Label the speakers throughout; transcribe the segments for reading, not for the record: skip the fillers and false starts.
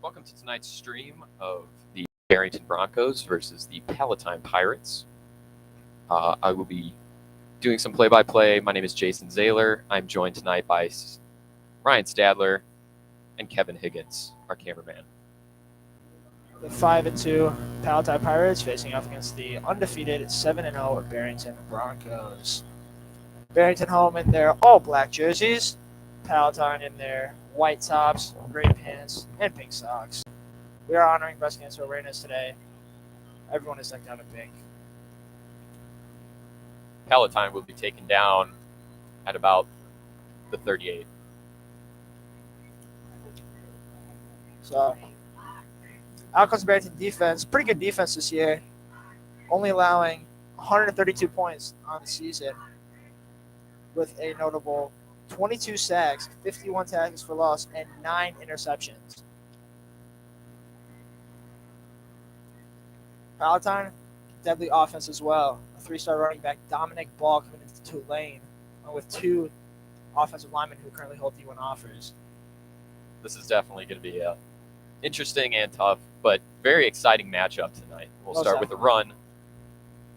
Speaker 1: Welcome to tonight's stream of the Barrington Broncos versus the Palatine Pirates. I will be doing some play-by-play. My name is Jason Zahler. I'm joined tonight by Ryan Stadler and Kevin Higgins, our cameraman.
Speaker 2: The 5-2 Palatine Pirates facing off against the undefeated 7-0 Barrington Broncos. Barrington home in their all-black jerseys, Palatine in their white tops, gray pants, and pink socks. We are honoring breast cancer awareness today. Everyone is decked out in pink.
Speaker 1: Palatine will be taken down at about the 38.
Speaker 2: So, out comes Barrington defense. Pretty good defense this year, only allowing 132 points on the season, with a notable 22 sacks, 51 tackles for loss, and 9 interceptions. Palatine, deadly offense as well. A 3-star running back, Dominic Ball, coming into Tulane, with 2 offensive linemen who currently hold D1 offers.
Speaker 1: This is definitely going to be a interesting and tough, but very exciting matchup tonight. We'll start with the run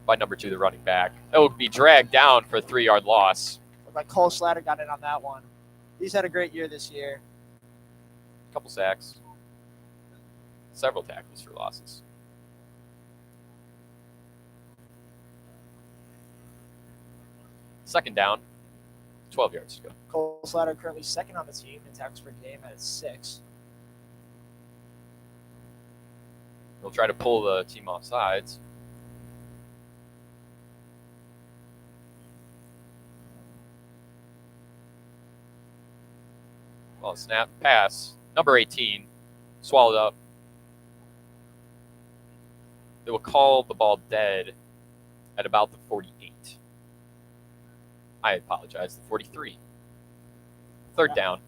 Speaker 1: by number 2, the running back. It will be dragged down for a 3-yard loss.
Speaker 2: Looked like Cole Slatter got in on that one. He's had a great year this year.
Speaker 1: A couple sacks, several tackles for losses. Second down, 12 yards to go.
Speaker 2: Cole Slatter currently second on the team in tackles per game at 6.
Speaker 1: He'll try to pull the team off sides. Well, snap, pass. Number 18, swallowed up. They will call the ball dead at about the 48. I apologize, the 43. Third down.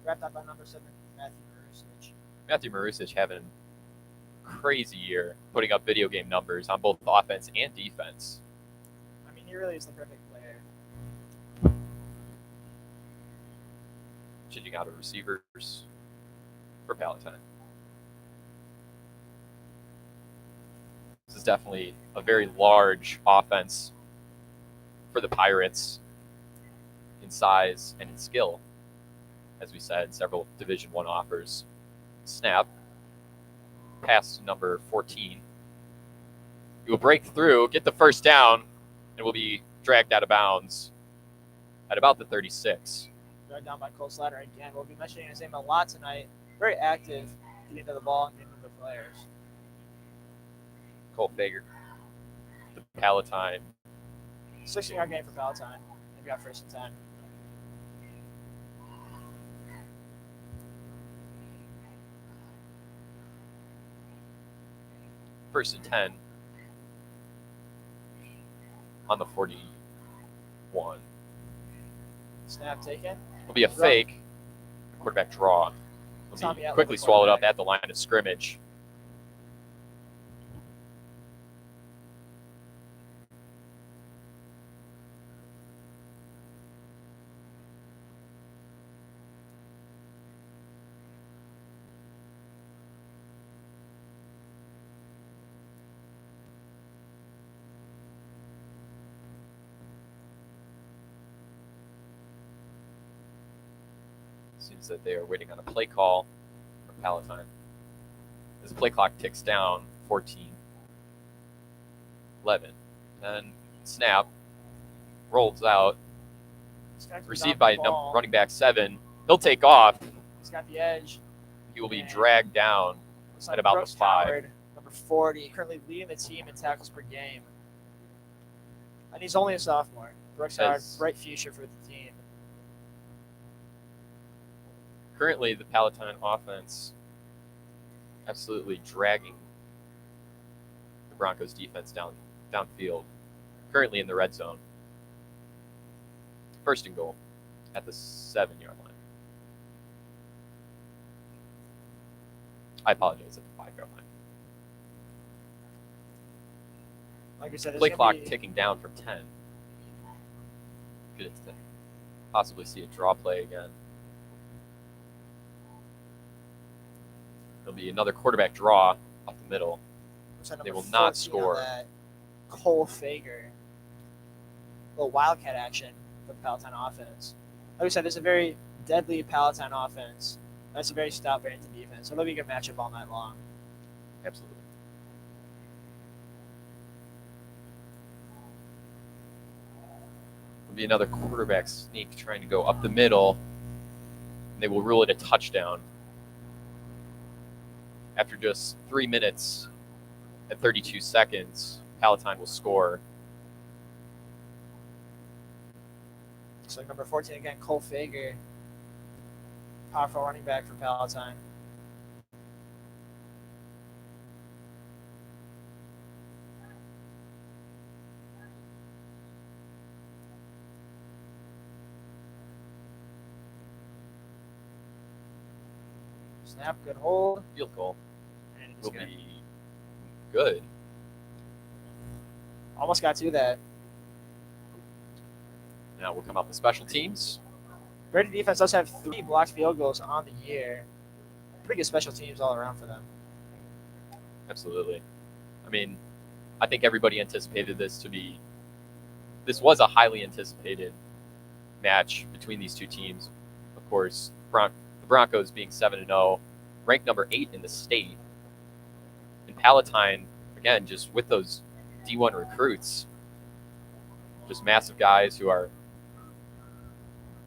Speaker 2: Wrapped up by number 7, Matthew Marusich.
Speaker 1: Matthew Marusich having a crazy year, putting up video game numbers on both offense and defense.
Speaker 2: I mean, he really is the perfect player.
Speaker 1: Changing out of receivers for Palatine. This is definitely a very large offense for the Pirates in size and in skill. As we said, several Division I offers. Snap. Pass to number 14. He will break through, get the first down, and will be dragged out of bounds at about the 36.
Speaker 2: Dragged down by Cole Slatter again. We'll be mentioning his name a lot tonight. Very active, getting to the ball and getting to the players.
Speaker 1: Cole Fager, the Palatine.
Speaker 2: 16-yard game for Palatine. They've got 1st and 10.
Speaker 1: First and 10 on the 41.
Speaker 2: Snap taken.
Speaker 1: Will be a fake. Quarterback draw. Will be quickly swallowed up at the line of scrimmage. Seems that they are waiting on a play call from Palatine. As the play clock ticks down, 14, 11, and snap, rolls out, received by running back 7. He'll take off.
Speaker 2: He's got the edge.
Speaker 1: He will be dragged down at about the 5.
Speaker 2: Number 40, currently leading the team in tackles per game. And he's only a sophomore. Brooks Howard, bright future for the team.
Speaker 1: Currently, the Palatine offense absolutely dragging the Broncos defense downfield. Currently in the red zone. 1st and goal at the 7-yard line. I apologize, at the 5-yard line.
Speaker 2: Like we said,
Speaker 1: play clock ticking down from 10. Could possibly see a draw play again. There'll be another quarterback draw up the middle. They will not score.
Speaker 2: That Cole Fager. A little wildcat action for the Palatine offense. Like we said, this is a very deadly Palatine offense. That's a very stout Barrington defense. So it'll be a good matchup all night long.
Speaker 1: Absolutely. There'll be another quarterback sneak trying to go up the middle. And they will rule it a touchdown. After just 3 minutes and 32 seconds, Palatine will score.
Speaker 2: So number 14 again, Cole Fager. Powerful running back for Palatine. Snap, good hold.
Speaker 1: Field goal
Speaker 2: And
Speaker 1: will be good.
Speaker 2: Almost got to that.
Speaker 1: Now we'll come up with special teams.
Speaker 2: Barrington defense does have 3 blocked field goals on the year. Pretty good special teams all around for them.
Speaker 1: Absolutely. I mean, I think everybody anticipated this to be. This was a highly anticipated match between these two teams. Of course, the Broncos being 7-0, ranked number 8 in the state. And Palatine, again, just with those D1 recruits, just massive guys who are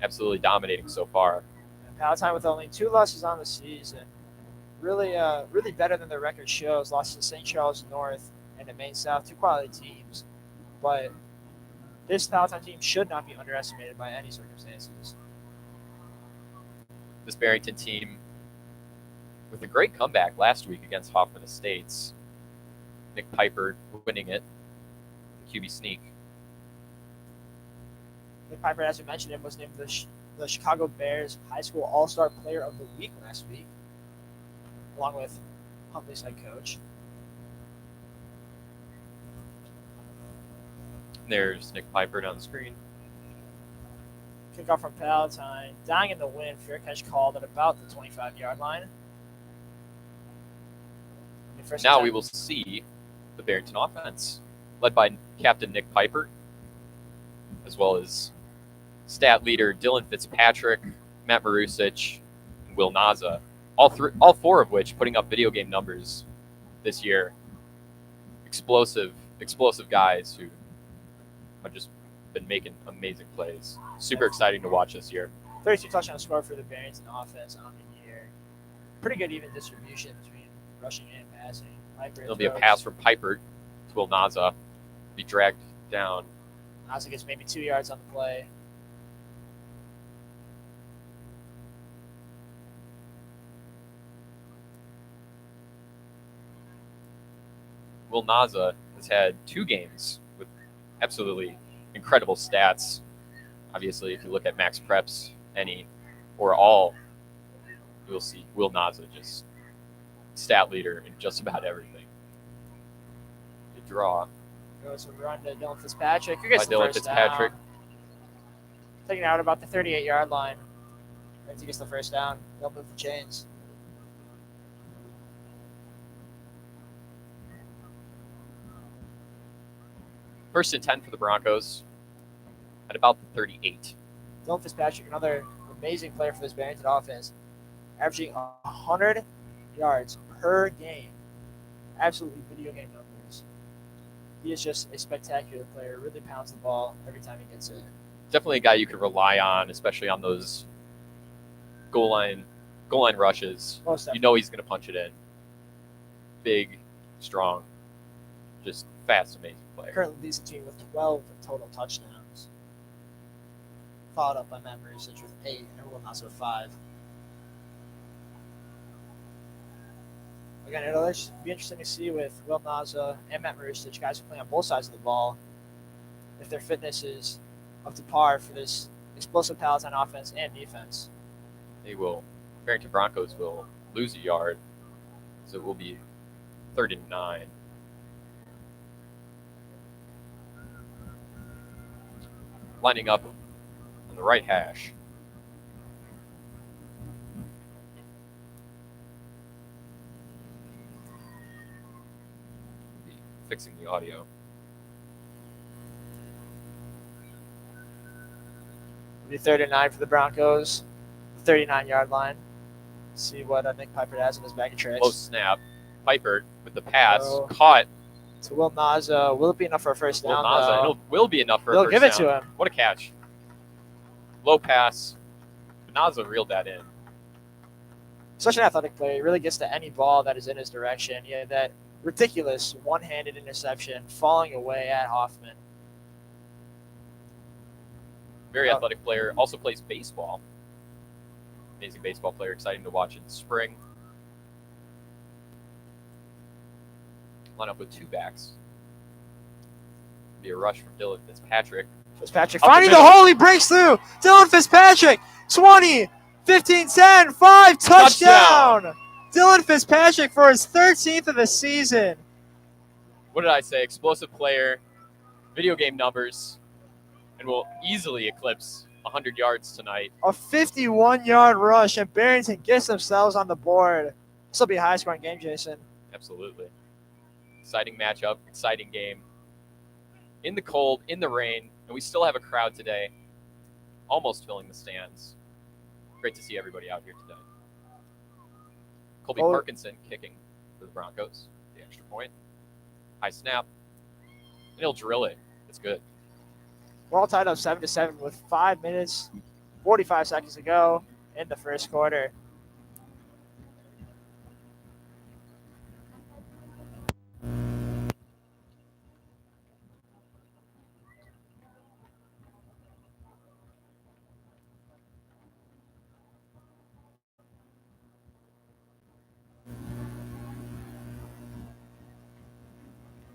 Speaker 1: absolutely dominating so far.
Speaker 2: And Palatine with only 2 losses on the season. Really better than their record shows. Lost to St. Charles North and the Maine South, 2 quality teams. But this Palatine team should not be underestimated by any circumstances.
Speaker 1: This Barrington team, with a great comeback last week against Hoffman Estates. Nick Piper winning it, the QB sneak.
Speaker 2: Nick Piper, as we mentioned him, was named the Chicago Bears High School All-Star Player of the Week last week, along with Huntley's head coach.
Speaker 1: There's Nick Piper down the screen.
Speaker 2: Kickoff from Palatine, dying in the wind. Fair catch called at about the 25-yard line.
Speaker 1: Now we will see the Barrington offense, led by Captain Nick Piper, as well as stat leader Dylan Fitzpatrick, Matt Marusic, and Will Naza. All 4 of which putting up video game numbers this year. Explosive guys who have just been making amazing plays. Super exciting to watch this year.
Speaker 2: 32 touchdown score for the Barrington offense on the year. Pretty good even distribution between rushing and passing.
Speaker 1: There'll be a pass from Piper to Will Naza. Be dragged down.
Speaker 2: Naza gets maybe 2 yards on the play.
Speaker 1: Will Naza has had 2 games with absolutely incredible stats. Obviously, if you look at Max Preps, any or all, you'll see Will Naza just stat leader in just about everything. Good draw.
Speaker 2: Goes a run to Dylan Fitzpatrick. Who gets
Speaker 1: By
Speaker 2: the
Speaker 1: Dylan
Speaker 2: first
Speaker 1: Fitzpatrick.
Speaker 2: down. Taking out about the 38-yard line. Once he gets the first down, they'll move the chains.
Speaker 1: First and 10 for the Broncos at about the 38.
Speaker 2: Dylan Fitzpatrick, another amazing player for this Barrington offense, averaging 100 yards per game. Absolutely video game numbers. He is just a spectacular player. Really pounds the ball every time he gets it.
Speaker 1: Definitely a guy you could rely on, especially on those goal line rushes. You know he's going to punch it in. Big, strong, just fast, amazing player.
Speaker 2: Currently leads the team with 12 total touchdowns. Followed up by Matt Marusic with 8 and Will Naza with 5. Again, it'll be interesting to see with Will Naza and Matt Marusic, guys who play on both sides of the ball, if their fitness is up to par for this explosive Palatine offense and defense.
Speaker 1: Barrington Broncos will lose a yard, so it will be 3rd and 9. Lining up on the right hash. fixing the audio.
Speaker 2: It'll be 3rd and 9 for the Broncos. 39-yard line. See what Nick Piper has in his bag of tricks.
Speaker 1: Low snap. Piper with the pass.
Speaker 2: Oh.
Speaker 1: Caught.
Speaker 2: To Will Naza. Will it be enough for a first down?
Speaker 1: Will Naza.
Speaker 2: Though?
Speaker 1: It will be enough for
Speaker 2: They'll
Speaker 1: a first
Speaker 2: give it
Speaker 1: down.
Speaker 2: to him.
Speaker 1: What a catch. Low pass. Naza reeled that in.
Speaker 2: Such an athletic player. He really gets to any ball that is in his direction. He had that ridiculous one-handed interception falling away at Hoffman.
Speaker 1: Very athletic player. Also plays baseball. Amazing baseball player. Exciting to watch in the spring. Line up with 2 backs. Be a rush from Dylan Fitzpatrick.
Speaker 2: Fitzpatrick finding the hole. He breaks through. Dylan Fitzpatrick. 20, 15, 10, 5. Touchdown. Dylan Fitzpatrick for his 13th of the season.
Speaker 1: What did I say? Explosive player. Video game numbers. And will easily eclipse 100 yards tonight.
Speaker 2: A 51-yard rush, and Barrington gets themselves on the board. This will be a high-scoring game, Jason.
Speaker 1: Absolutely. Exciting matchup, exciting game. In the cold, in the rain, and we still have a crowd today, almost filling the stands. Great to see everybody out here today. Colby Parkinson kicking for the Broncos, the extra point. High snap, and he'll drill it. It's good.
Speaker 2: We're all tied up 7-7 with 5 minutes, 45 seconds to go in the first quarter.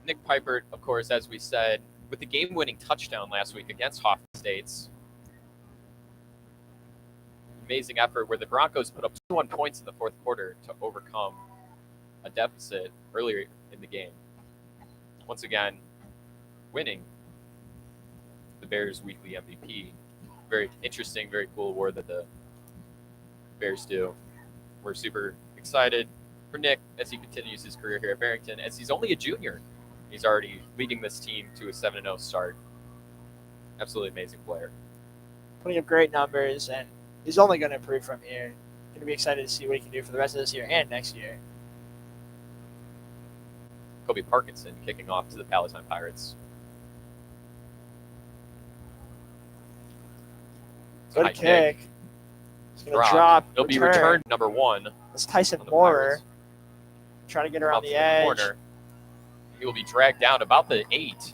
Speaker 1: Nick Piper, of course, as we said, with the game-winning touchdown last week against Hoffman States. Amazing effort where the Broncos put up 21 points in the fourth quarter to overcome a deficit earlier in the game. Once again, winning the Bears' weekly MVP. Very interesting, very cool award that the Bears do. We're super excited for Nick as he continues his career here at Barrington, as he's only a junior. He's already leading this team to a 7-0 start. Absolutely amazing player.
Speaker 2: Putting up great numbers, and he's only going to improve from here. Going to be excited to see what he can do for the rest of this year and next year.
Speaker 1: Colby Parkinson kicking off to the Palatine Pirates.
Speaker 2: Good kick. He's going to drop.
Speaker 1: It'll be return number 1.
Speaker 2: It's Tyson Moorer trying to get around the edge.
Speaker 1: Corner. He will be dragged down about the 8.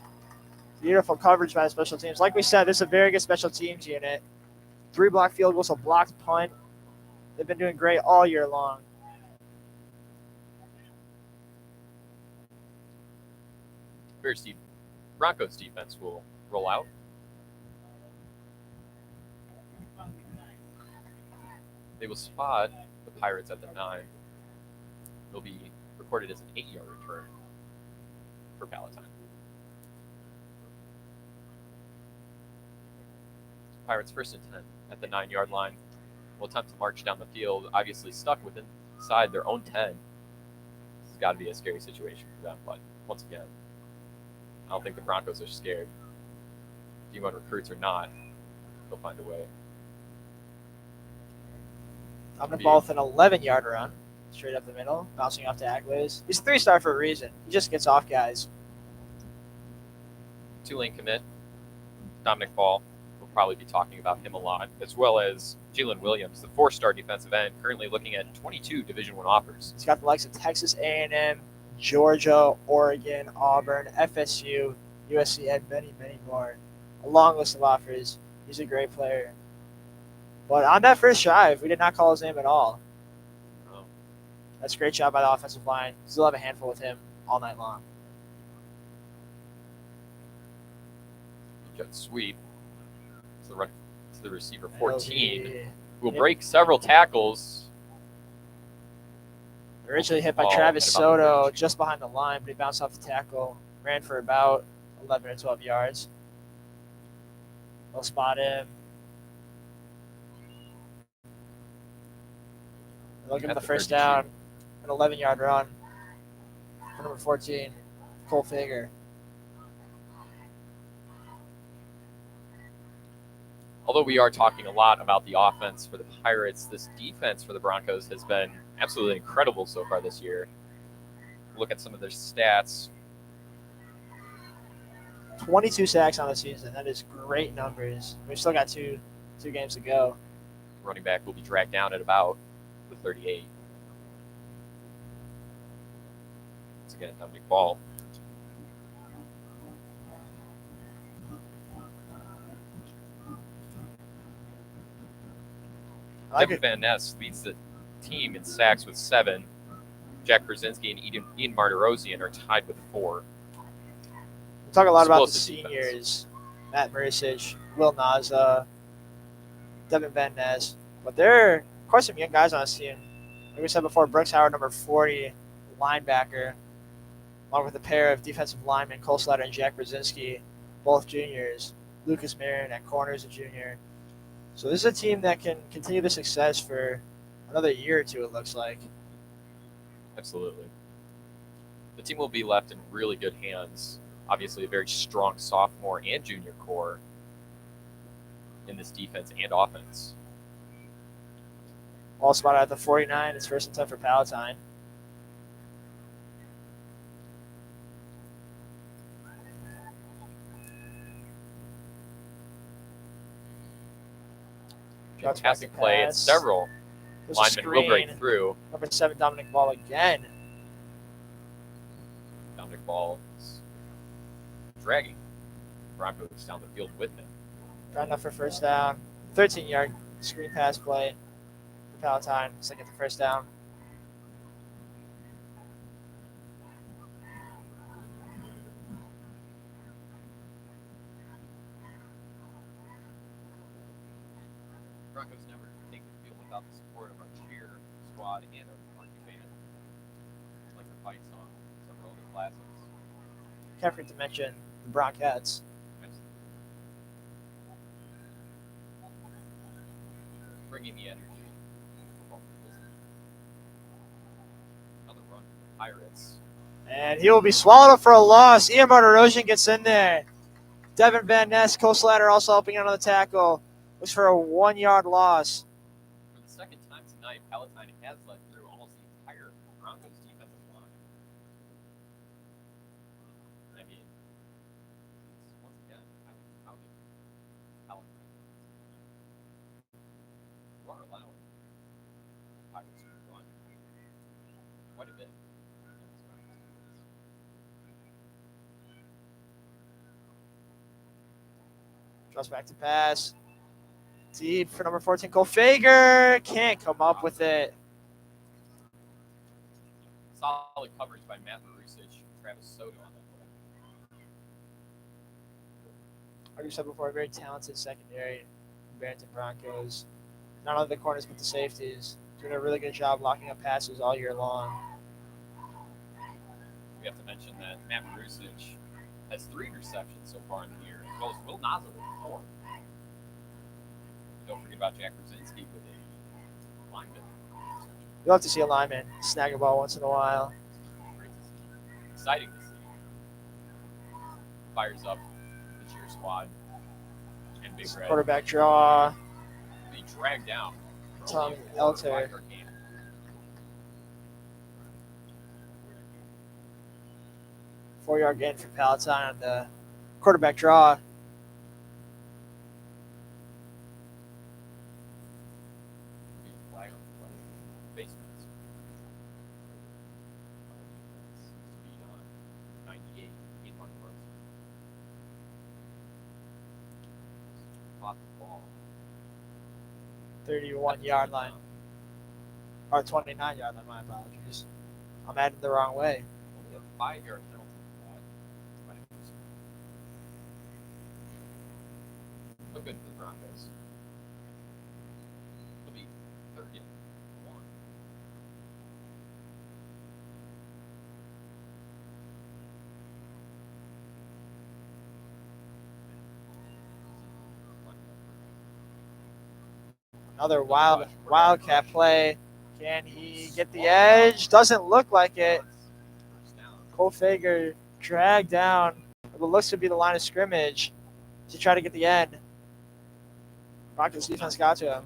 Speaker 2: Beautiful coverage by the special teams. Like we said, this is a very good special teams unit. 3 blocked field goals, a blocked punt. They've been doing great all year long.
Speaker 1: Broncos defense will roll out. They will spot the Pirates at the 9. It'll be recorded as an 8-yard return for Palatine. Pirates 1st and 10 at the 9-yard line. Will attempt to march down the field, obviously stuck within inside their own 10. This has got to be a scary situation for them, but once again, I don't think the Broncos are scared. D1 recruits or not, they'll find a way.
Speaker 2: I'm going to ball with an 11-yard run, straight up the middle, bouncing off tacklers. He's a 3-star for a reason. He just gets off guys.
Speaker 1: Tulane commit, Dominic Ball. We'll probably be talking about him a lot, as well as Jalen Williams, the 4-star defensive end, currently looking at 22 Division I offers.
Speaker 2: He's got the likes of Texas A&M, Georgia, Oregon, Auburn, FSU, USC, and many, many more. A long list of offers. He's a great player. But on that first drive, we did not call his name at all.
Speaker 1: Oh.
Speaker 2: That's a great job by the offensive line. Still have a handful with him all night long.
Speaker 1: Jet sweep to the receiver 14, who will
Speaker 2: Yep.
Speaker 1: break several tackles.
Speaker 2: Originally hit by
Speaker 1: Ball
Speaker 2: Travis
Speaker 1: at about the
Speaker 2: Soto
Speaker 1: 32.
Speaker 2: just behind the line, but he bounced off the tackle, ran for about 11 or 12 yards. They'll spot him. They'll give him
Speaker 1: At
Speaker 2: the
Speaker 1: the
Speaker 2: first
Speaker 1: 32.
Speaker 2: down, an 11-yard run for number 14. Cole Fager.
Speaker 1: Although we are talking a lot about the offense for the Pirates, this defense for the Broncos has been absolutely incredible so far this year. Look at some of their stats.
Speaker 2: 22 sacks on the season. That is great numbers. We've still got two games to go.
Speaker 1: Running back will be dragged down at about the 38. Once again, Dominic Ball. Devin Van Ness leads the team in sacks with 7. Jack Brzezinski and Ian Martirosian are tied with 4.
Speaker 2: We talk a lot about the
Speaker 1: Explosive
Speaker 2: seniors.
Speaker 1: defense.
Speaker 2: Matt Marisich, Will Naza, Devin Van Ness. But there are quite some young guys on this team. Like we said before, Brooks Howard, number 40, linebacker, along with a pair of defensive linemen, Cole Slatter and Jack Brzezinski, both juniors. Lucas Marin at corner is a junior. So this is a team that can continue the success for another year or two, it looks like.
Speaker 1: Absolutely. The team will be left in really good hands. Obviously, a very strong sophomore and junior core in this defense and offense.
Speaker 2: Ball spotted at the 49. It's first and 10 for Palatine.
Speaker 1: Fantastic play, and several linemen will break through.
Speaker 2: Number 7, Dominic Ball again.
Speaker 1: Dominic Ball is dragging Broncos down the field with him.
Speaker 2: Trying enough for first down. 13-yard screen pass play for Palatine. Second to first down.
Speaker 1: Broncos never take the field without the support of our cheer squad and our marching band. Like the fight song, several other classics.
Speaker 2: Can't forget to mention the Broncettes.
Speaker 1: Bringing the energy. Another run for the Pirates.
Speaker 2: And he will be swallowed up for a loss. Ian Martirosian gets in there. Devin Van Ness, Cole Slatter also helping out on the tackle. Was for a 1-yard loss.
Speaker 1: For the second time tonight, Palatine has led through almost the entire Broncos defensive line. I mean, once again, how did Palatine are allowing Pirates to run quite a bit.
Speaker 2: Draws back to pass. Deep for number 14, Cole Fager. Can't come up with it.
Speaker 1: Solid coverage by Matt Marisich and Travis Soto on that play.
Speaker 2: Like we said before, very talented secondary. Barrington Broncos. Not only the corners, but the safeties. Doing a really good job locking up passes all year long.
Speaker 1: We have to mention that Matt Marisich has 3 receptions so far in the year, as well as Will Naza with 4. Don't forget about Jack Brzezinski with a lineman.
Speaker 2: You'll have to see a lineman snag a ball once in a while.
Speaker 1: Great to see. Exciting to see. Fires up the cheer squad and Big Red.
Speaker 2: Quarterback draw.
Speaker 1: Be dragged down.
Speaker 2: Tom Elter. 4-yard gain for Palatine on the quarterback draw.
Speaker 1: Ball.
Speaker 2: 31-yard line. Or 29-yard line, my apologies. I'm adding the wrong way.
Speaker 1: Only a 5-yard penalty for that. Look good for the Broncos. It'll be 3rd and 1.
Speaker 2: Another wildcat play. Can he get the edge? Doesn't look like it. Cole Fager dragged down what looks to be the line of scrimmage to try to get the end. Broncos defense got to him.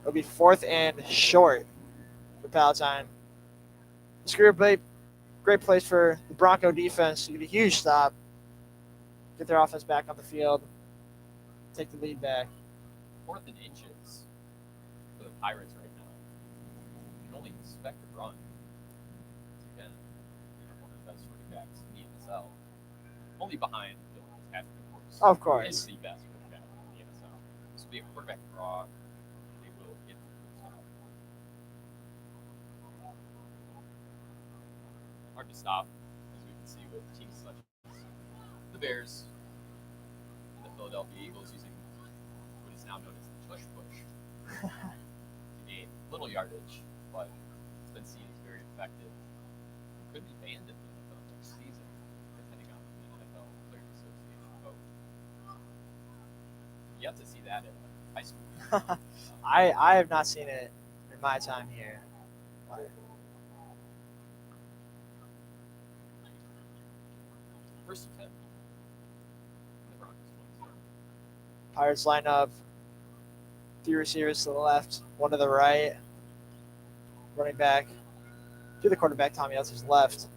Speaker 2: It'll be 4th and short for Palatine. This great place for the Bronco defense to get a huge stop, get their offense back on the field, take the lead back.
Speaker 1: 4th and inches for the Pirates right now. You can only expect a run. Again, one of the best running backs in the NFL. Only behind Bill Fitzpatrick,
Speaker 2: Of
Speaker 1: who
Speaker 2: course.
Speaker 1: is the best running back in the NFL. This will be a quarterback draw. They will get the first down. Hard to stop, as we can see with teams such as the Bears and the Philadelphia Eagles using what is now known as the tush push to gain little yardage, but it's been seen as very effective. It could be banned in the NFL next season, depending on the NFL Players Association vote. You have to see that in high school.
Speaker 2: I have not seen it in my time here.
Speaker 1: First and 10. The Broncos 27.
Speaker 2: Pirates line up. 3 receivers to the left, 1 to the right. Running back to the quarterback, Tommy Elser's left.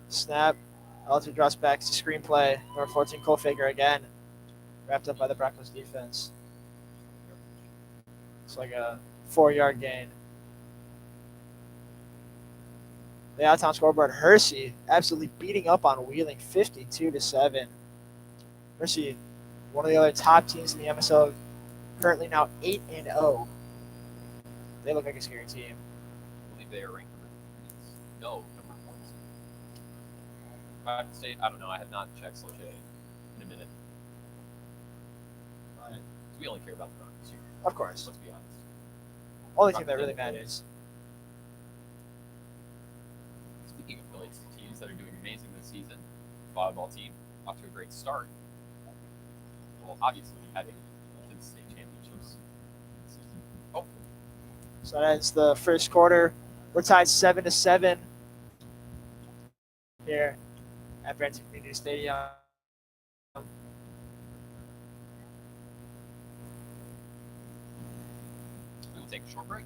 Speaker 2: Snap. Elser drops back to screenplay. Number 14, Cole Fager again. Wrapped up by the Broncos defense. It's like a 4-yard gain. The out-of-town scoreboard, Hersey absolutely beating up on Wheeling, 52-7. Hersey, one of the other top teams in the MSO, currently now 8-0. They look like a scary team.
Speaker 1: I believe they are ranked number 3. No, number 1. Private State, I don't know. I have not checked Sloche in a minute. But we only care about the Broncos here.
Speaker 2: Of course.
Speaker 1: Let's be honest.
Speaker 2: Only team that really matters.
Speaker 1: Speaking of affiliates to teams that are doing amazing this season, volleyball team off to a great start. Well, obviously heading to the state championships this season. Hopefully.
Speaker 2: So that ends the first quarter. We're tied 7-7 here at Barrington Community Stadium.
Speaker 1: We will take a short break.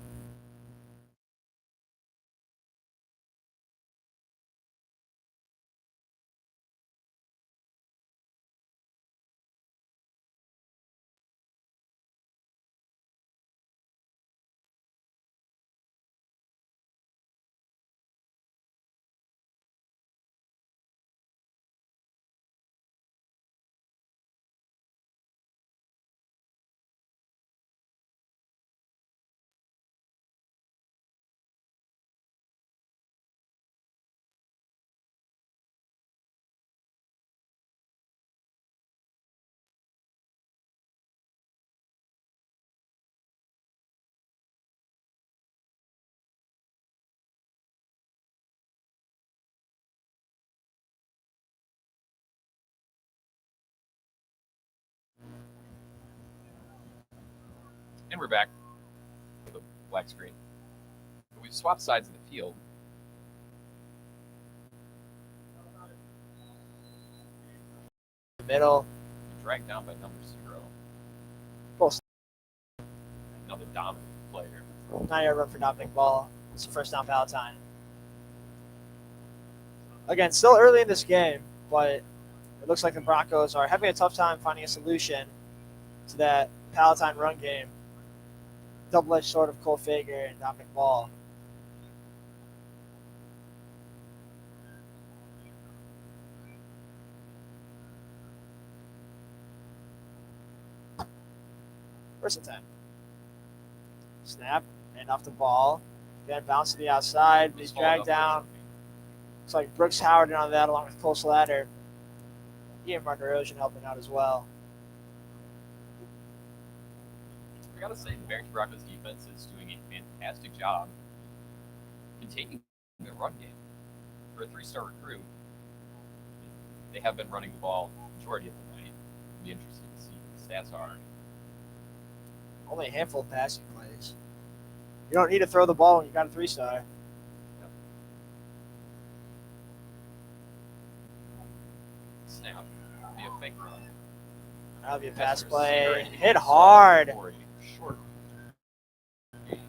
Speaker 1: And we're back with the black screen. We've swapped sides of the field.
Speaker 2: Middle.
Speaker 1: Dragged down by number 0.
Speaker 2: Full.
Speaker 1: Another dominant player.
Speaker 2: 9-yard run for Dominic Ball. It's the first down Palatine. Again, still early in this game, but it looks like the Broncos are having a tough time finding a solution to that Palatine run game. Double-edged sword of Cole Fager and Dominic Ball. First and 10. Snap, and off the ball. Then bounce to the outside. He's dragged down. Looks like Brooks Howard in on that along with Cole Slatter. Ian Martin Erosion helping out as well.
Speaker 1: I gotta say, the Barrington Broncos defense is doing a fantastic job containing the run game. For a 3-star recruit, they have been running the ball the majority of the night. It'll be interesting to see what the stats are
Speaker 2: only a handful of passing plays. You don't need to throw the ball when you got a 3-star.
Speaker 1: Snap. Be a fake run.
Speaker 2: That'll be a pass
Speaker 1: Receiver,
Speaker 2: play.
Speaker 1: and he
Speaker 2: Hit
Speaker 1: goes
Speaker 2: hard.
Speaker 1: for a short gain.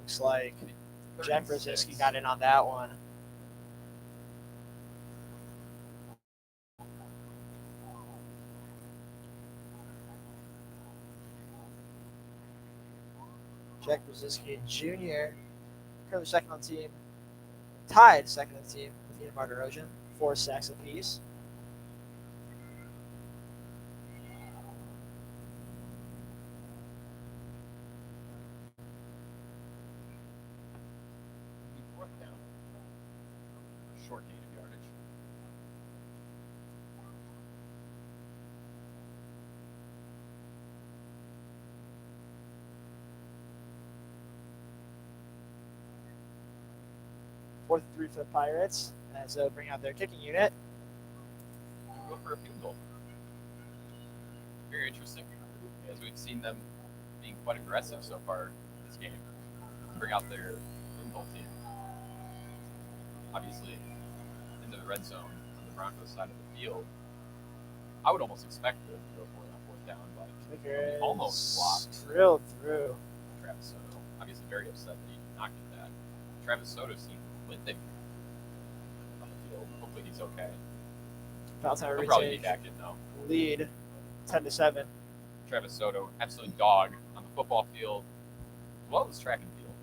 Speaker 2: Looks like Jeff
Speaker 1: 36.
Speaker 2: Brzezinski got in on that one. Jack Brzezinski Jr. currently second on the team. Tied second on the team with Ian Martirosian. 4 sacks apiece.
Speaker 1: Fourth down. Short gain of yardage.
Speaker 2: Fourth and 3 for the Pirates as they'll bring out their kicking unit.
Speaker 1: Go for a field goal. Very interesting, as we've seen them being quite aggressive so far this game. Bring out their field goal team. Obviously, into the red zone on the Broncos side of the field. I would almost expect them to go for it on fourth down, but
Speaker 2: Kicker
Speaker 1: almost blocked.
Speaker 2: drilled through.
Speaker 1: Travis Soto, obviously very upset that he knocked at that. Travis Soto seemed limping on the field. Hopefully he's okay.
Speaker 2: Palatine
Speaker 1: He'll probably be
Speaker 2: retake
Speaker 1: back in though.
Speaker 2: lead 10-7.
Speaker 1: Travis Soto, absolute dog on the football field, as well as track and field.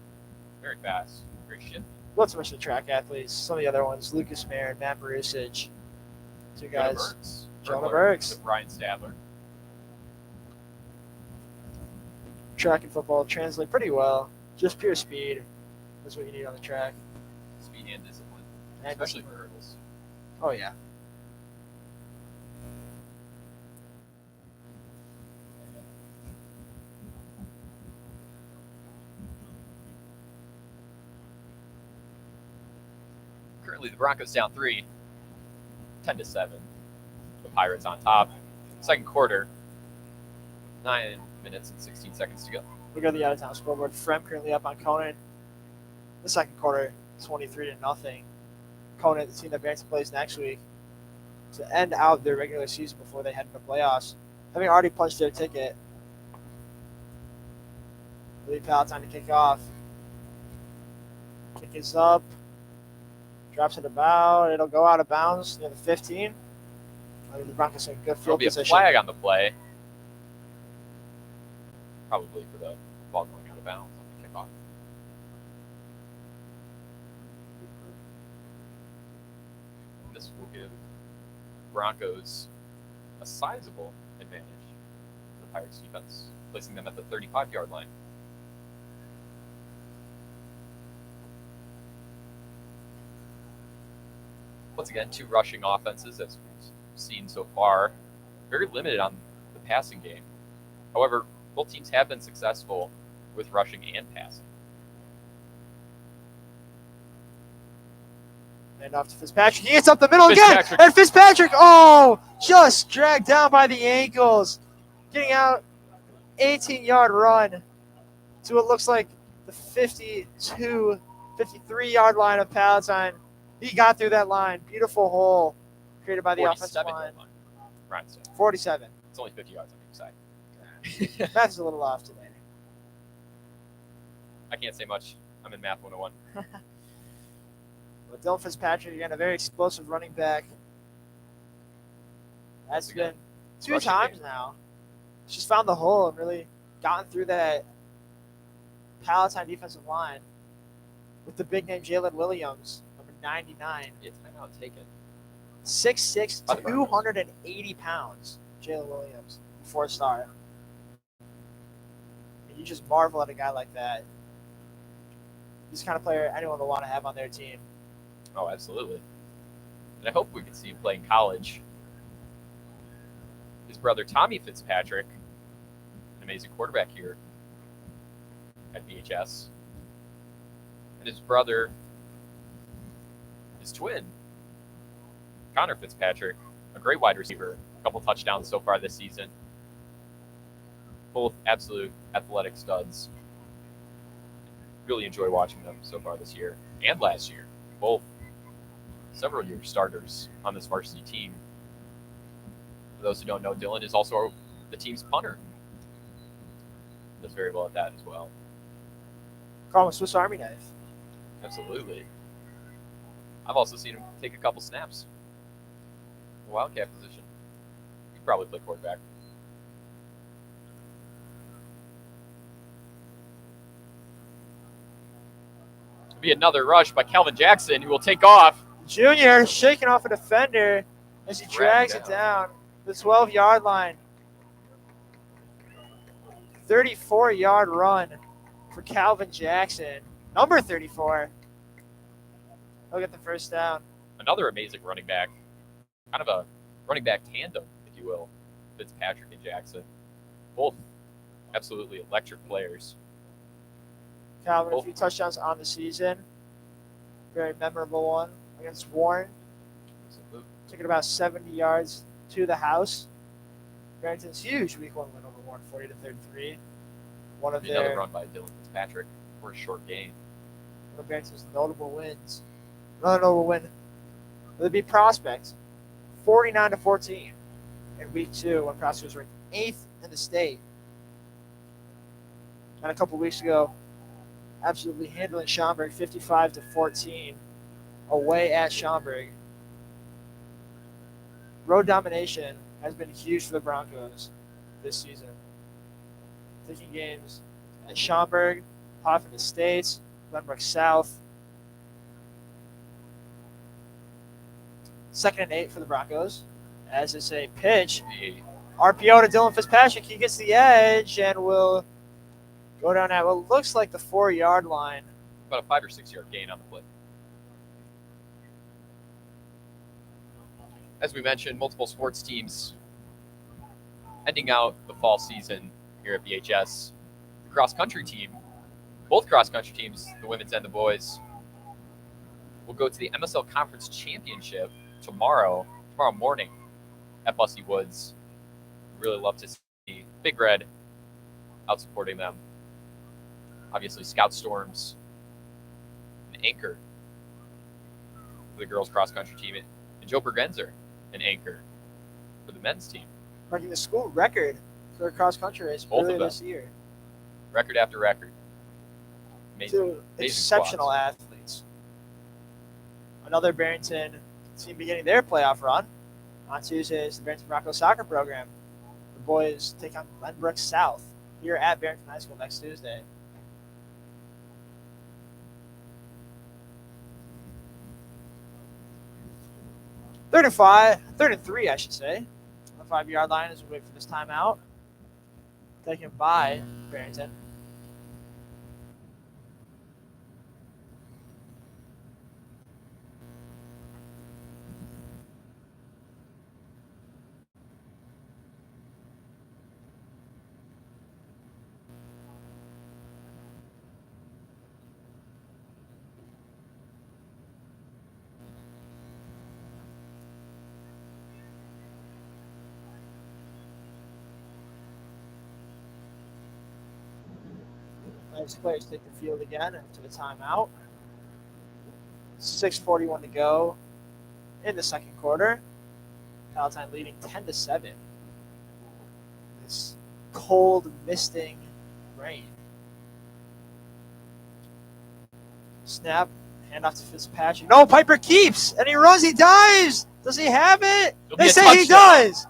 Speaker 1: Very fast, very shifty.
Speaker 2: Let's wish the track athletes. Some of the other ones, Lucas Mayer and Matt Marusich. Two guys. Jonah Burks.
Speaker 1: Brian Stadler.
Speaker 2: Track and football translate pretty well. Just pure speed is what you need on the track.
Speaker 1: Speed and discipline,
Speaker 2: And
Speaker 1: especially for hurdles.
Speaker 2: Oh, yeah.
Speaker 1: Currently, the Broncos down 3, 10-7. The Pirates on top. Second quarter, 9 minutes and 16 seconds to go.
Speaker 2: We got the out of town scoreboard. Frem currently up on Conan. The second quarter, 23-0. Conan, the team that Barrington plays next week, to end out their regular season before they head into playoffs, having already punched their ticket. Leave Palatine to kick off. Kick is up. Drops it about. It'll go out of bounds near the 15. I think the Broncos are in good
Speaker 1: There'll
Speaker 2: field
Speaker 1: be a
Speaker 2: position.
Speaker 1: flag on the play. Probably for the ball going out of bounds on the kickoff. This will give Broncos a sizable advantage to the Pirates defense, placing them at the 35-yard line. Once again, 2 rushing offenses, as we've seen so far. Very limited on the passing game. However, both teams have been successful with rushing and passing.
Speaker 2: And off to Fitzpatrick. He gets up the middle again. And Fitzpatrick, just dragged down by the ankles. Getting out 18-yard run to what looks like the 52, 53-yard line of Palatine. He got through that line. Beautiful hole created by the offensive line. 47.
Speaker 1: It's only 50 yards on each side.
Speaker 2: Math is a little off today.
Speaker 1: I can't say much. I'm in Math 101.
Speaker 2: But Dylan Fitzpatrick, again, a very explosive running back. That's been 2 times now. She's found the hole and really gotten through that Palatine defensive line with the big name Jalen Williams, number 99.
Speaker 1: Yeah, timeout taken.
Speaker 2: 6'6", 280 pounds, Jalen Williams, 4-star. You just marvel at a guy like that. He's the kind of player anyone would want to have on their team.
Speaker 1: Oh, absolutely. And I hope we can see him play in college. His brother Tommy Fitzpatrick, an amazing quarterback here at BHS. And his brother, his twin, Connor Fitzpatrick, a great wide receiver. A couple touchdowns so far this season. Both absolute athletic studs. Really enjoy watching them so far this year and last year. Both several year starters on this varsity team. For those who don't know, Dylan is also the team's punter. Does very well at that as well.
Speaker 2: Call him a Swiss Army knife.
Speaker 1: Absolutely. I've also seen him take a couple snaps. The wildcat position. He'd probably play quarterback. It'll be another rush by Calvin Jackson, who will take off.
Speaker 2: Junior shaking off a defender as he drags it down the 12-yard line. 34-yard run for Calvin Jackson. Number 34. He'll get the first down.
Speaker 1: Another amazing running back. Kind of a running back tandem, if you will. Fitzpatrick and Jackson. Both absolutely electric players.
Speaker 2: Calvin, a few touchdowns on the season. Very memorable one against Warren.
Speaker 1: Absolutely.
Speaker 2: Took it about 70 yards to the house. Barrington's huge week 1 win over Warren, 40-33. One of
Speaker 1: another
Speaker 2: their
Speaker 1: run by Dylan Fitzpatrick for a short game.
Speaker 2: one of Barrington's notable wins. Another notable win. It'll be Prospect, 49-14 in week 2 when Prospect was ranked 8th in the state. And a couple weeks ago, absolutely handling Schaumburg 55-14 away at Schaumburg. Road domination has been huge for the Broncos this season. Taking games at Schaumburg, Hoffman Estates, Glenbrook South. 2nd and 8 for the Broncos. As it's a pitch, RPO to Dylan Fitzpatrick. He gets the edge and will go down at what looks like the 4-yard line.
Speaker 1: About a 5 or 6 yard gain on the play. As we mentioned, multiple sports teams ending out the fall season here at BHS. The cross-country team, both cross-country teams, the women's and the boys, will go to the MSL Conference Championship tomorrow morning at Bussey Woods. Really love to see Big Red out supporting them. Obviously, Scout Storms, an anchor for the girls cross-country team, and Joe Bergenzer, an anchor for the men's team.
Speaker 2: Marking the school record for the cross-country race earlier this year.
Speaker 1: Record after record. Amazing.
Speaker 2: Two exceptional athletes. Another Barrington team beginning their playoff run. On Tuesday is the Barrington Broncos soccer program. The boys take on Glenbrook South here at Barrington High School next Tuesday. Third and 3, I should say. On the 5-yard line as we wait for this timeout. Taken by Barrington. As players take the field again into the timeout. 6:41 to go in the second quarter. Palatine leading 10-7. This cold, misting rain. Snap, handoff to Fitzpatrick. No, Piper keeps, and he runs, he dives. Does he have it? They say he does.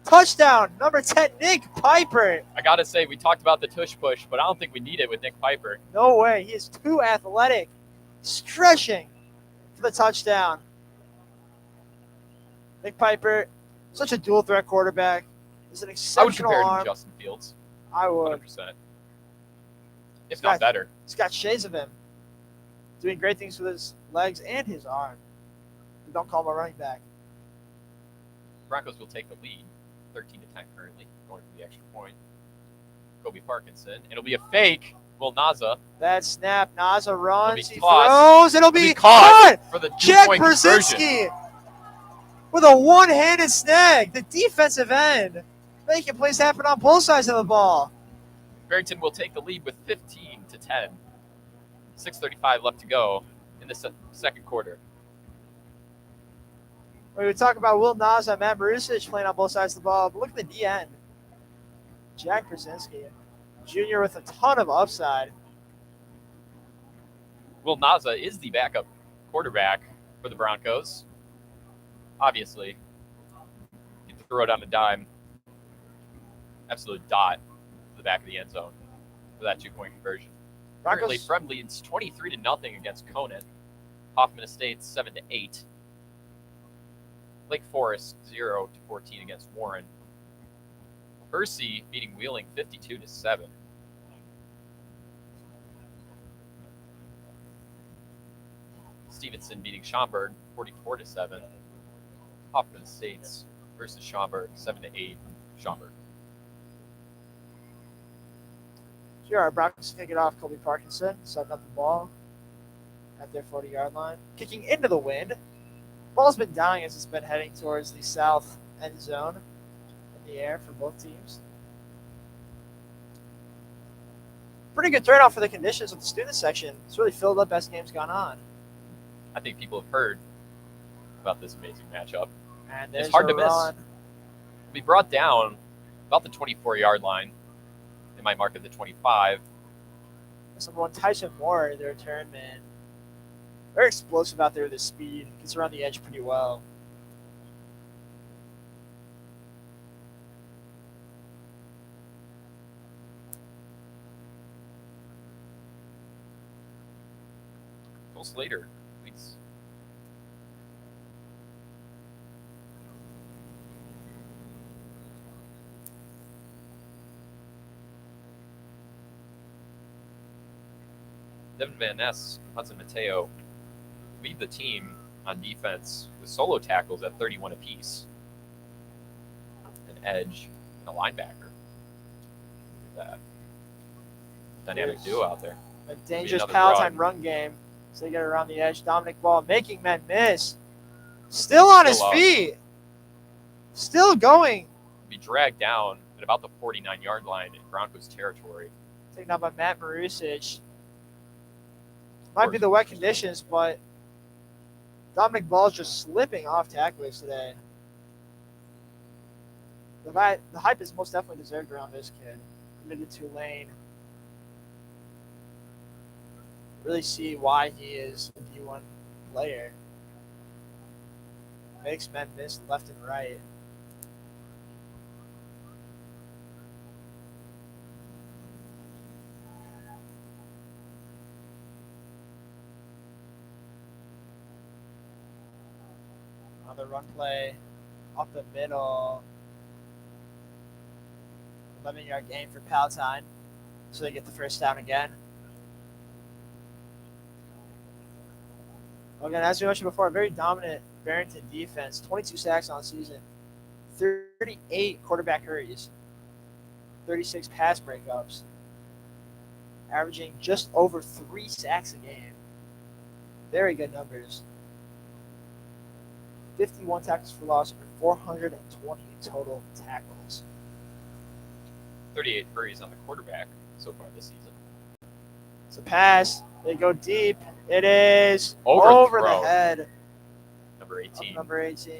Speaker 2: Touchdown, number 10, Nick Piper.
Speaker 1: I got to say, we talked about the tush push, but I don't think we need it with Nick Piper.
Speaker 2: No way. He is too athletic. Stretching for the touchdown. Nick Piper, such a dual threat quarterback. He's an exceptional
Speaker 1: arm. I would compare
Speaker 2: arm.
Speaker 1: him to Justin Fields.
Speaker 2: I would.
Speaker 1: 100%. If not better.
Speaker 2: He's got shades of him. Doing great things with his legs and his arm. We don't call him a running back.
Speaker 1: Broncos will take the lead. 13-10 currently, going for the extra point. Kobe Parkinson. It'll be a fake. Will Naza.
Speaker 2: That snap. Naza runs. He
Speaker 1: tossed.
Speaker 2: throws. It'll be
Speaker 1: caught for the
Speaker 2: Jack
Speaker 1: two-point conversion.
Speaker 2: Brzezinski with a one-handed snag. The defensive end making plays happen on both sides of the ball.
Speaker 1: Barrington will take the lead with 15-10. 6:35 left to go in the second quarter.
Speaker 2: We would talk about Will Nas and Matt Marusic playing on both sides of the ball, but look at the D end. Jack Brzezinski, Jr. with a ton of upside.
Speaker 1: Will Naza is the backup quarterback for the Broncos. Obviously, he threw it on a dime. Absolute dot to the back of the end zone for that 2-point conversion. Currently, Frem leads 23-0 against Conant. Hoffman Estates 7-8. Lake Forest 0-14 against Warren. Percy beating Wheeling 52-7. Stevenson beating Schaumburg 44-7. Hoffman Estates versus Schaumburg 7-8. Schaumburg.
Speaker 2: Here our Broncos kick it off. Colby Parkinson setting up the ball at their 40-yard line, kicking into the wind. Ball's been dying as it's been heading towards the south end zone in the air for both teams. Pretty good turnout for the conditions with the student section. It's really filled up as the game's gone on.
Speaker 1: I think people have heard about this amazing matchup.
Speaker 2: And
Speaker 1: it's hard to miss. We brought down about the 24-yard line. They might mark at the 25.
Speaker 2: Number one, Tyson Moore, the return man. Very explosive out there with his speed. Gets around the edge pretty well.
Speaker 1: Cole Slater, please. Devin Van Ness, Hudson Mateo lead the team on defense with solo tackles at 31 apiece. An edge and a linebacker. Look at that dynamic duo out there.
Speaker 2: A dangerous Palatine run game. So they get around the edge. Dominic Ball making men miss. Still on his feet. Still going.
Speaker 1: Be dragged down at about the 49-yard line in Broncos territory.
Speaker 2: Taken out by Matt Marusic. Might be the wet conditions, but Dominic Ball's just slipping off tacklers today. The hype is most definitely deserved around this kid. Committed to Tulane. Really see why he is a D1 player. Makes men miss left and right. On the run play, up the middle. 11-yard gain for Palatine. So they get the first down again. Again, as we mentioned before, a very dominant Barrington defense. 22 sacks on the season. 38 quarterback hurries. 36 pass breakups. Averaging just over 3 sacks a game. Very good numbers. 51 tackles for loss and 420 total tackles.
Speaker 1: 38 hurries on the quarterback so far this season.
Speaker 2: It's a pass. They go deep. It is over the head.
Speaker 1: Number 18.
Speaker 2: Number 18.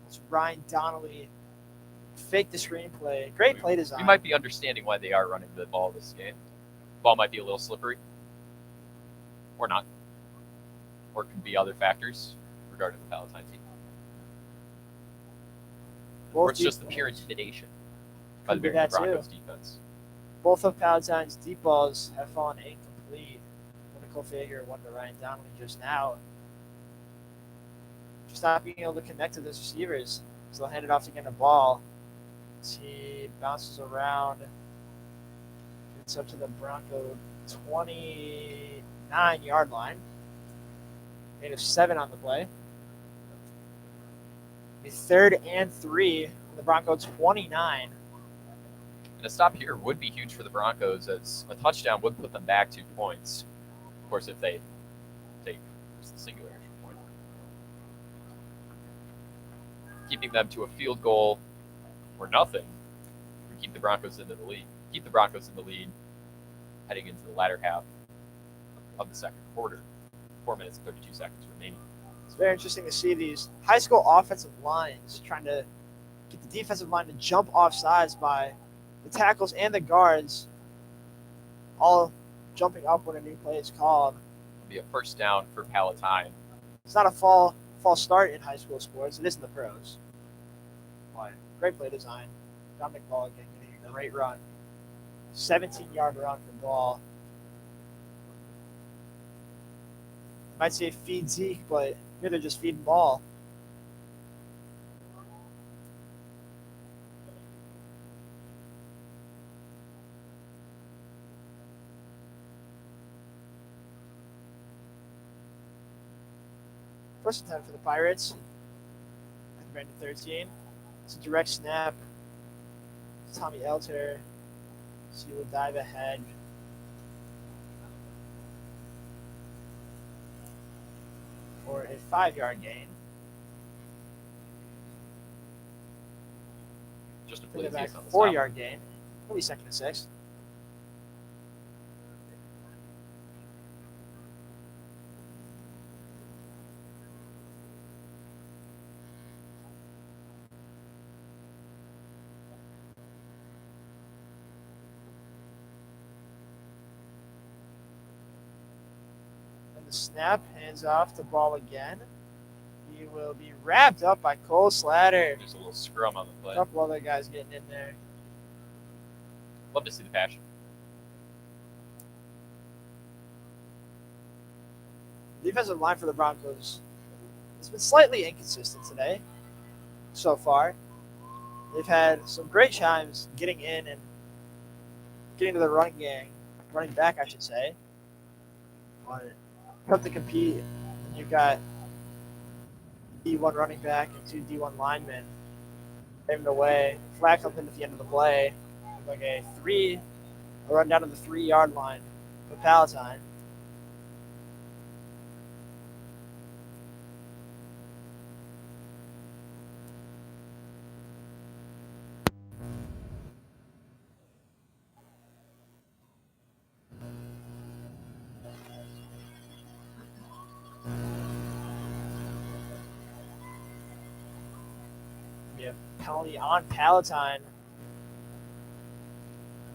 Speaker 2: It's Ryan Donnelly. Fake the screenplay. Great play design.
Speaker 1: We might be understanding why they are running the ball this game. Ball might be a little slippery. Or not. Or it could be other factors regarding the Palatine team. Or it's just the pure intimidation by the Broncos defense.
Speaker 2: Both of Palatine's deep balls have fallen incomplete. Nicole Fager, one to Ryan Donnelly just now. Just not being able to connect to those receivers. So they'll hand it off to get a ball. As he bounces around. Gets up to the Bronco 29-yard line. Made of 7 on the play. A 3rd and 3 on the Bronco 29.
Speaker 1: And a stop here would be huge for the Broncos, as a touchdown would put them back 2 points. Of course, if they take just the singular extra point. keeping them to a field goal or nothing would keep the Broncos in the lead heading into the latter half of the second quarter. 4 minutes and 32 seconds remaining.
Speaker 2: It's very interesting to see these high school offensive lines trying to get the defensive line to jump off sides by the tackles and the guards, all jumping up when a new play is called.
Speaker 1: It'll be a first down for Palatine.
Speaker 2: It's not a fall start in high school sports. It is in the pros. But great play design. Dominic Mulligan getting a great run. 17-yard run for ball. Might say feed Zeke, but here they're just feeding ball. First and 10 for the Pirates. At Brandon 13. It's a direct snap. Tommy Elter. So he will dive ahead. For a 5-yard gain.
Speaker 1: Just a
Speaker 2: Bring it back,
Speaker 1: on the
Speaker 2: 4-yard gain. It'll be 2nd and 6. The snap, hands off the ball again. He will be wrapped up by Cole Slatter.
Speaker 1: There's a little scrum on the play.
Speaker 2: A couple other guys getting in there.
Speaker 1: Love to see the passion.
Speaker 2: The defensive line for the Broncos has been slightly inconsistent today so far. They've had some great times getting in and getting to the running back, I should say. But tough to compete when you've got D1 running back and 2 D1 linemen paving the way. Flag comes in at the end of the play. Like a run down to the 3-yard line for Palatine. We have penalty on Palatine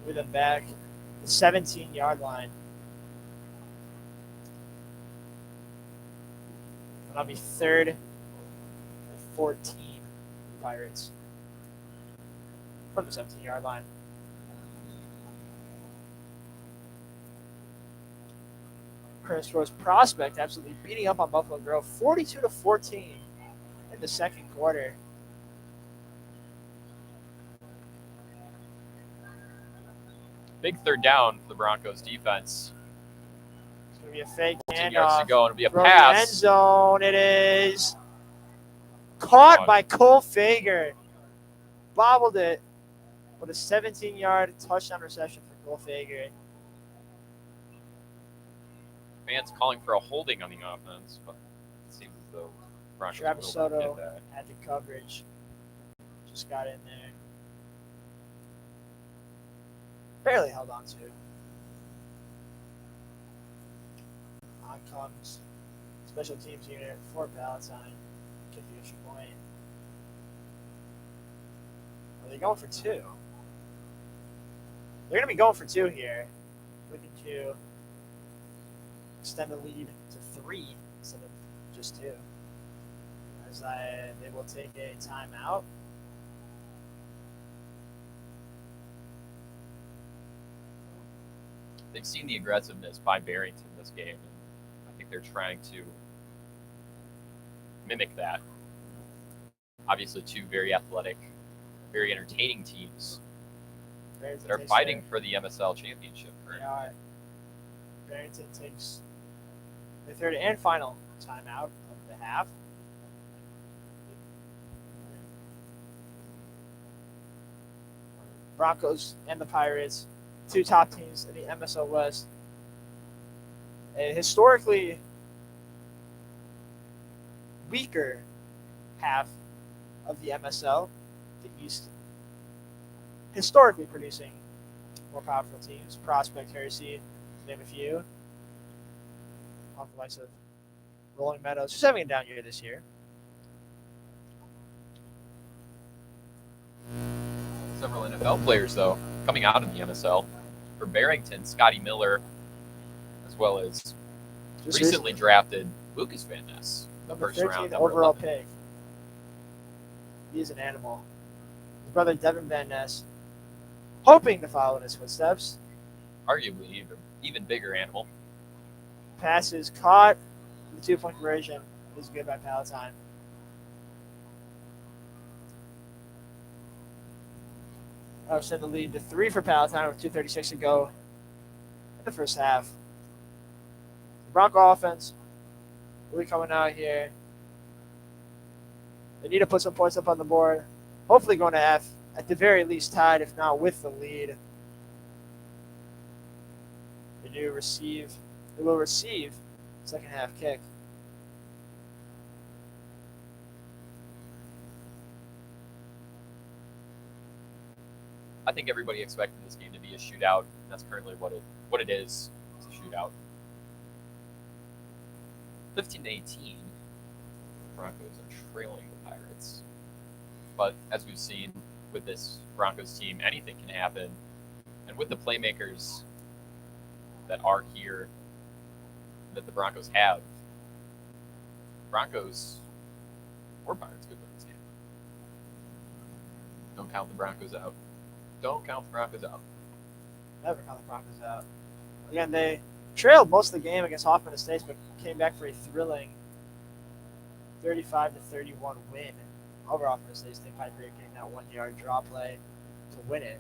Speaker 2: with him back the 17-yard line. That'll be 3rd and 14 Pirates from the 17-yard line. Chris Rose Prospect absolutely beating up on Buffalo Grove 42-14 in the second quarter.
Speaker 1: Big third down for the Broncos defense.
Speaker 2: It's going to be a fake
Speaker 1: 14 yards to
Speaker 2: handoff.
Speaker 1: go, and it'll be a
Speaker 2: From the
Speaker 1: pass.
Speaker 2: end zone, it is caught by Cole Fager. Bobbled it with a 17-yard touchdown reception for Cole Fager.
Speaker 1: Fans calling for a holding on the offense, but it seems as though Broncos
Speaker 2: Travis
Speaker 1: will not
Speaker 2: Soto
Speaker 1: get that.
Speaker 2: had the coverage. Just got in there. Barely held on to. On comes special teams unit for Palatine. Kick the extra point. Are they going for 2? They're going to be going for 2 here. Looking to extend the lead to 3 instead of just 2. As they will take a timeout.
Speaker 1: They've seen the aggressiveness by Barrington this game. I think they're trying to mimic that. Obviously, 2 very athletic, very entertaining teams that are fighting for the MSL championship.
Speaker 2: They are. Barrington takes the 3rd and final timeout of the half. Broncos and the Pirates, 2 top teams in the MSL West. A historically weaker half of the MSL, the East, historically producing more powerful teams. Prospect, Heresy, to name a few. Off the likes of Rolling Meadows, who's having a down year this year.
Speaker 1: Several NFL players, though, coming out in the MSL. For Barrington, Scotty Miller, as well as
Speaker 2: Just
Speaker 1: recently drafted Lucas Van Ness, the
Speaker 2: number
Speaker 1: first
Speaker 2: 13
Speaker 1: round, number
Speaker 2: overall
Speaker 1: 11.
Speaker 2: pick. He is an animal. His brother Devin Van Ness, hoping to follow in his footsteps.
Speaker 1: Arguably even bigger animal.
Speaker 2: Passes caught. The 2-point conversion is good by Palatine. Send the lead to 3 for Palatine with 2:36 to go in the first half. The Bronco offense really coming out here. They need to put some points up on the board. Hopefully going to F, at the very least tied, if not with the lead. They will receive second half kick.
Speaker 1: I think everybody expected this game to be a shootout. That's currently what it is. It's a shootout. 15-18. Broncos are trailing the Pirates. But as we've seen with this Broncos team, anything can happen. And with the playmakers that are here, that the Broncos have, Broncos or Pirates could win this game. Don't count the Broncos out. Don't count the Broncos out.
Speaker 2: Never count the Broncos out. Again, they trailed most of the game against Hoffman Estates, but came back for a thrilling 35-31 win over Hoffman Estates. They Piper getting that 1-yard draw play to win it.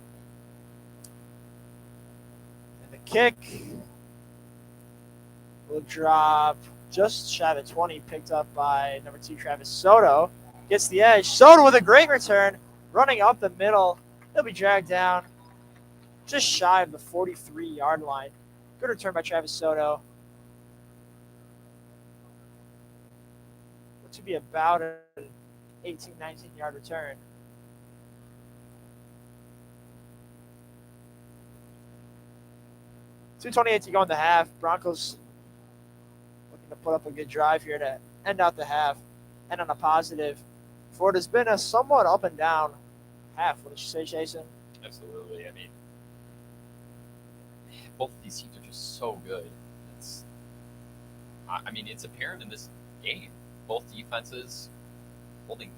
Speaker 2: And the kick will drop just shy of 20, picked up by number 2 Travis Soto. Gets the edge. Soto with a great return, running up the middle. He'll be dragged down just shy of the 43-yard line. Good return by Travis Soto. Which would be about an 18, 19-yard return. $2:28 to go in the half. Broncos looking to put up a good drive here to end out the half. And on a positive, for it has been a somewhat up and down half. What did you say, Jason?
Speaker 1: Absolutely. I mean, both of these teams are just so good. It's apparent in this game. Both defenses holding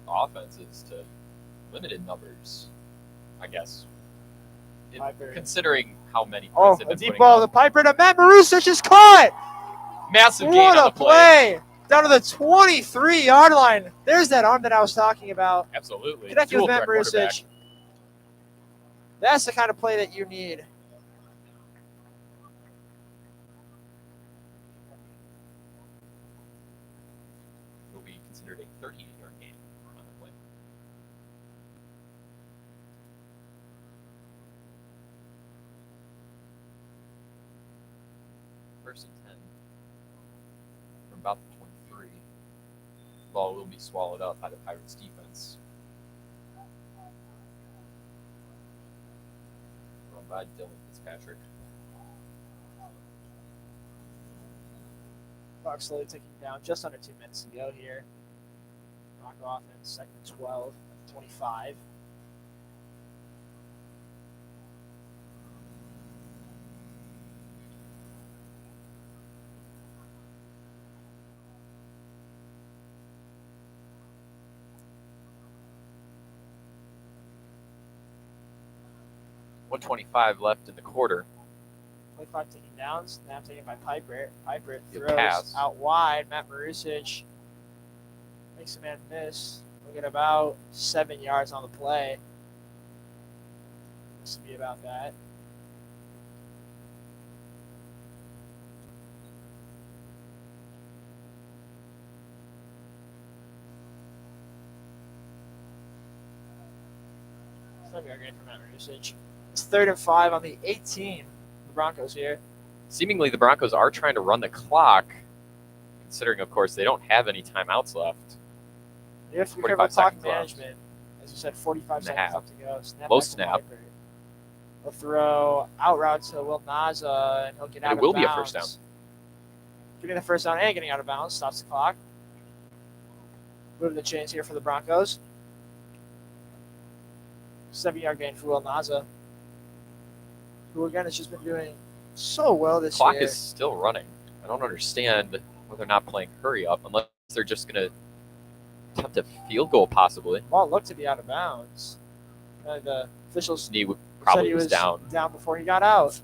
Speaker 1: offenses to limited numbers, I guess. Considering how many points they've
Speaker 2: a
Speaker 1: been
Speaker 2: deep
Speaker 1: putting
Speaker 2: ball.
Speaker 1: up.
Speaker 2: The Piper to Matt Marusic is caught.
Speaker 1: Massive gain
Speaker 2: What
Speaker 1: on
Speaker 2: a
Speaker 1: the play.
Speaker 2: Down to the 23-yard line. There's that arm that I was talking about.
Speaker 1: Absolutely.
Speaker 2: Connecting with
Speaker 1: Dual
Speaker 2: Matt
Speaker 1: threat
Speaker 2: Marusic.
Speaker 1: quarterback.
Speaker 2: That's the kind of play that you need.
Speaker 1: Will be considered a 38-yard gain on the play. First and 10 from about the 23. The ball will be swallowed up by the Pirates defense. Run by Dylan Fitzpatrick.
Speaker 2: Clock slowly ticking down. Just under 2 minutes to go here. Bronco offense, second and 12, 25.
Speaker 1: .125 left in the quarter.
Speaker 2: 25 ticking down. Snap taken by Piper. Piper
Speaker 1: Good
Speaker 2: throws
Speaker 1: pass.
Speaker 2: out wide. Matt Marusic makes a man miss. Look at about 7 yards on the play. This would be about that. It's not very great for Matt Marusic. It's 3rd and 5 on the 18. The Broncos here.
Speaker 1: Seemingly, the Broncos are trying to run the clock, considering, of course, they don't have any timeouts left.
Speaker 2: You have to be
Speaker 1: 45
Speaker 2: careful with clock
Speaker 1: seconds left.
Speaker 2: management. As you said, 45
Speaker 1: And a
Speaker 2: seconds
Speaker 1: half.
Speaker 2: left to go. Snap
Speaker 1: Low
Speaker 2: back to
Speaker 1: snap.
Speaker 2: Piper. He'll throw out route to Will Naza, and he'll get
Speaker 1: And
Speaker 2: out
Speaker 1: it
Speaker 2: of
Speaker 1: will
Speaker 2: bounds.
Speaker 1: be a first down.
Speaker 2: Getting the first down and getting out of bounds. Stops the clock. Moving the chains here for the Broncos. 7-yard gain for Will Naza, who again has just been doing so well this
Speaker 1: Clock
Speaker 2: year.
Speaker 1: is still running. I don't understand why they're not playing hurry up unless they're just going to attempt a field goal possibly.
Speaker 2: Ball looked to be out of bounds. The officials
Speaker 1: Knee
Speaker 2: said
Speaker 1: probably
Speaker 2: he
Speaker 1: was down.
Speaker 2: down before he got out.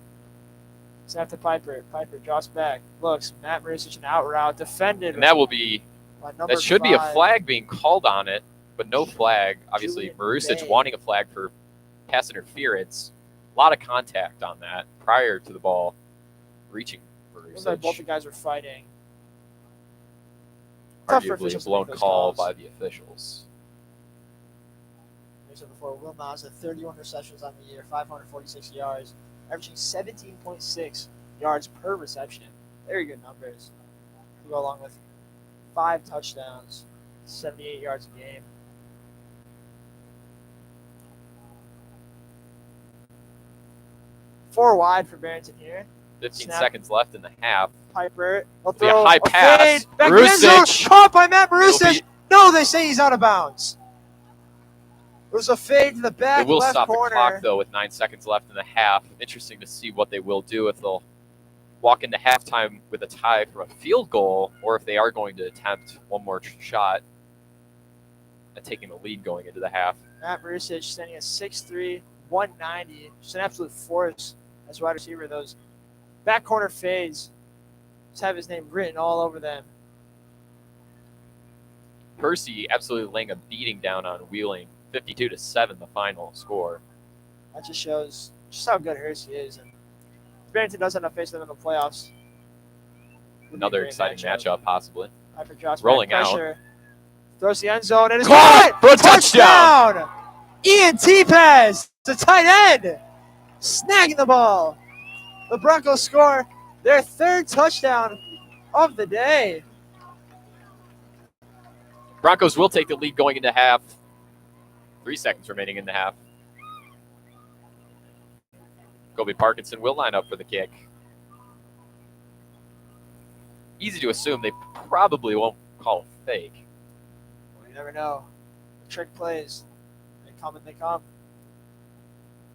Speaker 2: Snap to Piper. Piper drops back. Looks. Matt Marusic an out route. Defended.
Speaker 1: And that will be
Speaker 2: by number
Speaker 1: that should
Speaker 2: 5.
Speaker 1: be a flag being called on it, but no flag. Obviously,
Speaker 2: Julian
Speaker 1: Marusic
Speaker 2: Bay.
Speaker 1: wanting a flag for pass interference. A lot of contact on that prior to the ball reaching
Speaker 2: Looks like both the
Speaker 1: Marusic.
Speaker 2: guys were fighting. Tough for
Speaker 1: Arguably a
Speaker 2: officials to
Speaker 1: blown
Speaker 2: make those
Speaker 1: call
Speaker 2: calls.
Speaker 1: by the officials.
Speaker 2: As I said before, Will Naza, 31 receptions on the year, 546 yards, averaging 17.6 yards per reception. Very good numbers to go along with 5 touchdowns, 78 yards a game. Four wide for Barrington here.
Speaker 1: 15
Speaker 2: Snap.
Speaker 1: seconds left in the half.
Speaker 2: Piper. He'll
Speaker 1: Be a
Speaker 2: throw
Speaker 1: high
Speaker 2: a
Speaker 1: pass.
Speaker 2: fade. Back to the end zone.
Speaker 1: Marusic.
Speaker 2: Caught by Matt Marusic.
Speaker 1: It'll be-
Speaker 2: No, they say he's out of bounds. It was a fade to the back
Speaker 1: It will
Speaker 2: left
Speaker 1: stop
Speaker 2: corner.
Speaker 1: the clock, though, with 9 seconds left in the half. Interesting to see what they will do, if they'll walk into halftime with a tie from a field goal, or if they are going to attempt one more shot at taking the lead going into the half.
Speaker 2: Matt Marusic standing at 6'3", 190. Just an absolute force as a wide receiver. Those back corner fades just have his name written all over them.
Speaker 1: Percy absolutely laying a beating down on Wheeling. 52-7 the final score.
Speaker 2: That just shows just how good Hersey is. And if Barrington does end up facing them in the playoffs, would be a
Speaker 1: Another
Speaker 2: great
Speaker 1: exciting matchup, possibly.
Speaker 2: Piper drops
Speaker 1: Rolling
Speaker 2: back
Speaker 1: out.
Speaker 2: pressure. Throws the end zone and it's
Speaker 1: Caught
Speaker 2: caught
Speaker 1: for a touchdown!
Speaker 2: touchdown! Ian T-Paz, the tight end, snagging the ball. The Broncos score their 3rd touchdown of the day.
Speaker 1: Broncos will take the lead going into half. 3 seconds remaining in the half. Kobe Parkinson will line up for the kick. Easy to assume they probably won't call a fake.
Speaker 2: Well, you never know. Trick plays. They come and they come.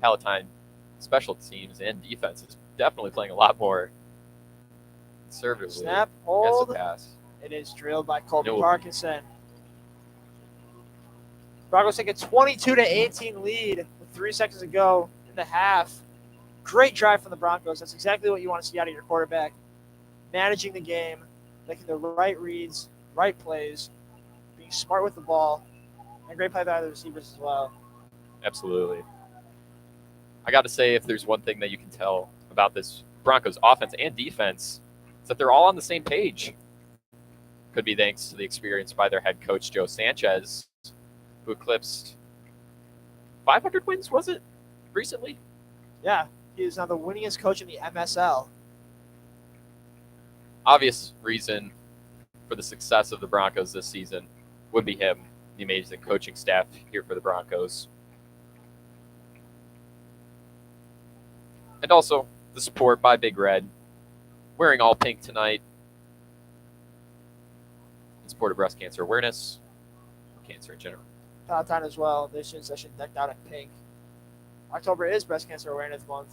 Speaker 1: Palatine special teams and defense is definitely playing a lot more conservatively.
Speaker 2: Snap,
Speaker 1: Gets
Speaker 2: hold.
Speaker 1: the pass.
Speaker 2: It is drilled by Colby
Speaker 1: It will be.
Speaker 2: Parkinson. Broncos take a 22-18 lead with 3 seconds to go in the half. Great drive from the Broncos. That's exactly what you want to see out of your quarterback. Managing the game, making the right reads, right plays, being smart with the ball, and great play by the receivers as well.
Speaker 1: Absolutely. I got to say, if there's one thing that you can tell about this Broncos offense and defense, it's that they're all on the same page. Could be thanks to the experience by their head coach, Joe Sanchez, who eclipsed 500 wins, was it, recently?
Speaker 2: Yeah, he is now the winningest coach in the MSL.
Speaker 1: Obvious reason for the success of the Broncos this season would be him, the amazing coaching staff here for the Broncos. And also the support by Big Red, wearing all pink tonight in support of breast cancer awareness, cancer in general.
Speaker 2: Palatine as well. This year's session decked out in pink. October is Breast Cancer Awareness Month.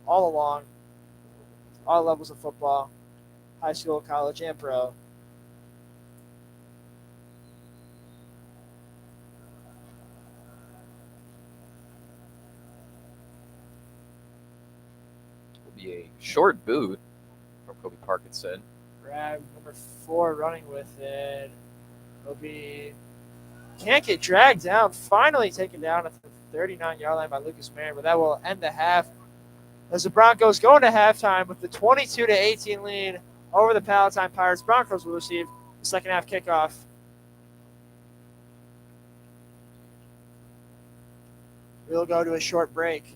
Speaker 2: All along, all levels of football, high school, college, and pro.
Speaker 1: Will be a short boot from Kobe Parkinson.
Speaker 2: Grab number 4 running with it. It'll be can't get dragged down. Finally taken down at the 39-yard line by Lucas Marin, but that will end the half as the Broncos go into halftime with the 22-18 lead over the Palatine Pirates. Broncos will receive the second half kickoff. We'll go to a short break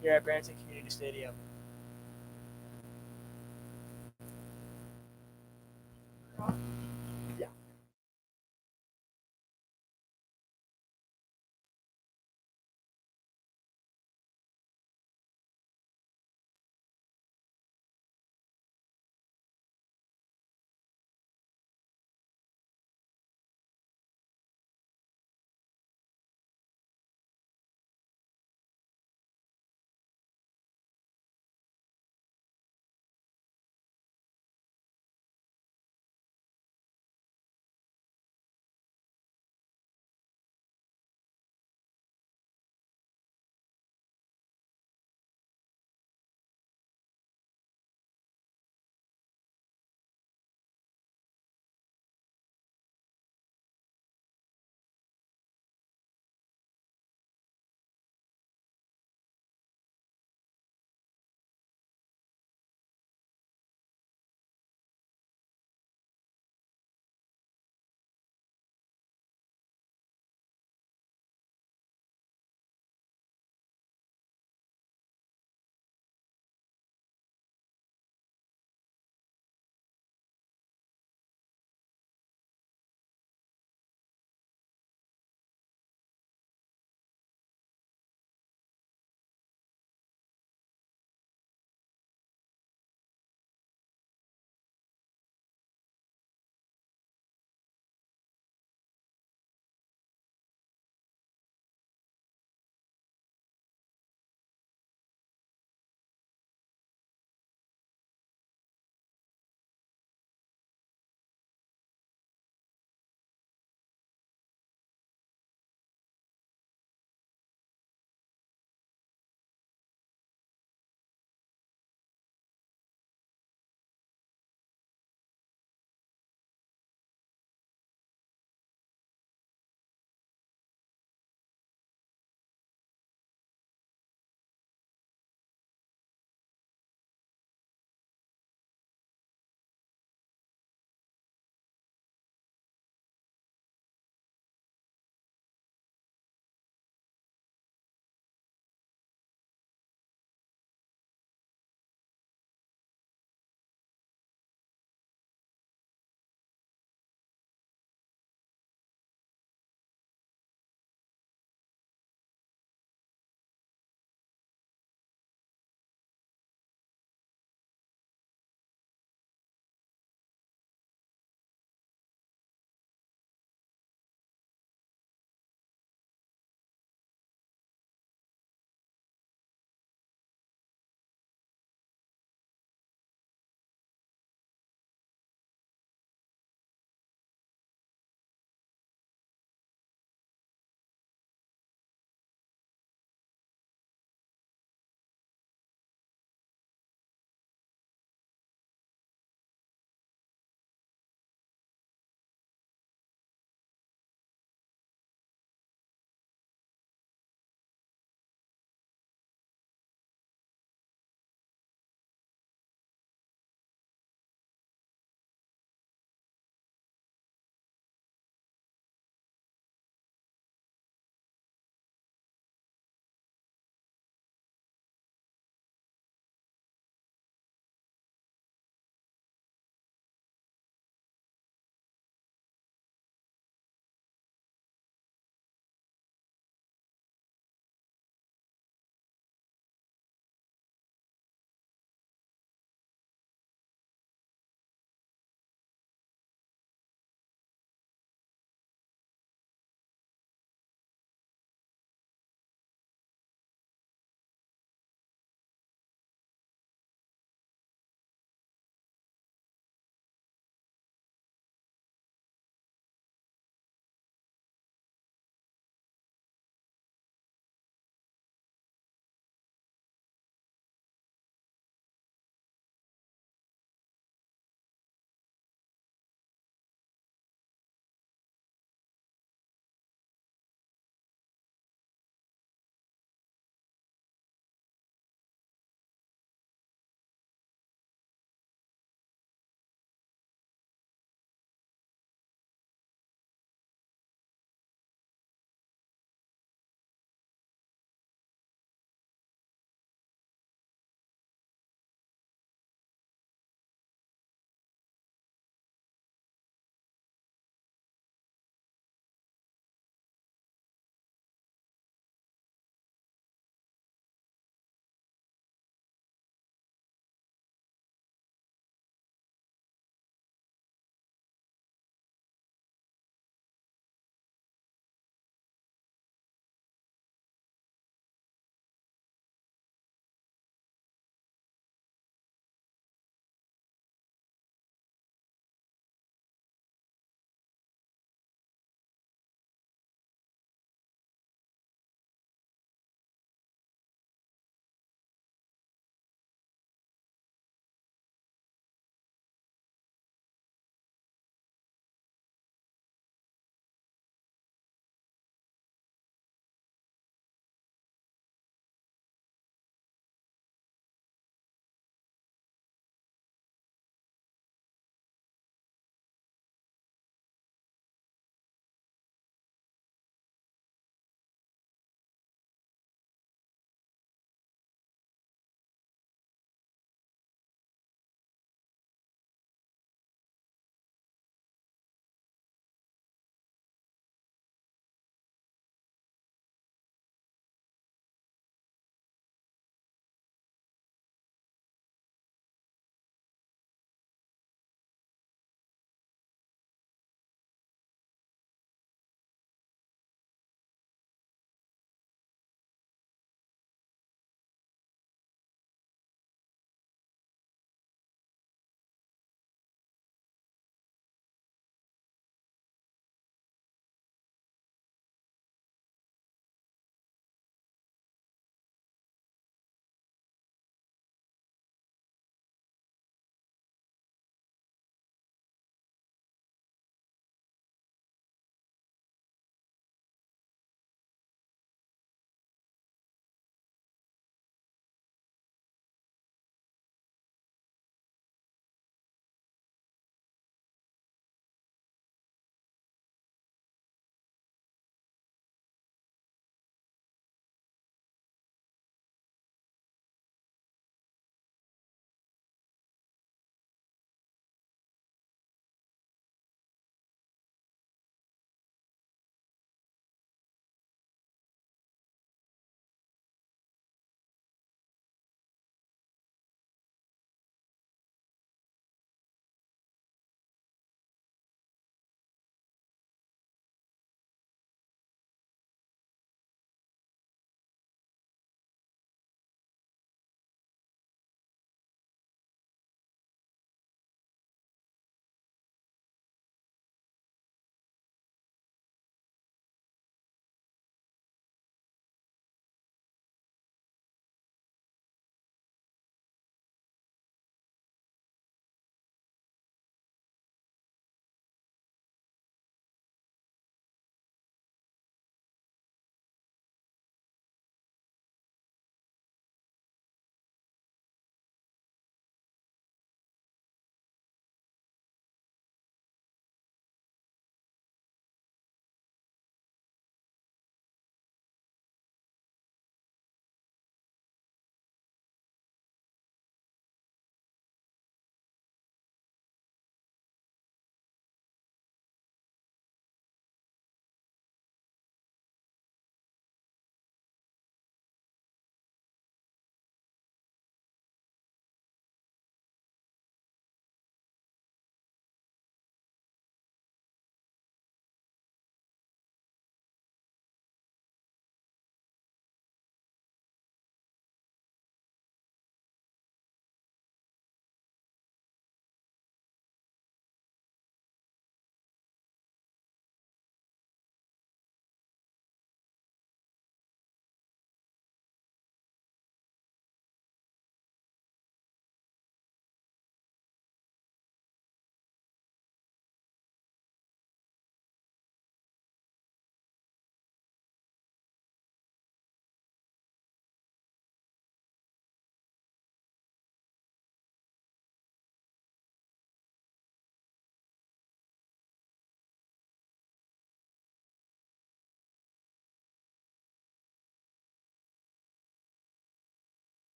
Speaker 2: here at Barrington Community Stadium.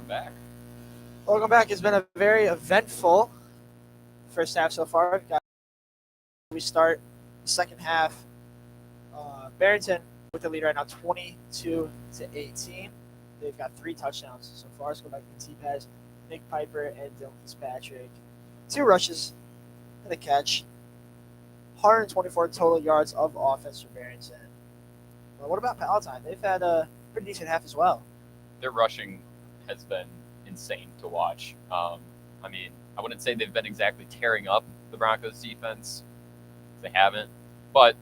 Speaker 1: back.
Speaker 2: Welcome back. It's been a very eventful first half so far. We start the second half. Barrington with the lead right now, 22-18. They've got 3 touchdowns so far. Let's go back to the T-Pass. Nick Piper and Dylan Fitzpatrick. 2 rushes and a catch. 124 total yards of offense for Barrington. Well, what about Palatine? They've had a pretty decent half as well.
Speaker 1: Their rushing has been insane to watch. I wouldn't say they've been exactly tearing up the Broncos defense. They haven't, but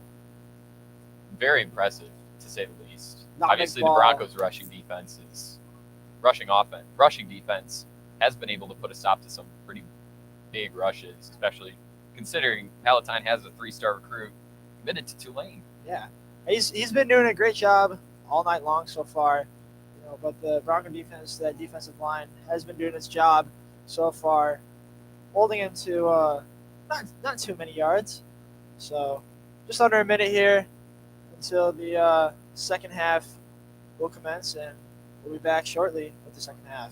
Speaker 1: very impressive to say the least. Obviously, the Broncos' rushing defense has been able to put a stop to some pretty big rushes, especially considering Palatine has a 3-star recruit committed to Tulane.
Speaker 2: Yeah, he's been doing a great job all night long so far. But the Bronco defense, that defensive line, has been doing its job so far, holding him to not too many yards. So just under a minute here until the second half will commence, and we'll be back shortly with the second half.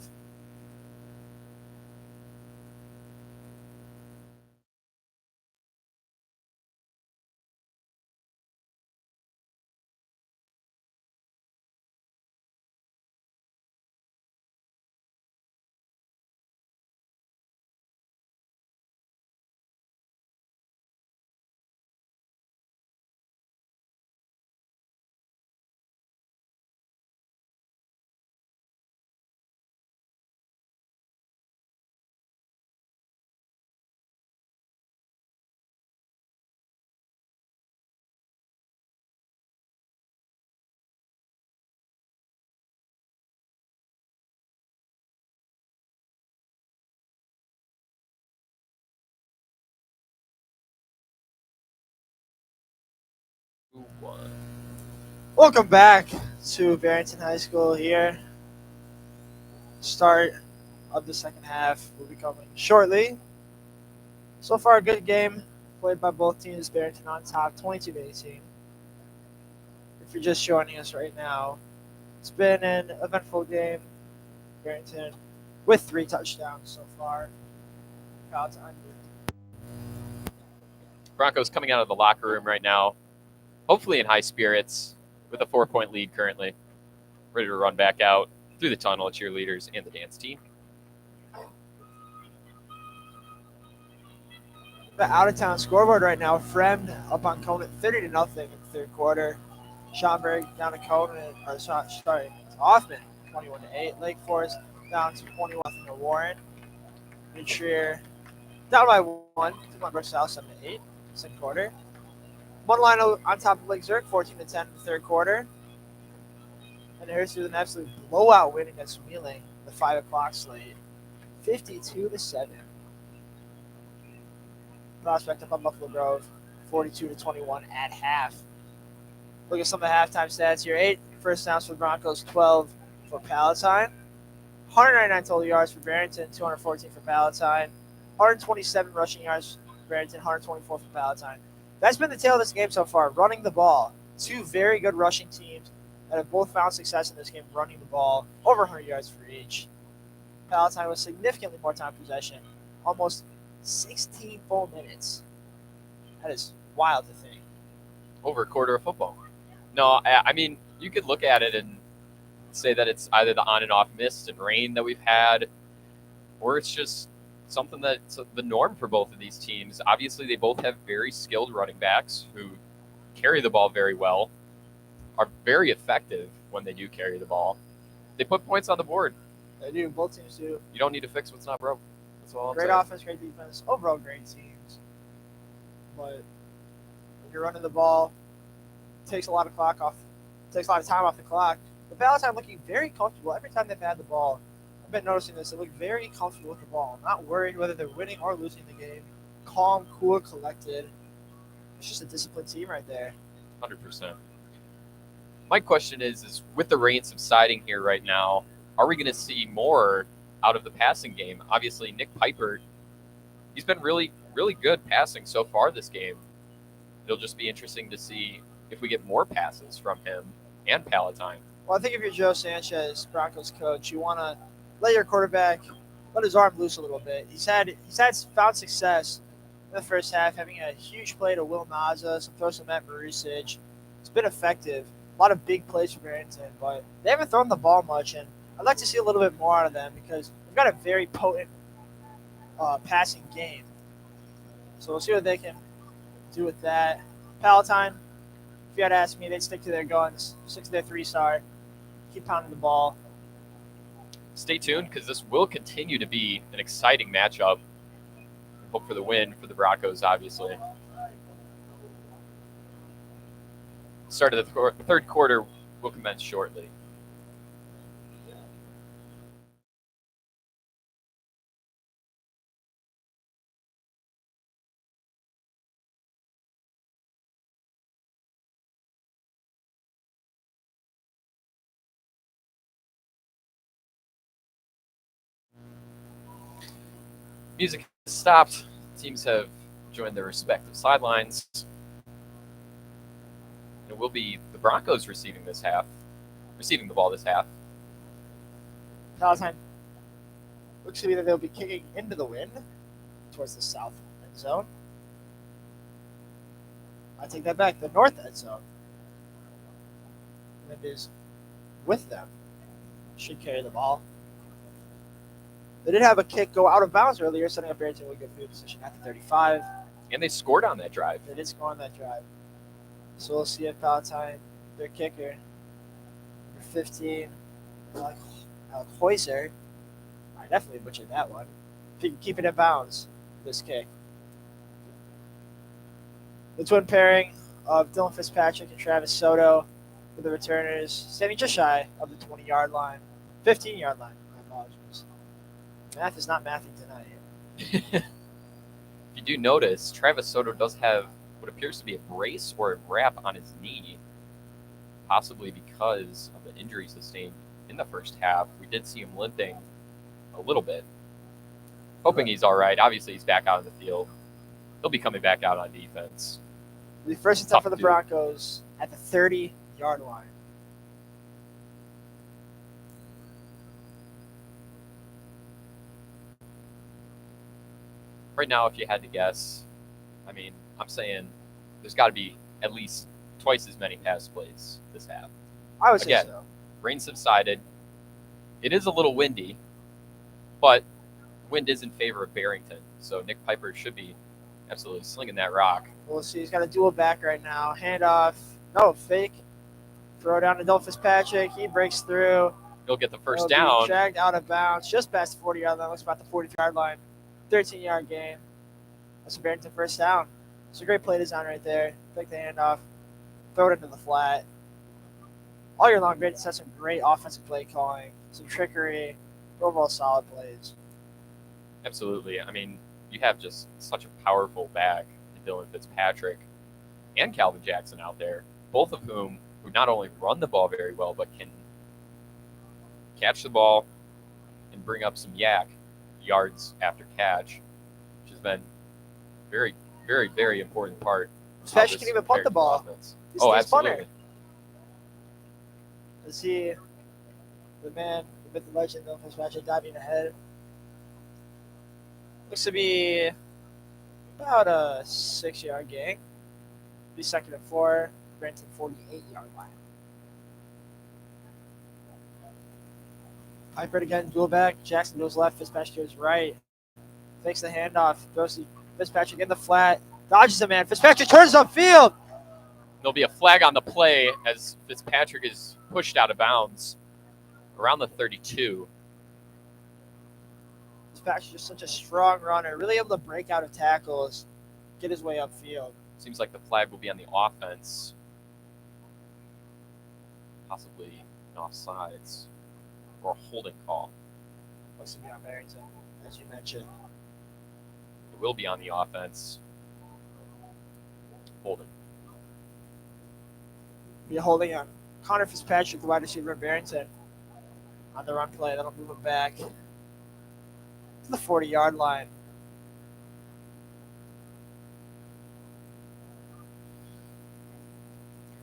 Speaker 2: Welcome back to Barrington High School here. Start of the second half will be coming shortly. So far, a good game played by both teams. Barrington on top, 22-18. If you're just joining us right now, it's been an eventful game. Barrington with 3 touchdowns so far.
Speaker 1: Broncos coming out of the locker room right now, hopefully in high spirits, with a 4-point lead currently, ready to run back out through the tunnel of cheerleaders and the dance team.
Speaker 2: The out-of-town scoreboard right now, Fremd up on Conant 30-0 in the third quarter. Schomburg down to Conant, Hoffman 21-8. Lake Forest down to 21 to Warren. New Trier down by 1 to Glenbrook South 7-8, second quarter. One line on top of Lake Zurich, 14-10 in the third quarter. And here's with an absolute blowout win against Wheeling, the 5 o'clock slate, 52-7. Prospect up on Buffalo Grove, 42-21 at half. Look at some of the halftime stats here. 8 first downs for the Broncos, 12 for Palatine. 199 total yards for Barrington, 214 for Palatine. 127 rushing yards for Barrington, 124 for Palatine. That's been the tale of this game so far, running the ball. 2 very good rushing teams that have both found success in this game running the ball, over 100 yards for each. Palatine with significantly more time possession, almost 16 full minutes. That is wild to think.
Speaker 1: Over a quarter of football. No, I mean, you could look at it and say that it's either the on and off mist and rain that we've had, or it's just something that's the norm for both of these teams. Obviously, they both have very skilled running backs who carry the ball very well, are very effective when they do carry the ball. They put points on the board.
Speaker 2: They do. Both teams do.
Speaker 1: You don't need to fix what's not broke. That's all I'm
Speaker 2: saying.
Speaker 1: Great
Speaker 2: Offense, great defense. Overall, great teams. But when you're running the ball, it takes a lot of time off the clock. The Palatine looking very comfortable every time they've had the ball. I've been noticing this. They look very comfortable with the ball. Not worried whether they're winning or losing the game. Calm, cool, collected. It's just a disciplined team right there.
Speaker 1: 100%. My question is with the rain subsiding here right now, are we going to see more out of the passing game? Obviously, Nick Piper, he's been really, really good passing so far this game. It'll just be interesting to see if we get more passes from him and Palatine.
Speaker 2: Well, I think if you're Joe Sanchez, Broncos coach, you want to let your quarterback let his arm loose a little bit. He's had found success in the first half, having a huge play to Will Naza, some throws to Matt Marusic. It's been effective. A lot of big plays for Barrington, but they haven't thrown the ball much, and I'd like to see a little bit more out of them because they've got a very potent passing game. So we'll see what they can do with that. Palatine, if you had asked me, they'd stick to their guns, stick to their 3-star, keep pounding the ball.
Speaker 1: Stay tuned because this will continue to be an exciting matchup. Hope for the win for the Broncos, obviously. Start of the third quarter will commence shortly. Music has stopped. Teams have joined their respective sidelines. It will be the Broncos receiving the ball this half.
Speaker 2: Palatine looks to be that they'll be kicking into the wind towards the south end zone. I take that back, the north end zone. Wind is with them. Should carry the ball. They did have a kick go out of bounds earlier, setting up Barrington with a good field position at the 35.
Speaker 1: And they scored on that drive.
Speaker 2: They did score on that drive. So we'll see if Palatine, their kicker, number 15, Alec Hoyser, I definitely butchered that one. If he can keep it in bounds, this kick. The twin pairing of Dylan Fitzpatrick and Travis Soto for the returners, standing just shy of the 20-yard line, 15-yard line. My apologies. Math is not mathing tonight.
Speaker 1: If you do notice, Travis Soto does have what appears to be a brace or a wrap on his knee, possibly because of the injury sustained in the first half. We did see him limping a little bit. Hoping he's all right. Obviously, he's back out in the field. He'll be coming back out on defense.
Speaker 2: The first attempt for the Broncos at the 30-yard line.
Speaker 1: Right now, if you had to guess, I'm saying there's got to be at least twice as many pass plays this half.
Speaker 2: I would say so.
Speaker 1: Rain subsided. It is a little windy, but wind is in favor of Barrington, so Nick Piper should be absolutely slinging that rock.
Speaker 2: We'll see. He's got a dual back right now. Handoff. No, fake. Throw down to Dylan Fitzpatrick. He breaks through.
Speaker 1: He'll get the first down.
Speaker 2: Dragged out of bounds just past the 40-yard line. Looks about the 40-yard line. 13-yard gain. That's a Barrington first down. It's a great play design right there. Take the handoff. Throw it into the flat. All year long, Barrington's had some great offensive play calling, some trickery, overall solid plays.
Speaker 1: Absolutely. You have just such a powerful back in Dylan Fitzpatrick and Calvin Jackson out there, both of who not only run the ball very well, but can catch the ball and bring up some yards after catch, which has been very, very, very important part.
Speaker 2: Fitzpatrick can even punt the ball.
Speaker 1: Oh, absolutely.
Speaker 2: Let's see the man, the myth, the legend, Dylan Fitzpatrick diving ahead. Looks to be about a 6-yard gain. Be second and 4. Barrington 48-yard line. Piper again, dual back. Jackson goes left. Fitzpatrick goes right. Takes the handoff. Throws to Fitzpatrick in the flat. Dodges the man. Fitzpatrick turns upfield.
Speaker 1: There'll be a flag on the play as Fitzpatrick is pushed out of bounds around the 32.
Speaker 2: Fitzpatrick's just such a strong runner. Really able to break out of tackles, get his way upfield.
Speaker 1: Seems like the flag will be on the offense. Possibly an offsides or a holding call.
Speaker 2: Looks to be on Barrington, as you mentioned.
Speaker 1: It will be on the offense. Holding.
Speaker 2: Be a holding on Connor Fitzpatrick, the wide receiver of Barrington. On the run play, that'll move him back to the 40-yard line.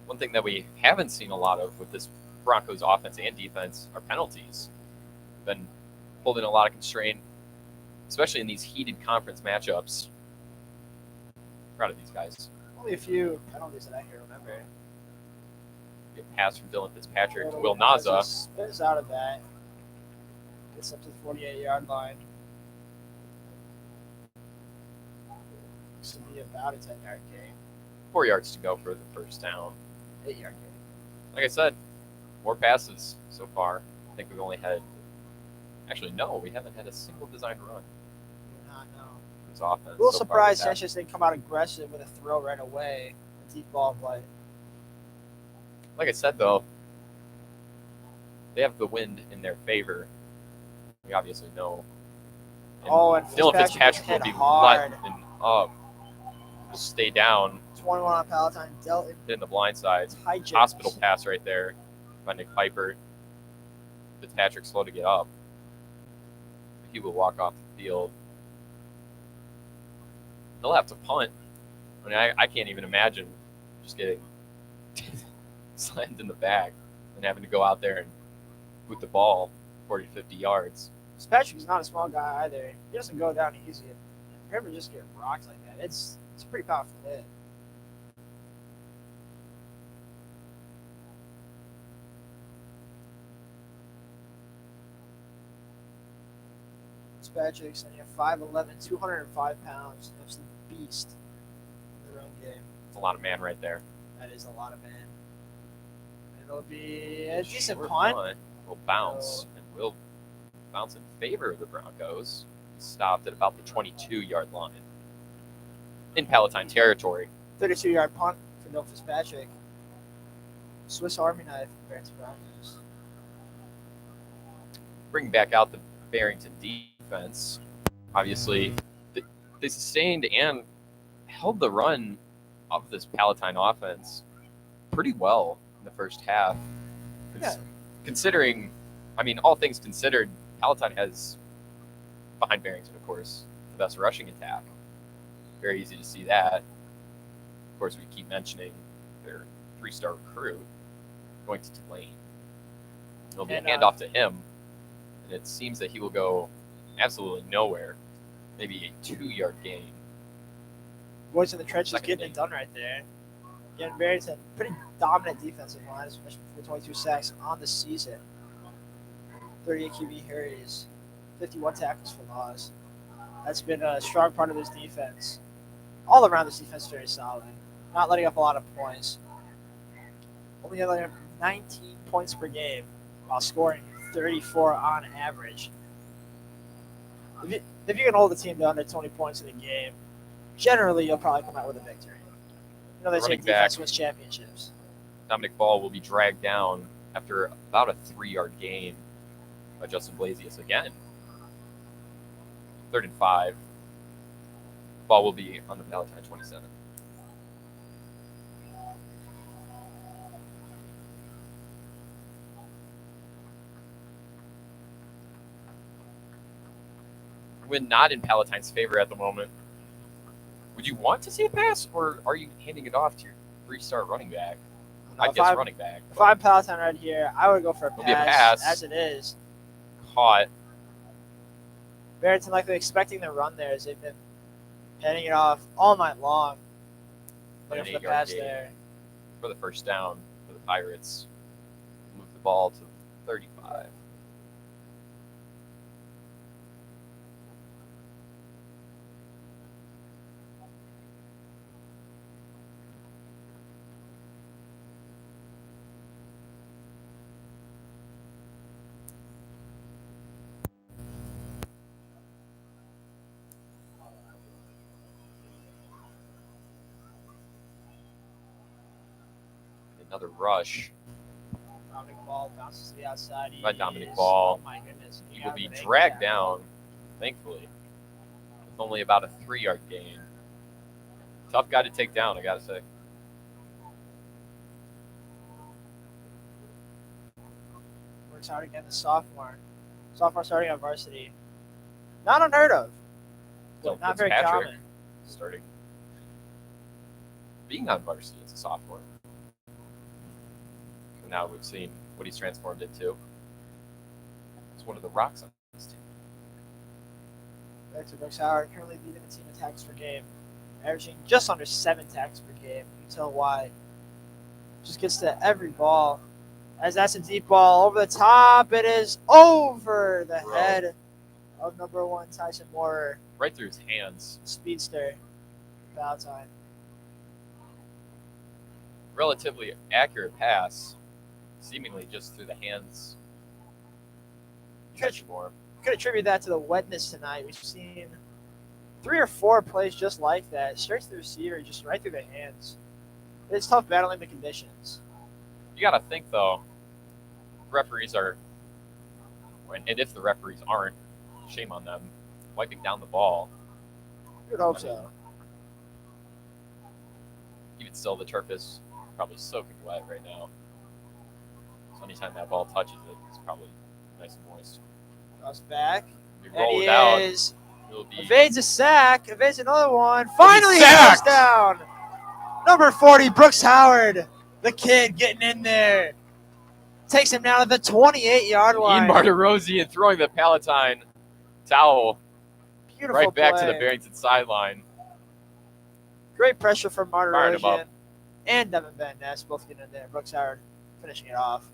Speaker 1: One thing that we haven't seen a lot of with this Broncos offense and defense are penalties. Been pulled in a lot of constraint, especially in these heated conference matchups. Proud of these guys.
Speaker 2: Only a few penalties that I can remember.
Speaker 1: Get pass from Dylan Fitzpatrick to Will
Speaker 2: Naza
Speaker 1: Naza.
Speaker 2: spins out of that. Gets up to the 48-yard line. This will be about a 10-yard game.
Speaker 1: 4 yards to go for the first down.
Speaker 2: 8-yard game.
Speaker 1: Like I said, more passes so far. I think we've only had. Actually, no, we haven't had a single designed run.
Speaker 2: Not no.
Speaker 1: It's offense.
Speaker 2: A little
Speaker 1: so
Speaker 2: surprised
Speaker 1: far with that.
Speaker 2: Sanchez didn't come out aggressive with a throw right away. A deep ball play.
Speaker 1: Like I said, though, they have the wind in their favor. We obviously know.
Speaker 2: And
Speaker 1: Dylan Fitzpatrick will
Speaker 2: hit
Speaker 1: be
Speaker 2: hard.
Speaker 1: letting up. Will stay down.
Speaker 2: 21 on Palatine. Dealt
Speaker 1: Hit in the blind sides.
Speaker 2: hijinks.
Speaker 1: Hospital pass right there by Nick Piper. Fitzpatrick slow to get up. He will walk off the field. They'll have to punt. I mean, I can't even imagine just getting slammed in the back and having to go out there and boot the ball 40 to 50 yards.
Speaker 2: Fitzpatrick's not a small guy either. He doesn't go down easy. For him to just get rocked like that, it's a pretty powerful hit. Fitzpatrick, 5'11", 205 pounds. Absolute beast in the run game.
Speaker 1: It's a lot of man right there.
Speaker 2: That is a lot of man. It'll be a decent
Speaker 1: Short
Speaker 2: punt.
Speaker 1: Will bounce and will bounce in favor of the Broncos. Stopped at about the 22-yard line in Palatine territory.
Speaker 2: 32-yard punt for Dylan Fitzpatrick. Swiss Army knife for Barrington Broncos.
Speaker 1: Bring back out the Barrington defense. Obviously, they sustained and held the run of this Palatine offense pretty well in the first half.
Speaker 2: Yeah.
Speaker 1: Considering, I mean, all things considered, Palatine has, behind Barrington, of course, the best rushing attack. Very easy to see that. Of course, we keep mentioning their 3-star recruit going to Tulane. It'll be a handoff to him, and it seems that he will go absolutely nowhere. Maybe a 2-yard gain.
Speaker 2: Boys in the trenches
Speaker 1: Second
Speaker 2: getting it done right there. Again, Barrington, pretty dominant defensive line, especially for 22 sacks on the season. 38 QB hurries, 51 tackles for loss. That's been a strong part of this defense. All around, this defense is very solid. Not letting up a lot of points. Only letting up 19 points per game while scoring 34 on average. If you can hold the team to under 20 points in a game, generally you'll probably come out with a victory. You know, they say
Speaker 1: Running
Speaker 2: defense
Speaker 1: back.
Speaker 2: wins championships.
Speaker 1: Dominic Ball will be dragged down after about a 3-yard gain by Justin Blasius again. 3rd and 5. Ball will be on the Palatine 27. When not in Palatine's favor at the moment, would you want to see a pass, or are you handing it off to your 3-star running back? I guess running back.
Speaker 2: If I'm Palatine right here, I would go for a
Speaker 1: It'll be a
Speaker 2: pass,
Speaker 1: pass.
Speaker 2: as it is.
Speaker 1: Caught.
Speaker 2: Barrington likely expecting the run there as they've been handing it off all night long. Looking for the
Speaker 1: 8-yard
Speaker 2: pass
Speaker 1: gain
Speaker 2: there.
Speaker 1: for the first down for the Pirates. Move the ball to 35. Another rush.
Speaker 2: Dominic Ball bounces to the outside.
Speaker 1: By Dominic Ball.
Speaker 2: Oh my goodness.
Speaker 1: He will be dragged down, thankfully, with only about a 3-yard gain. Tough guy to take down, I gotta say.
Speaker 2: Works hard again, the sophomore. Sophomore starting on varsity. Not unheard of.
Speaker 1: Dylan
Speaker 2: Not very
Speaker 1: Fitzpatrick
Speaker 2: common.
Speaker 1: starting. Being on varsity as a sophomore. So now we've seen what he's transformed into. He's one of the rocks on this team.
Speaker 2: Back to Brooks Howard, currently leading the team in tackles per game, averaging just under 7 tackles per game. You can tell why. Just gets to every ball. As that's a deep ball over the top, it is over the head of number 1 Tyson Moore.
Speaker 1: Right through his hands.
Speaker 2: Speedster. Palatine.
Speaker 1: Relatively accurate pass, seemingly just through the hands. More.
Speaker 2: Could attribute that to the wetness tonight. We've seen 3 or 4 plays just like that, straight to the receiver, just right through the hands. It's tough battling the conditions.
Speaker 1: You got to think though, referees are, and if the referees aren't, shame on them, wiping down the ball.
Speaker 2: You would hope so.
Speaker 1: Even still, the turf is probably soaking wet right now. So anytime that ball touches it, it's probably nice and moist.
Speaker 2: Goes back.
Speaker 1: You roll it out.
Speaker 2: It'll be evades a sack. Evades another one. Finally, he goes down. Number 40, Brooks Howard. The kid getting in there. Takes him down to the 28-yard line.
Speaker 1: Ian Martirosian throwing the Palatine towel right back to the Barrington sideline.
Speaker 2: Great pressure from Martirosian and Devin Van Ness both getting in there. Brooks Howard finishing it off.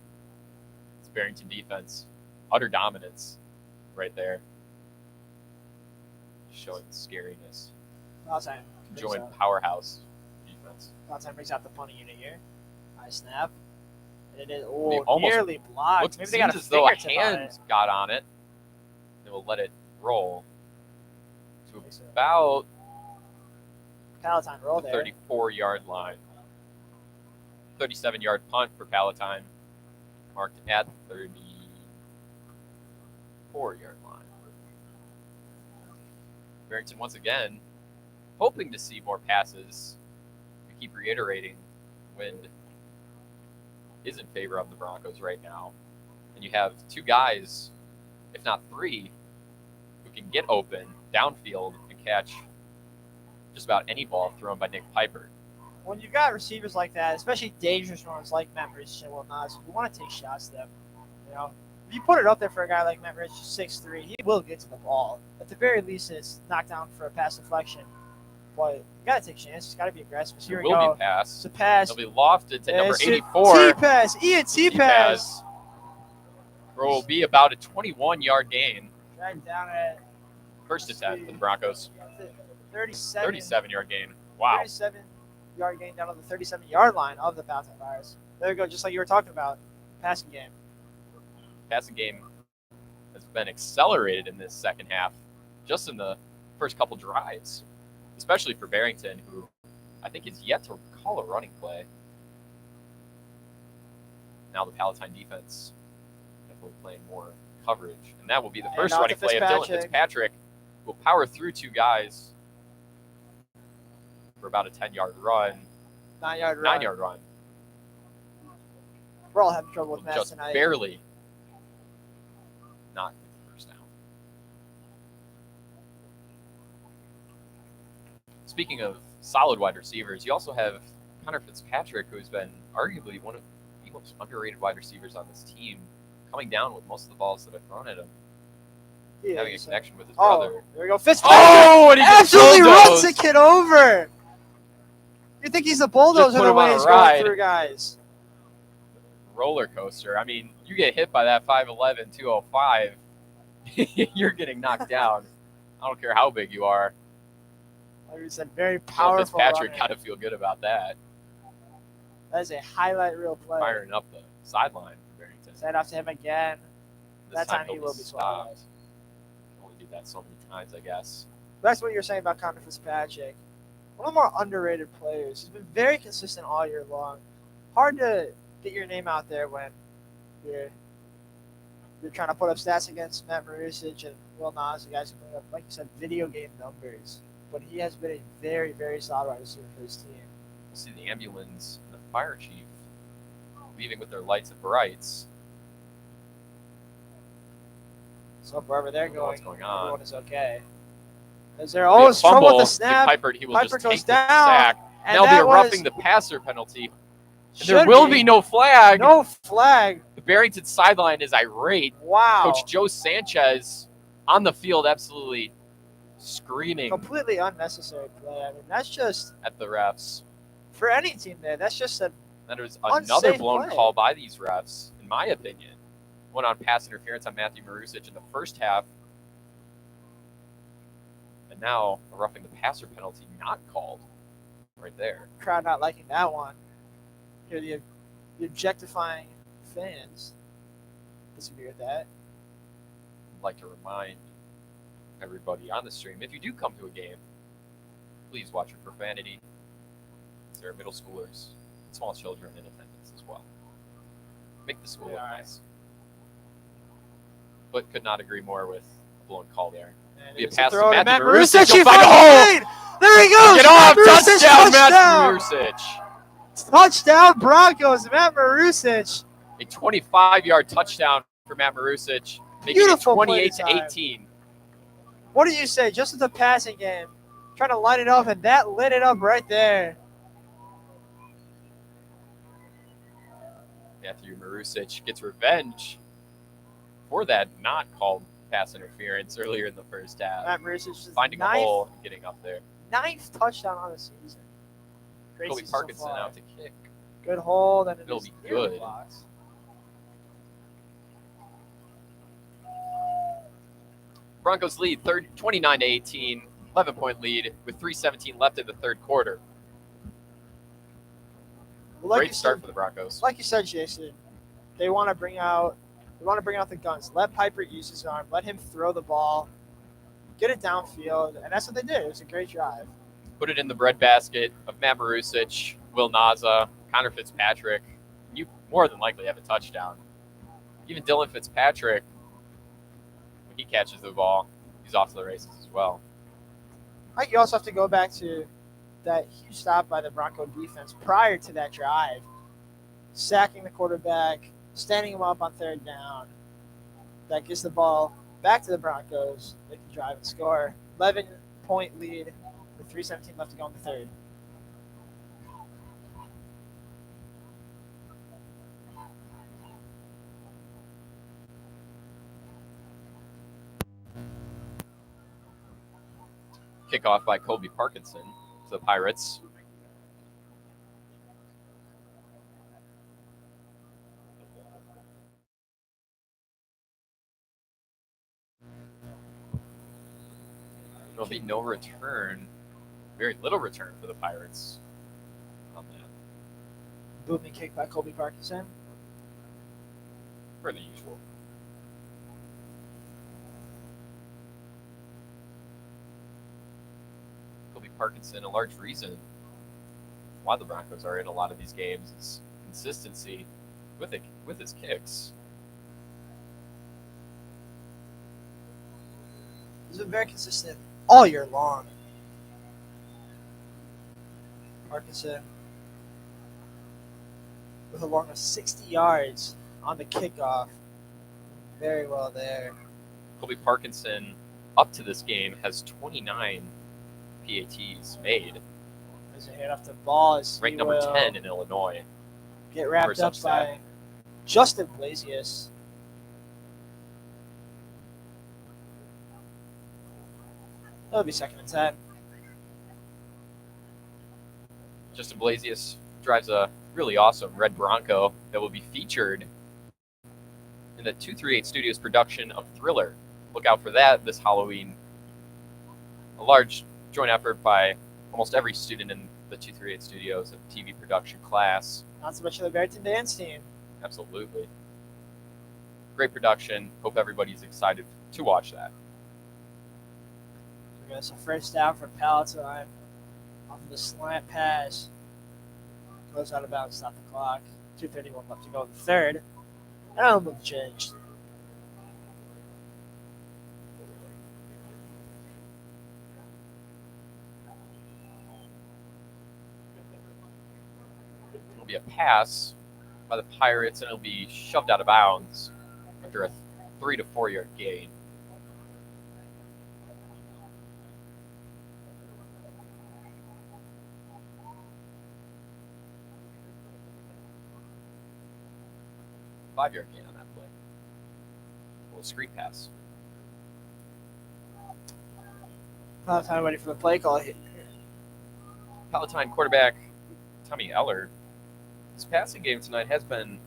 Speaker 1: It's Barrington defense. Utter dominance right there. Showing scariness.
Speaker 2: Palatine.
Speaker 1: Enjoying powerhouse defense.
Speaker 2: Palatine brings out the punting unit here. High snap. And it is nearly blocked. Maybe they got
Speaker 1: as though a hand got on it. They will let it roll to about
Speaker 2: Palatine roll there.
Speaker 1: 34-yard line. 37-yard punt for Palatine. Marked at 34-yard line. Barrington once again hoping to see more passes. We keep reiterating wind is in favor of the Broncos right now. And you have 2 guys, if not 3, who can get open downfield and catch just about any ball thrown by Nick Piper.
Speaker 2: When you've got receivers like that, especially dangerous ones like Matt Rich and Will Nas, you want to take shots at them. You know, if you put it up there for a guy like Matt Rich, 6'3", he will get to the ball. At the very least, it's knocked down for a pass deflection. But you got to take chances. Got to be aggressive. So here we go.
Speaker 1: Be pass.
Speaker 2: It's a pass.
Speaker 1: It'll be lofted to number 84.
Speaker 2: T-pass. T-pass.
Speaker 1: Throw will be about a 21-yard gain.
Speaker 2: Dragged down at
Speaker 1: first attempt for the Broncos.
Speaker 2: 37.
Speaker 1: 37-yard gain. Wow.
Speaker 2: 37-yard gain down on the 37-yard line of the Palatine Fires. There we go, just like you were talking about. Passing game.
Speaker 1: Passing game has been accelerated in this second half, just in the first couple drives, especially for Barrington, who I think is yet to call a running play. Now the Palatine defense definitely playing more coverage, and that will be the first running play of Dylan Fitzpatrick. Will power through 2 guys for about a 10-yard run.
Speaker 2: 9-yard run. We're all having trouble with math
Speaker 1: just
Speaker 2: tonight.
Speaker 1: Barely not the first down. Speaking of solid wide receivers, you also have Connor Fitzpatrick, who's been arguably one of the most underrated wide receivers on this team, coming down with most of the balls that are thrown at him. Having a connection with his brother.
Speaker 2: There we go. Fitzpatrick
Speaker 1: and he
Speaker 2: absolutely runs the kid over. You think he's a bulldozer the way he's going through guys.
Speaker 1: Roller coaster. I mean, you get hit by that 5'11", 205, you're getting knocked down. I don't care how big you are.
Speaker 2: Like we said, very powerful.
Speaker 1: Fitzpatrick got to feel good about that.
Speaker 2: That is a highlight reel play.
Speaker 1: Firing up the sideline for Barrington.
Speaker 2: Send off to him again.
Speaker 1: That
Speaker 2: time he will be stopped.
Speaker 1: Can only do that so many times, I guess.
Speaker 2: That's what you're saying about Connor Fitzpatrick. One of the more underrated players. He's been very consistent all year long. Hard to get your name out there when you're trying to put up stats against Matt Marusich and Will Nas, the guys who put up, like you said, video game numbers. But he has been a very, very solid wide receiver for his team.
Speaker 1: We'll see the ambulance and the fire chief leaving with their lights and brights.
Speaker 2: So wherever they're going,
Speaker 1: what's going on?
Speaker 2: Everyone is okay. Is there always trouble with the snap?
Speaker 1: Piper just
Speaker 2: goes
Speaker 1: take
Speaker 2: down.
Speaker 1: The sack. And there'll be a roughing the passer penalty. There will be no flag.
Speaker 2: No flag.
Speaker 1: The Barrington sideline is irate.
Speaker 2: Wow.
Speaker 1: Coach Joe Sanchez on the field absolutely screaming
Speaker 2: Completely unnecessary play. I mean, that's just
Speaker 1: at the refs.
Speaker 2: for any team there. That's just a
Speaker 1: That was another
Speaker 2: unsafe
Speaker 1: blown
Speaker 2: play.
Speaker 1: call by these refs, in my opinion. One on pass interference on Matthew Marusic in the first half. And now a roughing the passer penalty not called right there.
Speaker 2: crowd not liking that one. Here the objectifying fans disagree with that.
Speaker 1: I'd like to remind everybody on the stream, if you do come to a game, please watch your profanity. There are middle schoolers and small children in attendance as well. Make the school look nice. But could not agree more with a blown call there.
Speaker 2: And
Speaker 1: Be a
Speaker 2: it's
Speaker 1: pass
Speaker 2: throw
Speaker 1: to
Speaker 2: to
Speaker 1: Matthew
Speaker 2: Matt
Speaker 1: Marusic.
Speaker 2: Marusic. He
Speaker 1: He'll find a
Speaker 2: finds the
Speaker 1: hole.
Speaker 2: lead. There he goes.
Speaker 1: Get off!
Speaker 2: Marusic,
Speaker 1: Touchdown,
Speaker 2: touchdown.
Speaker 1: Matthew Marusic.
Speaker 2: Touchdown, Broncos. Matt Marusic.
Speaker 1: A 25-yard touchdown for Matt Marusic, making
Speaker 2: Beautiful
Speaker 1: it 28 to
Speaker 2: play
Speaker 1: 18.
Speaker 2: What do you say? Just as a passing game, trying to line it up, and that lit it up right there.
Speaker 1: Matthew Marusic gets revenge for that not called pass interference earlier in the first half.
Speaker 2: Matt Marusic is
Speaker 1: Finding a hole and getting up there.
Speaker 2: 9th touchdown on the season. Great
Speaker 1: Kobe
Speaker 2: season
Speaker 1: Parkinson
Speaker 2: so far.
Speaker 1: out to kick.
Speaker 2: Good hold, and
Speaker 1: It'll be
Speaker 2: nearly
Speaker 1: good.
Speaker 2: blocked.
Speaker 1: Broncos lead 29 to 18, 11-point lead with 3:17 left in the third quarter.
Speaker 2: Well,
Speaker 1: Great start for the Broncos.
Speaker 2: Like you said, Jason, they want to bring out the guns. Let Piper use his arm. Let him throw the ball, get it downfield, and that's what they did. It was a great drive.
Speaker 1: Put it in the breadbasket of Matt Marusic, Will Naza, Connor Fitzpatrick. You more than likely have a touchdown. Even Dylan Fitzpatrick, when he catches the ball, he's off to the races as well.
Speaker 2: I think you also have to go back to that huge stop by the Bronco defense prior to that drive, sacking the quarterback, standing him up on third down. That gives the ball back to the Broncos. They can drive and score. 11-point lead with 3:17 left to go in the third.
Speaker 1: Kickoff by Kobe Parkinson to the Pirates. There'll be no return, very little return for the Pirates on that.
Speaker 2: Booming kick by Kobe Parkinson.
Speaker 1: For the usual. Kobe Parkinson, a large reason why the Broncos are in a lot of these games is consistency with his kicks.
Speaker 2: He's been very consistent all year long. Parkinson with a long of 60 yards on the kickoff. Very well there.
Speaker 1: Kobe Parkinson, up to this game, has 29 PATs made.
Speaker 2: As a hit off the ball, as
Speaker 1: Ranked number 10 in Illinois.
Speaker 2: Get wrapped
Speaker 1: First
Speaker 2: up
Speaker 1: upset.
Speaker 2: by Justin Blasius. That'll be 2nd and 10.
Speaker 1: Justin Blasius drives a really awesome red Bronco that will be featured in the 238 Studios production of Thriller. Look out for that this Halloween. A large joint effort by almost every student in the 238 Studios of TV production class.
Speaker 2: Not so much of the Barrington dance team.
Speaker 1: Absolutely. Great production. Hope everybody's excited to watch that.
Speaker 2: We got some first down for Palatine off of the slant pass. Goes out of bounds, stop the clock. 2:31 left to go in the third. And I'll move changed.
Speaker 1: It'll be a pass by the Pirates, and it'll be shoved out of bounds after a 3 to 4 yard gain. Five-yard gain on that play. A little screen pass.
Speaker 2: Palatine waiting for the play call here.
Speaker 1: Palatine quarterback Tommy Eller. His passing game tonight has been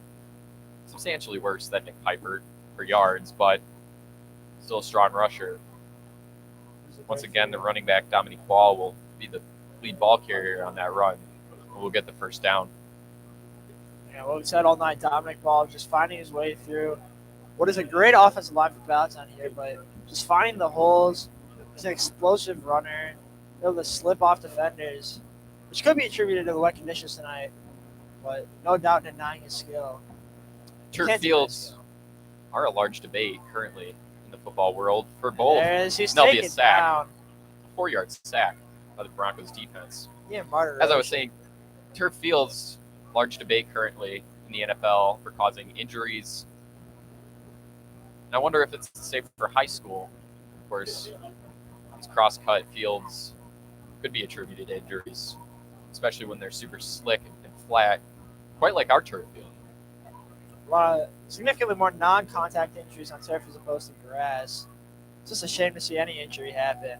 Speaker 1: substantially worse than Nick Piper for yards, but still a strong rusher. Once again, the running back Dominique Ball will be the lead ball carrier on that run. We'll get the first down.
Speaker 2: Yeah, what we said all night, Dominic Ball just finding his way through what is a great offensive line for Palatine here, but just finding the holes. He's an explosive runner, able to slip off defenders, which could be attributed to the wet conditions tonight, but no doubt denying his skill.
Speaker 1: Turf
Speaker 2: Can't deny his
Speaker 1: fields
Speaker 2: skill.
Speaker 1: are a large debate currently in the football world for both.
Speaker 2: There it is. He's
Speaker 1: And there'll be a
Speaker 2: taken
Speaker 1: sack,
Speaker 2: down.
Speaker 1: a 4-yard sack by the Broncos defense.
Speaker 2: Yeah, Martyr.
Speaker 1: As I was saying, turf fields, large debate currently in the NFL for causing injuries. And I wonder if it's safe for high school. Of course, these cross-cut fields could be attributed to injuries, especially when they're super slick and flat, quite like our turf field.
Speaker 2: A lot of significantly more non-contact injuries on turf as opposed to grass. It's just a shame to see any injury happen.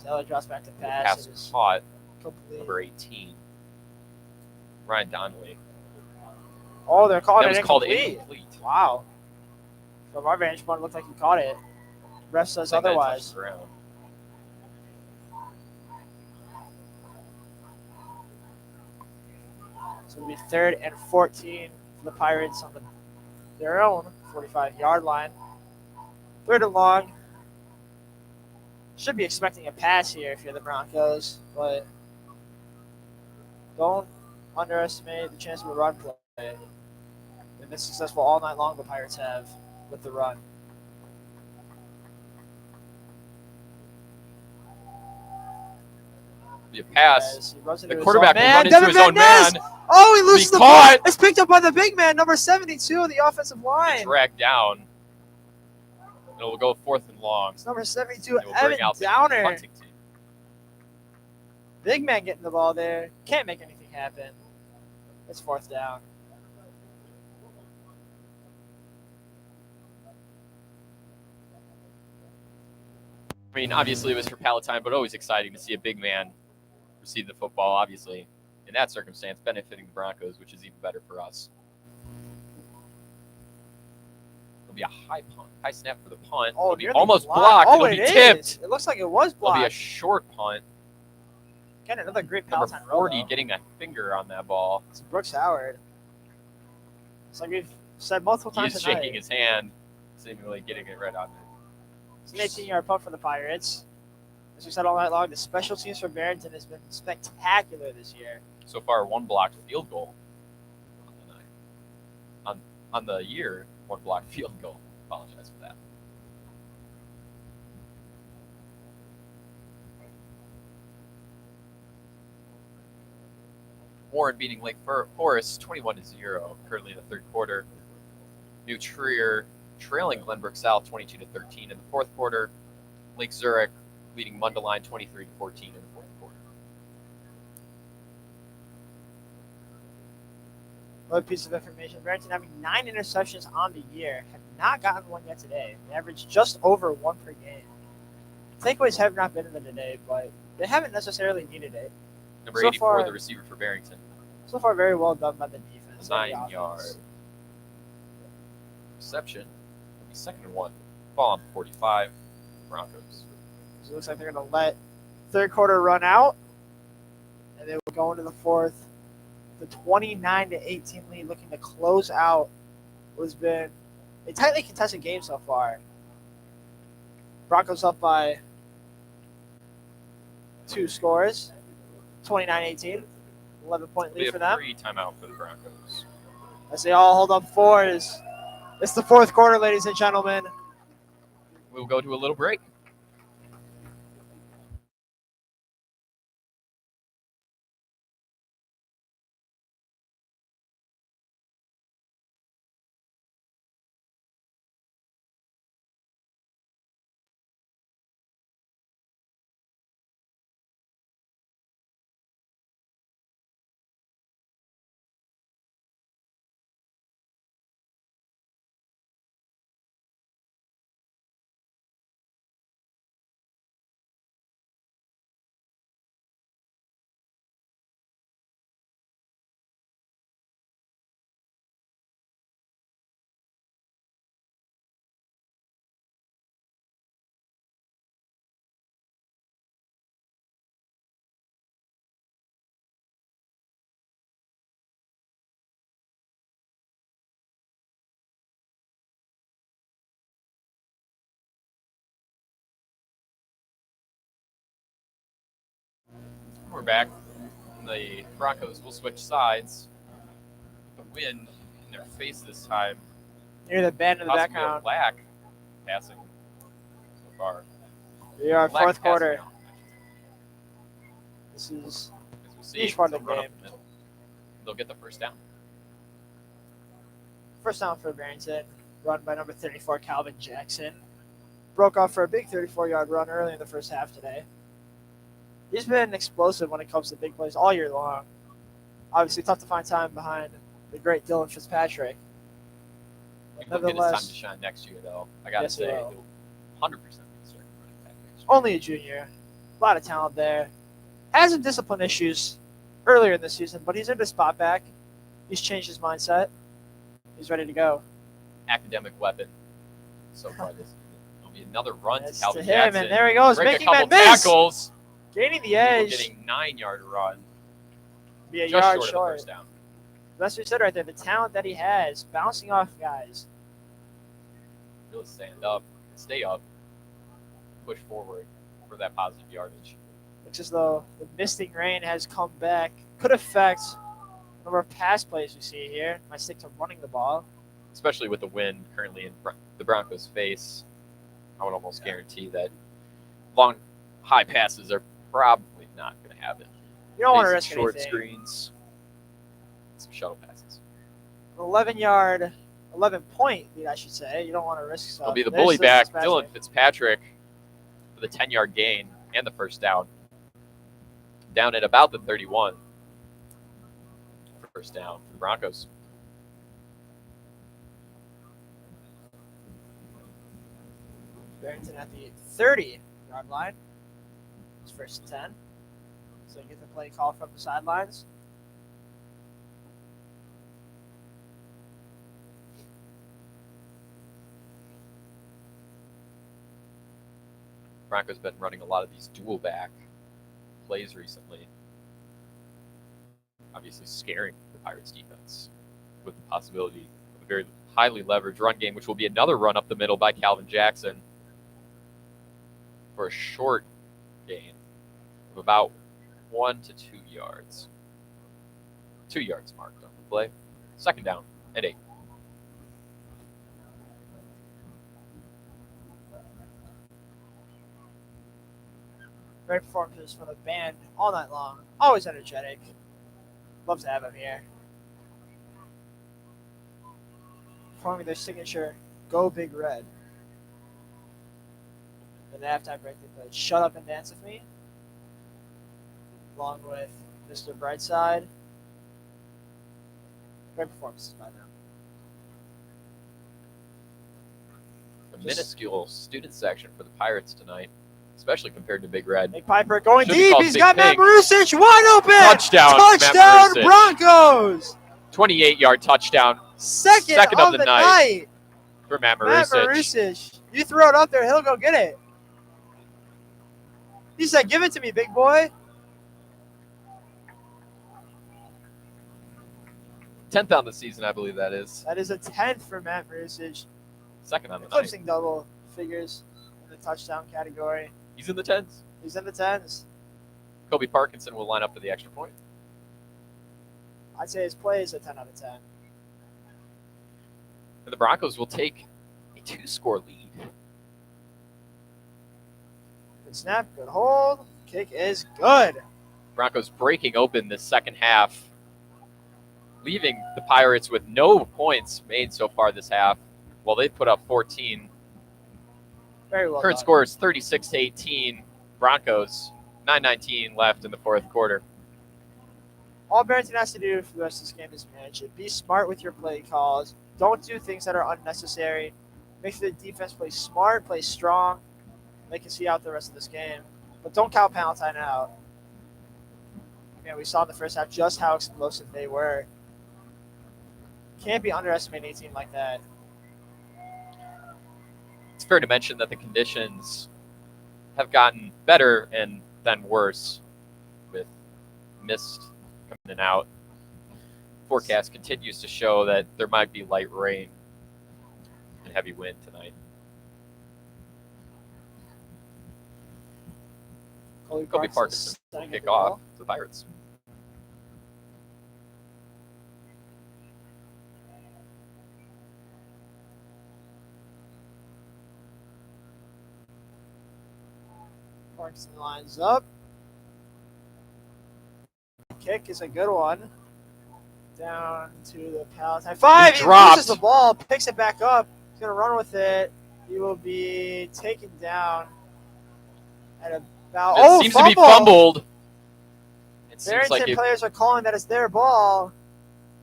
Speaker 2: Zeller drops back to pass.
Speaker 1: Pass
Speaker 2: It is
Speaker 1: caught,
Speaker 2: complete.
Speaker 1: number 18, Ryan Donnelly.
Speaker 2: Oh, they're calling
Speaker 1: That
Speaker 2: it
Speaker 1: was called
Speaker 2: incomplete.
Speaker 1: incomplete.
Speaker 2: Wow. From our vantage point, it looked like he caught it. Ref says
Speaker 1: Saying that it touched
Speaker 2: otherwise.
Speaker 1: the ground.
Speaker 2: So it'll be 3rd and 14 for the Pirates on their own 45-yard line. 3rd and long. Should be expecting a pass here if you're the Broncos, but don't underestimate the chance of a run play. They've been successful all night long, the Pirates have, with the run.
Speaker 1: Be a pass.
Speaker 2: As he runs into
Speaker 1: The
Speaker 2: his
Speaker 1: quarterback
Speaker 2: own
Speaker 1: will
Speaker 2: man.
Speaker 1: run into
Speaker 2: Devin
Speaker 1: his own
Speaker 2: Van Ness!
Speaker 1: man.
Speaker 2: Oh, he loses
Speaker 1: He
Speaker 2: the
Speaker 1: caught.
Speaker 2: ball. It's picked up by the big man, number 72 of the offensive line.
Speaker 1: Dragged down. And it will go 4th and long.
Speaker 2: It's number 72,
Speaker 1: It will
Speaker 2: Evan
Speaker 1: bring out the
Speaker 2: Downer.
Speaker 1: punting team.
Speaker 2: Big man getting the ball there. Can't make anything happen. It's 4th down.
Speaker 1: I mean, obviously it was for Palatine, but always exciting to see a big man receive the football, obviously. In that circumstance, benefiting the Broncos, which is even better for us. It'll be a high snap for the punt.
Speaker 2: Oh,
Speaker 1: It'll be
Speaker 2: nearly
Speaker 1: almost
Speaker 2: blocked.
Speaker 1: blocked.
Speaker 2: Oh,
Speaker 1: It'll
Speaker 2: it
Speaker 1: be
Speaker 2: is.
Speaker 1: tipped.
Speaker 2: It looks like it was
Speaker 1: It'll be a
Speaker 2: blocked.
Speaker 1: short punt.
Speaker 2: Again, another great
Speaker 1: Number
Speaker 2: Palatine
Speaker 1: 40
Speaker 2: roll, though.
Speaker 1: getting a finger on that ball.
Speaker 2: It's Brooks Howard. It's like we've said multiple
Speaker 1: He
Speaker 2: times
Speaker 1: is
Speaker 2: tonight.
Speaker 1: shaking his hand, seemingly getting it right on there.
Speaker 2: It's an 18-yard punt for the Pirates. As we said all night long, the special teams for Barrington has been spectacular this year.
Speaker 1: So far, one blocked field goal on the night. On the year, one blocked field goal. Apologize for that. Warren beating Lake Forest 21-0, currently in the 3rd quarter. New Trier trailing Glenbrook South 22-13 in the 4th quarter. Lake Zurich leading Mundelein 23-14 in the 4th quarter.
Speaker 2: Another piece of information, Barrington having 9 interceptions on the year, have not gotten one yet today. They average just over 1 per game. Takeaways have not been in the today, but they haven't necessarily needed it.
Speaker 1: Number
Speaker 2: So
Speaker 1: 84,
Speaker 2: far-
Speaker 1: the receiver for Barrington.
Speaker 2: So far, very well done by the defense.
Speaker 1: 9-yard reception. It'll be 2nd and 1. Ball on 45. Broncos.
Speaker 2: So it looks like they're going to let 3rd quarter run out, and they will go into the 4th. The 29-18 lead, looking to close out what has been a tightly contested game so far. Broncos up by 2 scores, 29-18, 11-point
Speaker 1: Be
Speaker 2: lead
Speaker 1: a
Speaker 2: for them.
Speaker 1: free timeout for the Broncos.
Speaker 2: As they all hold up 4s. It's the 4th quarter, ladies and gentlemen.
Speaker 1: We'll go to a little break. we're back. The Broncos will switch sides. The wind in their face this time.
Speaker 2: Near the band in the
Speaker 1: Possibly a
Speaker 2: background.
Speaker 1: black passing so far.
Speaker 2: We are
Speaker 1: Black
Speaker 2: fourth
Speaker 1: passing
Speaker 2: quarter.
Speaker 1: down,
Speaker 2: This is
Speaker 1: as we see,
Speaker 2: huge part of
Speaker 1: they'll
Speaker 2: the
Speaker 1: run up
Speaker 2: game.
Speaker 1: the middle. They'll get the first down.
Speaker 2: First down for Barrington, run by number 34, Calvin Jackson. Broke off for a big 34-yard run early in the first half today. He's been explosive when it comes to big plays all year long. Obviously, tough to find time behind the great Dylan Fitzpatrick.
Speaker 1: He'll get his time
Speaker 2: Nevertheless,
Speaker 1: to shine next year, though. I gotta
Speaker 2: Yes, he
Speaker 1: say,
Speaker 2: will.
Speaker 1: he'll 100% be starting running back next year.
Speaker 2: only a junior. A lot of talent there. Has some discipline issues earlier in the season, but he's in the spot back. He's changed his mindset. He's ready to go.
Speaker 1: Academic weapon so far this season. There'll be another run
Speaker 2: It's
Speaker 1: to Calvin
Speaker 2: to him,
Speaker 1: Jackson.
Speaker 2: and there he goes,
Speaker 1: Break
Speaker 2: making
Speaker 1: a couple
Speaker 2: that miss.
Speaker 1: tackles.
Speaker 2: Gaining the
Speaker 1: People
Speaker 2: edge.
Speaker 1: getting 9-yard run.
Speaker 2: Be a
Speaker 1: Just
Speaker 2: yard
Speaker 1: short of the
Speaker 2: short.
Speaker 1: first down.
Speaker 2: That's what you said right there. The talent that he has, bouncing off guys.
Speaker 1: Really stand up, stay up, push forward for that positive yardage.
Speaker 2: Looks as though the misting rain has come back. Could affect the number of pass plays we see here. Might stick to running the ball.
Speaker 1: Especially with the wind currently in the Broncos' face. I would almost guarantee that long, high passes are probably not going to happen.
Speaker 2: You don't want to
Speaker 1: Basic
Speaker 2: risk
Speaker 1: short
Speaker 2: anything.
Speaker 1: screens, some shuttle passes.
Speaker 2: An 11-point lead, I should say. You don't want to risk stuff.
Speaker 1: It'll be the
Speaker 2: There's
Speaker 1: bully
Speaker 2: the
Speaker 1: back,
Speaker 2: Fitzpatrick.
Speaker 1: Dylan Fitzpatrick, for the 10-yard gain and the first down. Down at about the 31. First down for the Broncos.
Speaker 2: Barrington at the 30-yard line. It's first and 10. So you get the play call from the sidelines.
Speaker 1: Broncos been running a lot of these dual back plays recently. Obviously scaring the Pirates defense with the possibility of a very highly leveraged run game, which will be another run up the middle by Calvin Jackson for a short gain of about 1 to 2 yards. 2 yards marked on the play. Second down at 8.
Speaker 2: Great performances from the band all night long. Always energetic. Love to have him here. Performing their signature Go Big Red. In the halftime break, they played Shut Up and Dance With Me, along with Mr. Brightside. Great performances by them.
Speaker 1: A minuscule student section for the Pirates tonight, especially compared to Big Red.
Speaker 2: Nick Piper going
Speaker 1: Should be
Speaker 2: deep.
Speaker 1: called
Speaker 2: He's
Speaker 1: Big
Speaker 2: got Matt
Speaker 1: Pink.
Speaker 2: Marusic wide open.
Speaker 1: Touchdown, Matt
Speaker 2: Touchdown,
Speaker 1: Marusic.
Speaker 2: Broncos.
Speaker 1: 28-yard touchdown
Speaker 2: Second of the night.
Speaker 1: for Matt
Speaker 2: Matt
Speaker 1: Marusic.
Speaker 2: Marusic. You throw it up there, he'll go get it. He said, give it to me, big boy.
Speaker 1: 10th on the season, I believe that is.
Speaker 2: That is a 10th for Matt Marusic.
Speaker 1: Second on the night.
Speaker 2: Eclipsing double figures in the touchdown category.
Speaker 1: He's in the 10s.
Speaker 2: He's in the 10s.
Speaker 1: Kobe Parkinson will line up for the extra point.
Speaker 2: I'd say his play is a 10 out of 10.
Speaker 1: And the Broncos will take a 2-score lead.
Speaker 2: Good snap, good hold. Kick is good.
Speaker 1: Broncos breaking open this second half, leaving the Pirates with no points made so far this half. Well, they put up 14.
Speaker 2: Very well
Speaker 1: Current
Speaker 2: done.
Speaker 1: score is 36-18. Broncos, 9:19 left in the fourth quarter.
Speaker 2: All Barrington has to do for the rest of this game is manage it. Be smart with your play calls. Don't do things that are unnecessary. Make sure the defense plays smart, plays strong. They can see out the rest of this game. But don't count Palatine out. Again, we saw in the first half just how explosive they were. Can't be underestimating a team like that.
Speaker 1: It's fair to mention that the conditions have gotten better and then worse with mist coming in and out. Forecast continues to show that there might be light rain and heavy wind tonight.
Speaker 2: Kobe
Speaker 1: Kobe
Speaker 2: Parkinson
Speaker 1: Parkinson.
Speaker 2: Setting up
Speaker 1: kick
Speaker 2: the
Speaker 1: off
Speaker 2: ball.
Speaker 1: to the Pirates.
Speaker 2: Barrington lines up. Kick is a good one. Down to the Palatine. 5. He
Speaker 1: dropped.
Speaker 2: loses the ball, picks it back up. He's going to run with it. He will be taken down at about.
Speaker 1: It seems to be fumbled. It seems
Speaker 2: Barrington
Speaker 1: like
Speaker 2: players are calling that it's their ball.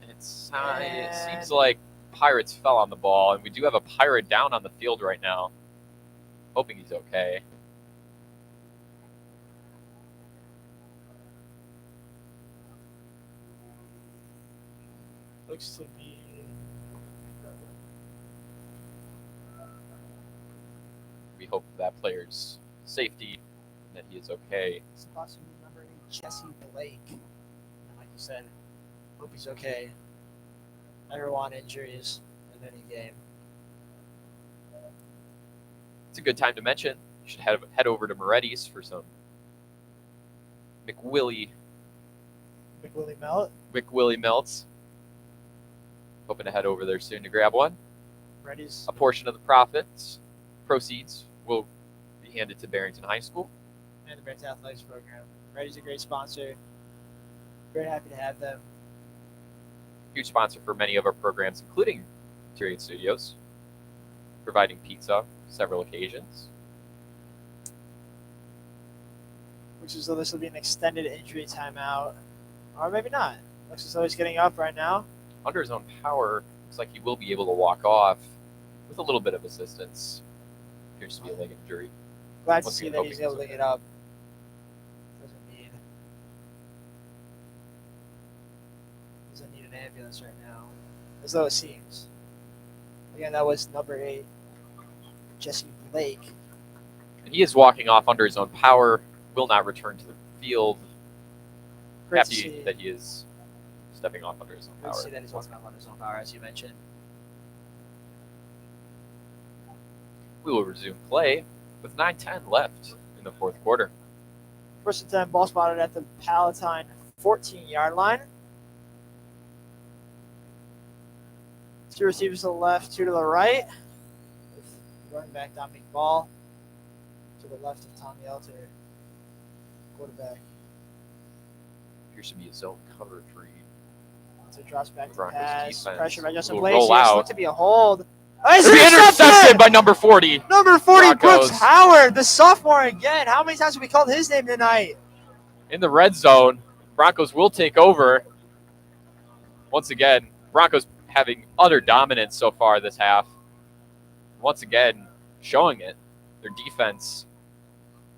Speaker 1: it seems like Pirates fell on the ball, and we do have a Pirate down on the field right now. Hoping he's okay.
Speaker 2: Looks to be.
Speaker 1: We hope that player's safety, and that he is okay.
Speaker 2: It's possibly number 8, Jesse Blake. And like you said, hope he's okay. Never want injuries in any game.
Speaker 1: It's a good time to mention. You should head over to Moretti's for some McWillie melts. Hoping to head over there soon to grab one.
Speaker 2: Moretti's.
Speaker 1: A portion of the proceeds will be handed to Barrington High School
Speaker 2: And the Barrington Athletics program. Moretti's a great sponsor. Very happy to have them.
Speaker 1: Huge sponsor for many of our programs, including Tyrion Studios, providing pizza several occasions.
Speaker 2: Looks as though this will be an extended injury timeout. Or maybe not. Looks as though he's getting up right now.
Speaker 1: Under his own power, looks like he will be able to walk off with a little bit of assistance. Appears to be a leg injury.
Speaker 2: Glad to see that he's able to get up. Doesn't need an ambulance right now. As though it seems. Again, that was number 8, Jesse Blake.
Speaker 1: And he is walking off under his own power, will not return to the field. Happy that he is stepping off under his own power.
Speaker 2: Great to see that he's walking off under his own power, as you mentioned.
Speaker 1: We will resume play with 9:10 left in the fourth quarter.
Speaker 2: First and 10, ball spotted at the Palatine 14-yard line. 2 receivers to the left, 2 to the right. With running back Dominic Ball to the left of Tommy Elter, quarterback.
Speaker 1: Appears to be a zone cover read.
Speaker 2: So drops back to
Speaker 1: Broncos
Speaker 2: pass.
Speaker 1: defense
Speaker 2: Pressure by Justin
Speaker 1: will
Speaker 2: Blake.
Speaker 1: roll out.
Speaker 2: Looked to be a hold.
Speaker 1: To be intercepted by number 40.
Speaker 2: Number 40,
Speaker 1: Broncos.
Speaker 2: Brooks Howard, the sophomore again. How many times have we called his name tonight?
Speaker 1: In the red zone, Broncos will take over. Once again, Broncos having utter dominance so far this half. Once again, showing it. Their defense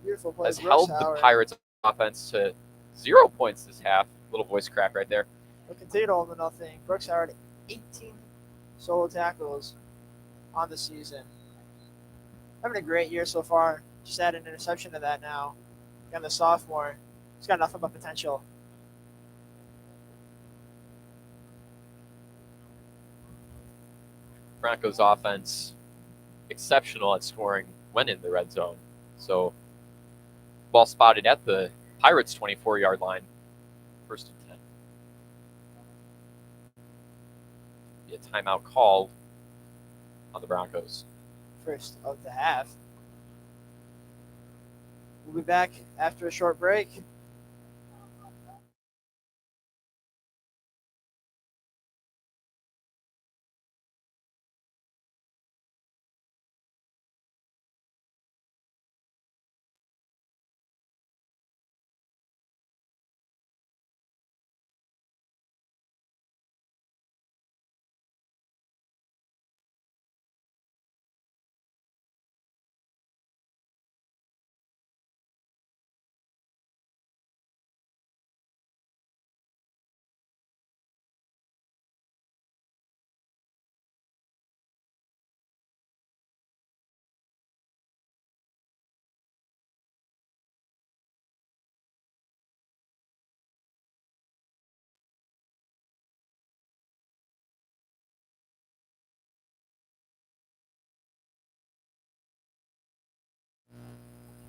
Speaker 2: Beautiful play,
Speaker 1: has
Speaker 2: Brooks
Speaker 1: held
Speaker 2: Howard.
Speaker 1: the Pirates' offense to 0 points this half. Little voice crack right there.
Speaker 2: They'll continue to hold to nothing. Brooks Howard, 18 solo tackles on the season. Having a great year so far. Just add an interception to that now. Again, the sophomore. He's got nothing but potential.
Speaker 1: Broncos offense exceptional at scoring when in the red zone. So ball spotted at the Pirates 24-yard line. First and 10. Be a timeout called on the Broncos.
Speaker 2: First of the half. We'll be back after a short break.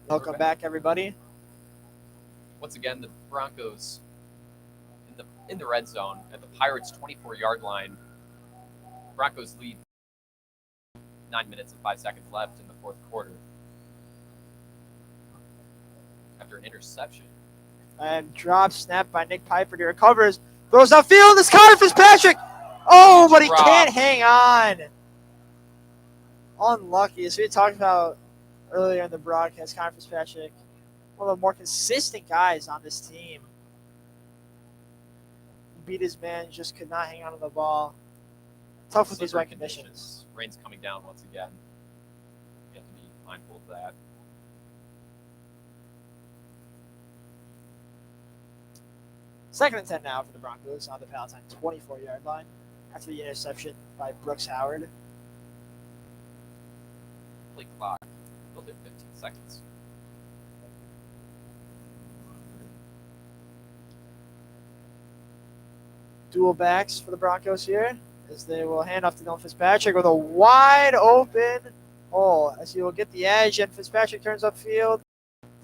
Speaker 2: Welcome back, everybody.
Speaker 1: Once again, the Broncos in the red zone at the Pirates' 24-yard line. Broncos lead 9 minutes and 5 seconds left in the fourth quarter after an interception.
Speaker 2: And drop snap by Nick Piper. He recovers, throws upfield. It's Connor Fitzpatrick. Oh, but he can't hang on. Unlucky. As we talked about earlier in the broadcast, Connor Fitzpatrick, one of the more consistent guys on this team. Beat his man, just could not hang on to the ball. Tough with these wet conditions.
Speaker 1: Rain's coming down once again. You have to be mindful of that.
Speaker 2: Second and 10 now for the Broncos on the Palatine 24-yard line after the interception by Brooks Howard.
Speaker 1: Play clock. Built in 15 seconds.
Speaker 2: Dual backs for the Broncos here as they will hand off to Dylan Fitzpatrick with a wide open hole as he will get the edge, and Fitzpatrick turns upfield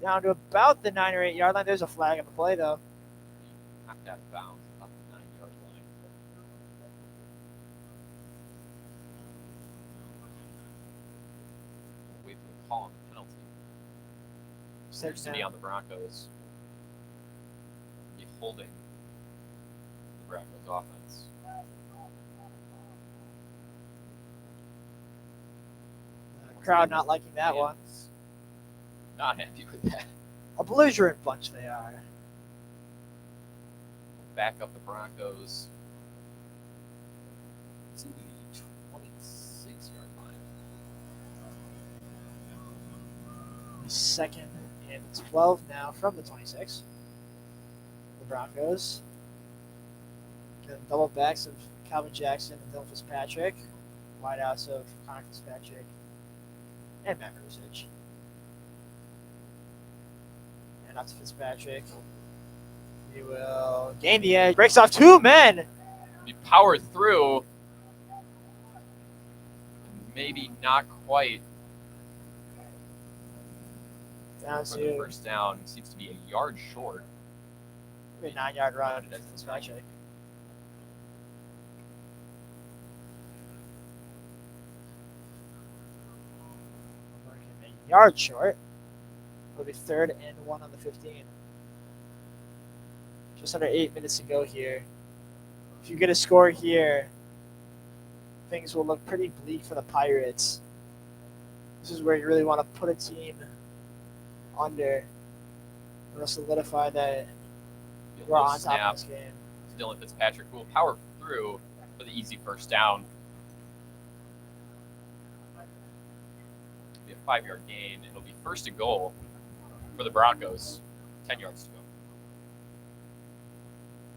Speaker 2: down to about the 9 or 8 yard line. There's a flag on the play though.
Speaker 1: Knocked out of bounds about the 9-yard line. Wait for the call on the penalty. Seems to be on the Broncos. Be holding the Broncos offense.
Speaker 2: Crowd not liking that one.
Speaker 1: Not happy with that.
Speaker 2: A belligerent bunch they are.
Speaker 1: Back up the Broncos to the 26-yard line.
Speaker 2: Second and 12 now from the 26. The Broncos. Then double backs of Calvin Jackson and Dylan Fitzpatrick. Wideouts of Connor Fitzpatrick and Matt Rusich. And up to Fitzpatrick. He will gain the edge. Breaks off 2 men.
Speaker 1: He powered through. Maybe not quite.
Speaker 2: Down
Speaker 1: for the first down. Seems to be a yard short.
Speaker 2: A 9-yard run to Fitzpatrick. A yard short. It'll be 3rd and 1 on the 15. Just under 8 minutes to go here. If you get a score here, things will look pretty bleak for the Pirates. This is where you really want to put a team under to solidify that we're on top of this game.
Speaker 1: Dylan Fitzpatrick will power through for the easy first down. It'll be a 5-yard gain. It'll be 1st and goal for the Broncos. 10 yards to go.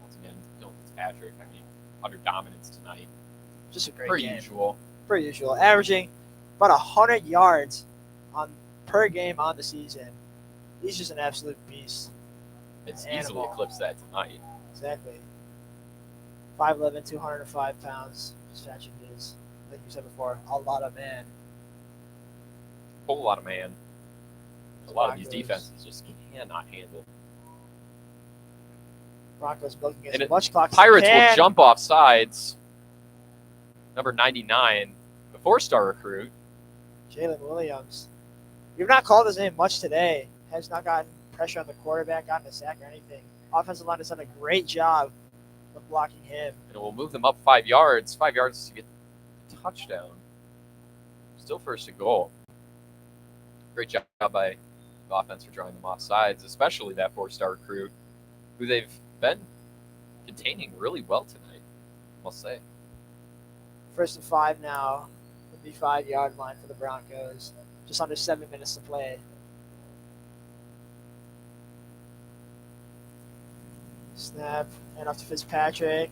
Speaker 1: Once again, Dylan Fitzpatrick, under dominance tonight.
Speaker 2: Just a great
Speaker 1: game. Per
Speaker 2: usual. Averaging about 100 yards per game on the season. He's just an absolute beast.
Speaker 1: It's easily eclipsed that tonight.
Speaker 2: Exactly. 5'11", 205 pounds. Fitzpatrick is, like you said before, a lot of man.
Speaker 1: Whole lot of man. A lot of these defenses just cannot handle.
Speaker 2: Broncos milking as much clock as
Speaker 1: Pirates will jump off sides. Number 99, the 4-star recruit.
Speaker 2: Jalen Williams. You've not called his name much today. Has not gotten pressure on the quarterback, gotten a sack or anything. Offensive line has done a great job of blocking him.
Speaker 1: And it will move them up 5 yards. 5 yards to get a touchdown. Still 1st and goal. Great job by the offense for drawing them off sides, especially that 4-star recruit, who they've been containing really well tonight, I must say.
Speaker 2: 1st and 5 now with the 5-yard line for the Broncos. Just under 7 minutes to play. Snap, and off to Fitzpatrick.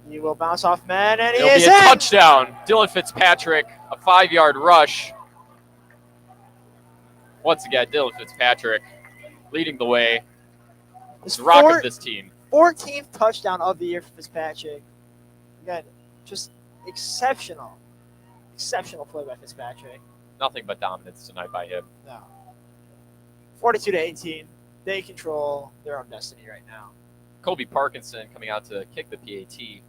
Speaker 2: He will bounce off man, and he is in!
Speaker 1: It'll be a touchdown. Dylan Fitzpatrick, a 5-yard rush. Once again, Dylan Fitzpatrick leading the way. The rock of this team.
Speaker 2: 14th touchdown of the year for Fitzpatrick. Again, just exceptional. Exceptional play by Fitzpatrick.
Speaker 1: Nothing but dominance tonight by him.
Speaker 2: No. 42-18. they control their own destiny right now.
Speaker 1: Colby Parkinson coming out to kick the PAT.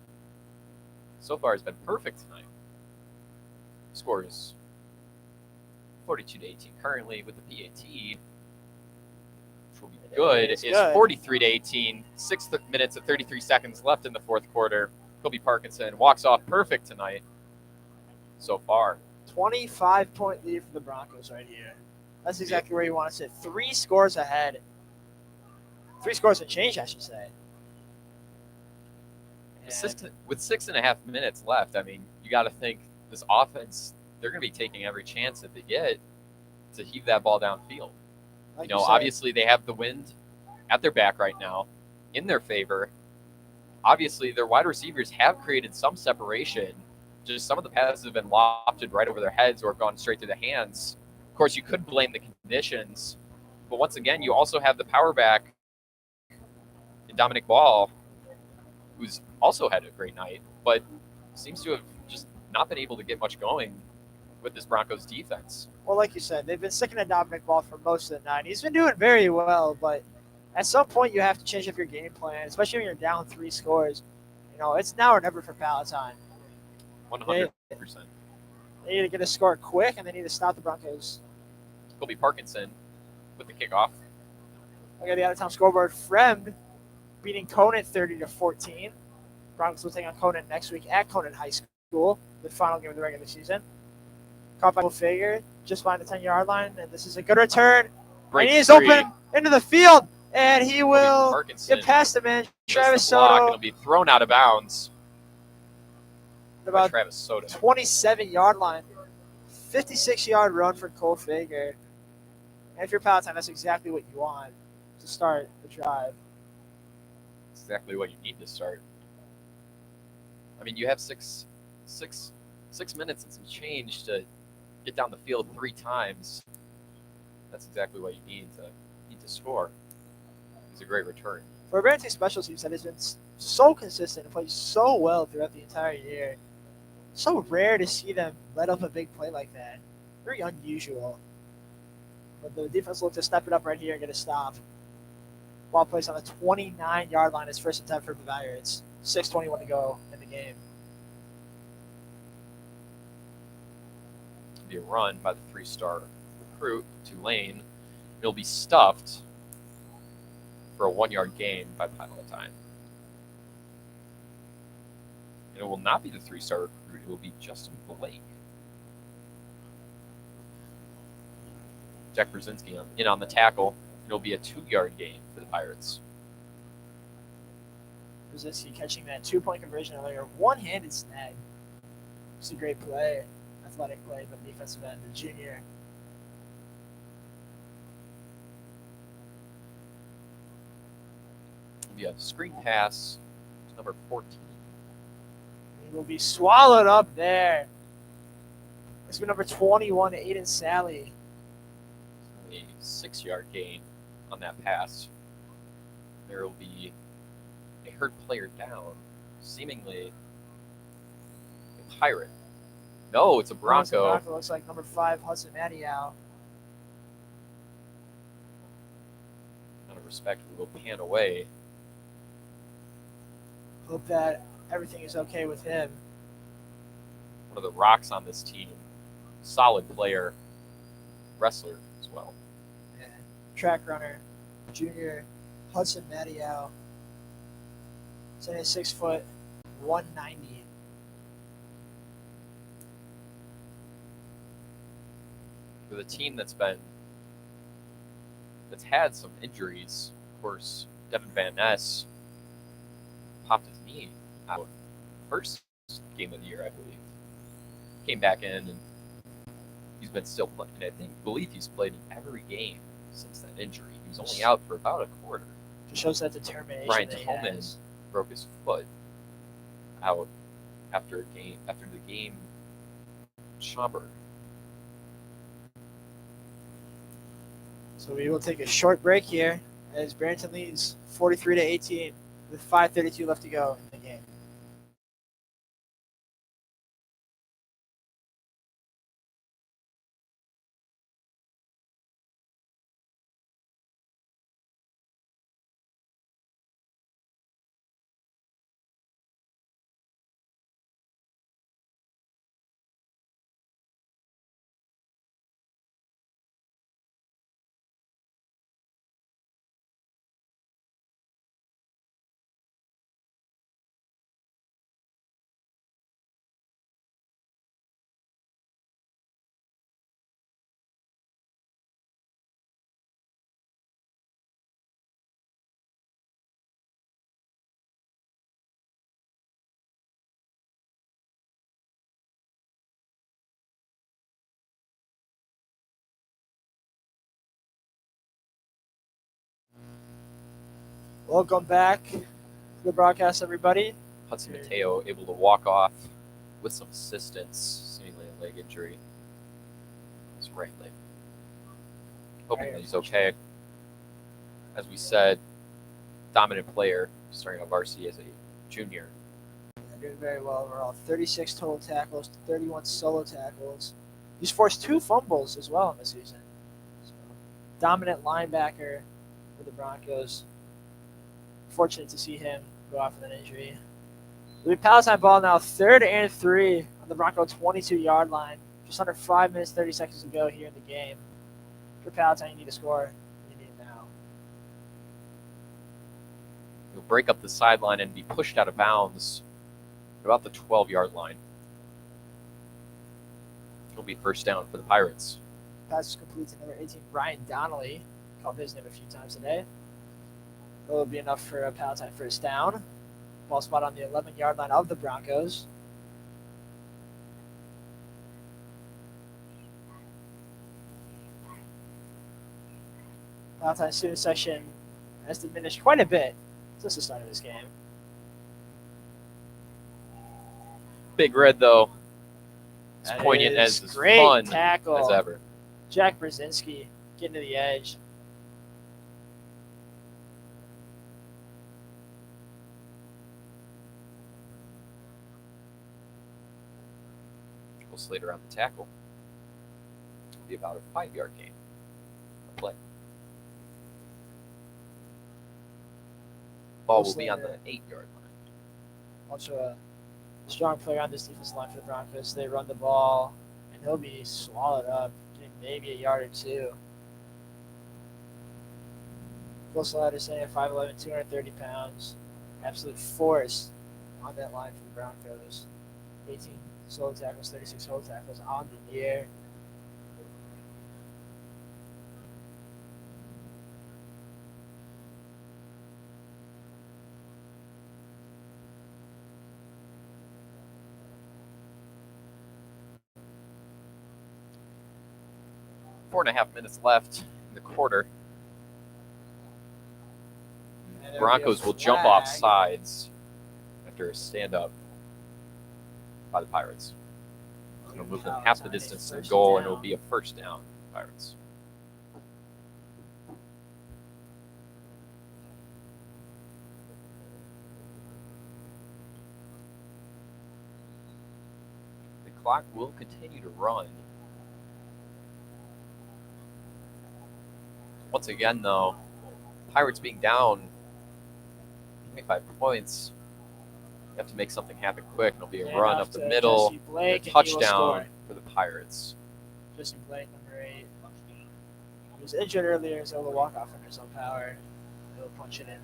Speaker 1: So far has been perfect tonight. Scores 42-18 currently with the PAT, which will be good. Is 43-18. 6 minutes and 33 seconds left in the fourth quarter. Colby Parkinson walks off perfect tonight so far.
Speaker 2: 25-point lead for the Broncos right here. That's exactly where you want to sit. 3 scores ahead. 3 scores and change, I should say.
Speaker 1: With 6.5 minutes left, I mean, you got to think this offense, they're going to be taking every chance that they get to heave that ball downfield.
Speaker 2: Like
Speaker 1: obviously they have the wind at their back right now in their favor. Obviously, their wide receivers have created some separation. Just some of the passes have been lofted right over their heads or gone straight through the hands. Of course, you could blame the conditions, but once again, you also have the power back in Dominic Ball, who's also had a great night, but seems to have just not been able to get much going with this Broncos defense.
Speaker 2: Well, like you said, they've been sticking to Dominic Ball for most of the night. He's been doing very well, but at some point you have to change up your game plan, especially when you're down 3 scores. It's now or never for Palatine.
Speaker 1: 100%.
Speaker 2: They need to get a score quick, and they need to stop the Broncos.
Speaker 1: Colby Parkinson with the kickoff.
Speaker 2: Look at the out-of-town scoreboard. Fremd beating Conant 30-14. Broncos will take on Conant next week at Conant High School, the final game of the regular season. Caught by Figure, just behind the 10-yard line, and this is a good return. And he is open into the field, and he will get past the man, Travis Soto.
Speaker 1: And he'll be thrown out of bounds.
Speaker 2: About
Speaker 1: Travis Soto.
Speaker 2: 27-yard line, 56-yard run for Cole Figure. And if you're Palatine, that's exactly what you want to start the drive.
Speaker 1: Exactly what you need to start. I mean, you have six minutes and some change to get down the field 3 times. That's exactly what you need to score. It's a great return.
Speaker 2: For a Barrington special teams that has been so consistent and plays so well throughout the entire year, so rare to see them let up a big play like that. Very unusual. But the defense looks to step it up right here and get a stop. Ball placed on the 29-yard line is first and 10 for the Pirates. 6:21 to go in the game.
Speaker 1: It'll be a run by the 3-star recruit, Tulane. It'll be stuffed for a 1-yard gain by Palatine. And it will not be the 3-star recruit. It will be Justin Blake. Jack Brzezinski in on the tackle. It'll be a 2-yard gain for the Pirates.
Speaker 2: Brzezinski catching that 2-point conversion earlier. One-handed snag. It's a great play. Athletic play from the defensive end, the junior.
Speaker 1: It'll be a screen pass to number 14.
Speaker 2: He will be swallowed up there. This will be number 21, Aiden Sally.
Speaker 1: A 6-yard gain on that pass. There will be a hurt player down, seemingly a Pirate. No, it's a Bronco.
Speaker 2: Bronco looks like number 5, Hudson Mattiau.
Speaker 1: Out of respect, we will pan away.
Speaker 2: Hope that everything is okay with him.
Speaker 1: One of the rocks on this team. Solid player. Wrestler as well.
Speaker 2: And track runner, junior Hudson Mattiau. He's 6 foot, 190.
Speaker 1: For the team that's had some injuries, of course, Devin Van Ness popped his knee out first game of the year, I believe. Came back in and he's been still playing. And I believe he's played in every game since that injury. He was only out for about a quarter.
Speaker 2: Just shows that determination.
Speaker 1: Brian
Speaker 2: that
Speaker 1: Tolman broke his foot out after the game Schaumburg.
Speaker 2: So we will take a short break here as Barrington leads 43-18 with 5:32 left to go in the game. Welcome back to the broadcast, everybody.
Speaker 1: Hudson Mateo able to walk off with some assistance, seemingly a leg injury. His right leg. Hoping that he's okay. As we said, dominant player, starting on Varsity as a junior.
Speaker 2: Doing very well overall. 36 total tackles, 31 solo tackles. He's forced 2 fumbles as well in the season. So, dominant linebacker for the Broncos. Fortunate to see him go off with an injury. The Palatine ball now 3rd and 3 on the Bronco 22-yard line. Just under 5 minutes, 30 seconds to go here in the game. For Palatine, you need to score. You need it now.
Speaker 1: He'll break up the sideline and be pushed out of bounds at about the 12-yard line. It'll be first down for the Pirates.
Speaker 2: Pass is complete to number 18, Brian Donnelly. Called his name a few times today. That'll be enough for a Palatine first down. Ball spot on the 11-yard line of the Broncos. Palatine student section has diminished quite a bit since the start of this game.
Speaker 1: Big Red, though, as
Speaker 2: That
Speaker 1: poignant
Speaker 2: is
Speaker 1: as
Speaker 2: great
Speaker 1: fun
Speaker 2: tackle.
Speaker 1: as ever.
Speaker 2: Jack Brzezinski getting to the edge.
Speaker 1: We'll Slater on the tackle. It'll be about a 5-yard gain. A play. Ball will be on the 8-yard line.
Speaker 2: Also a strong player on this defensive line for the Broncos. They run the ball, and he'll be swallowed up, getting maybe a yard or 2. Will Slater saying at 5'11", 230 pounds. Absolute force on that line for the Broncos. 18 solo tackles, 36 solo tackles on the year.
Speaker 1: Four and a half minutes left in the quarter. Broncos will jump off sides after a stand-up by the Pirates. It'll move them half the distance to the goal, and it'll be a first down, Pirates. The clock will continue to run. Once again, though, Pirates being down 25 points, you have to make something happen quick. It'll be a run up the middle, a touchdown for the Pirates.
Speaker 2: Jesse Blake, number 8. He was injured earlier, so he'll walk off under some power. He'll punch it in.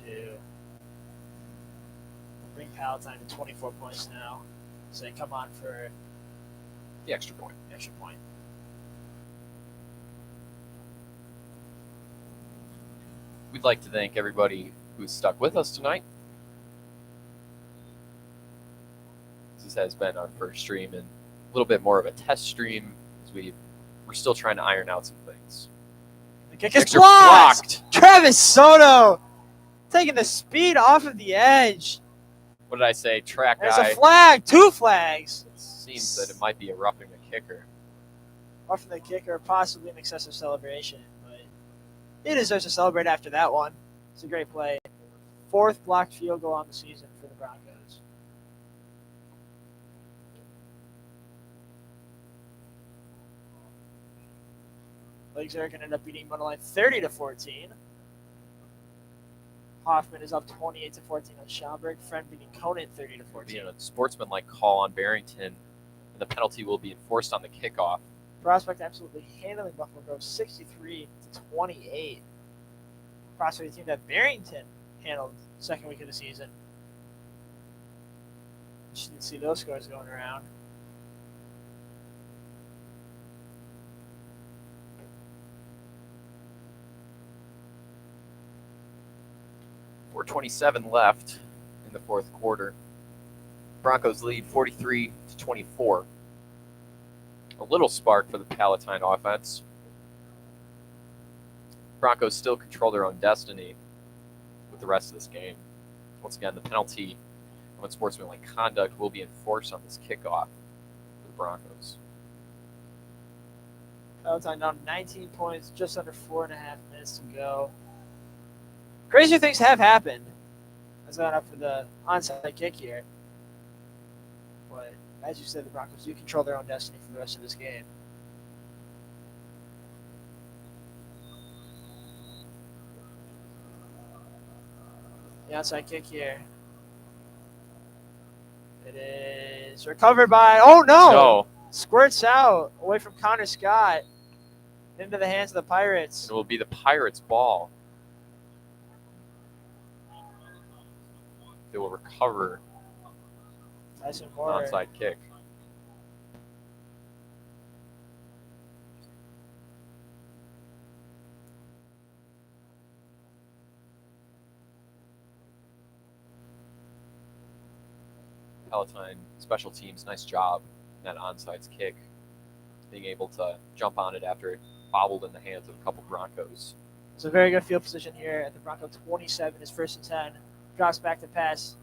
Speaker 2: 2. Bring Palatine to 24 points now. So they come on for
Speaker 1: the extra point.
Speaker 2: Extra point.
Speaker 1: We'd like to thank everybody who's stuck with us tonight. This has been our first stream and a little bit more of a test stream as we're still trying to iron out some things.
Speaker 2: The kick is blocked! Travis Soto taking the speed off of the edge.
Speaker 1: What did I say? Track guy.
Speaker 2: There's a flag. 2 flags.
Speaker 1: It seems that it might be a roughing the kicker.
Speaker 2: Roughing the kicker, possibly an excessive celebration. He deserves to celebrate after that one. It's a great play. 4th blocked field goal on the season for the Broncos. Lake Zurich ended up beating Mundelein 30-14. Hoffman is up 28-14 on Schaumburg. Friend beating Conant 30-14.
Speaker 1: Being a sportsmanlike call on Barrington, and the penalty will be enforced on the kickoff.
Speaker 2: Prospect absolutely handling Buffalo Grove 63-28. Prospect, a team that Barrington handled second week of the season. You didn't see those scores going around.
Speaker 1: .427 left in the fourth quarter. Broncos lead 43-24. A little spark for the Palatine offense. Broncos still control their own destiny with the rest of this game. Once again, the penalty of unsportsmanlike conduct will be enforced on this kickoff for the Broncos.
Speaker 2: Palatine down 19 points, just under 4.5 minutes to go. Crazier things have happened. Let's go up for the onside kick here. But as you said, the Broncos do control their own destiny for the rest of this game. The outside kick here. It is recovered by. Oh no!
Speaker 1: No.
Speaker 2: Squirts out away from Connor Scott into the hands of the Pirates.
Speaker 1: It will be the Pirates' ball. They will recover
Speaker 2: Tyson
Speaker 1: an
Speaker 2: Moore.
Speaker 1: onside kick. Palatine special teams, nice job in that onside kick. Being able to jump on it after it bobbled in the hands of a couple Broncos.
Speaker 2: It's a very good field position here at the Bronco 27. His first and 10. Drops back to pass.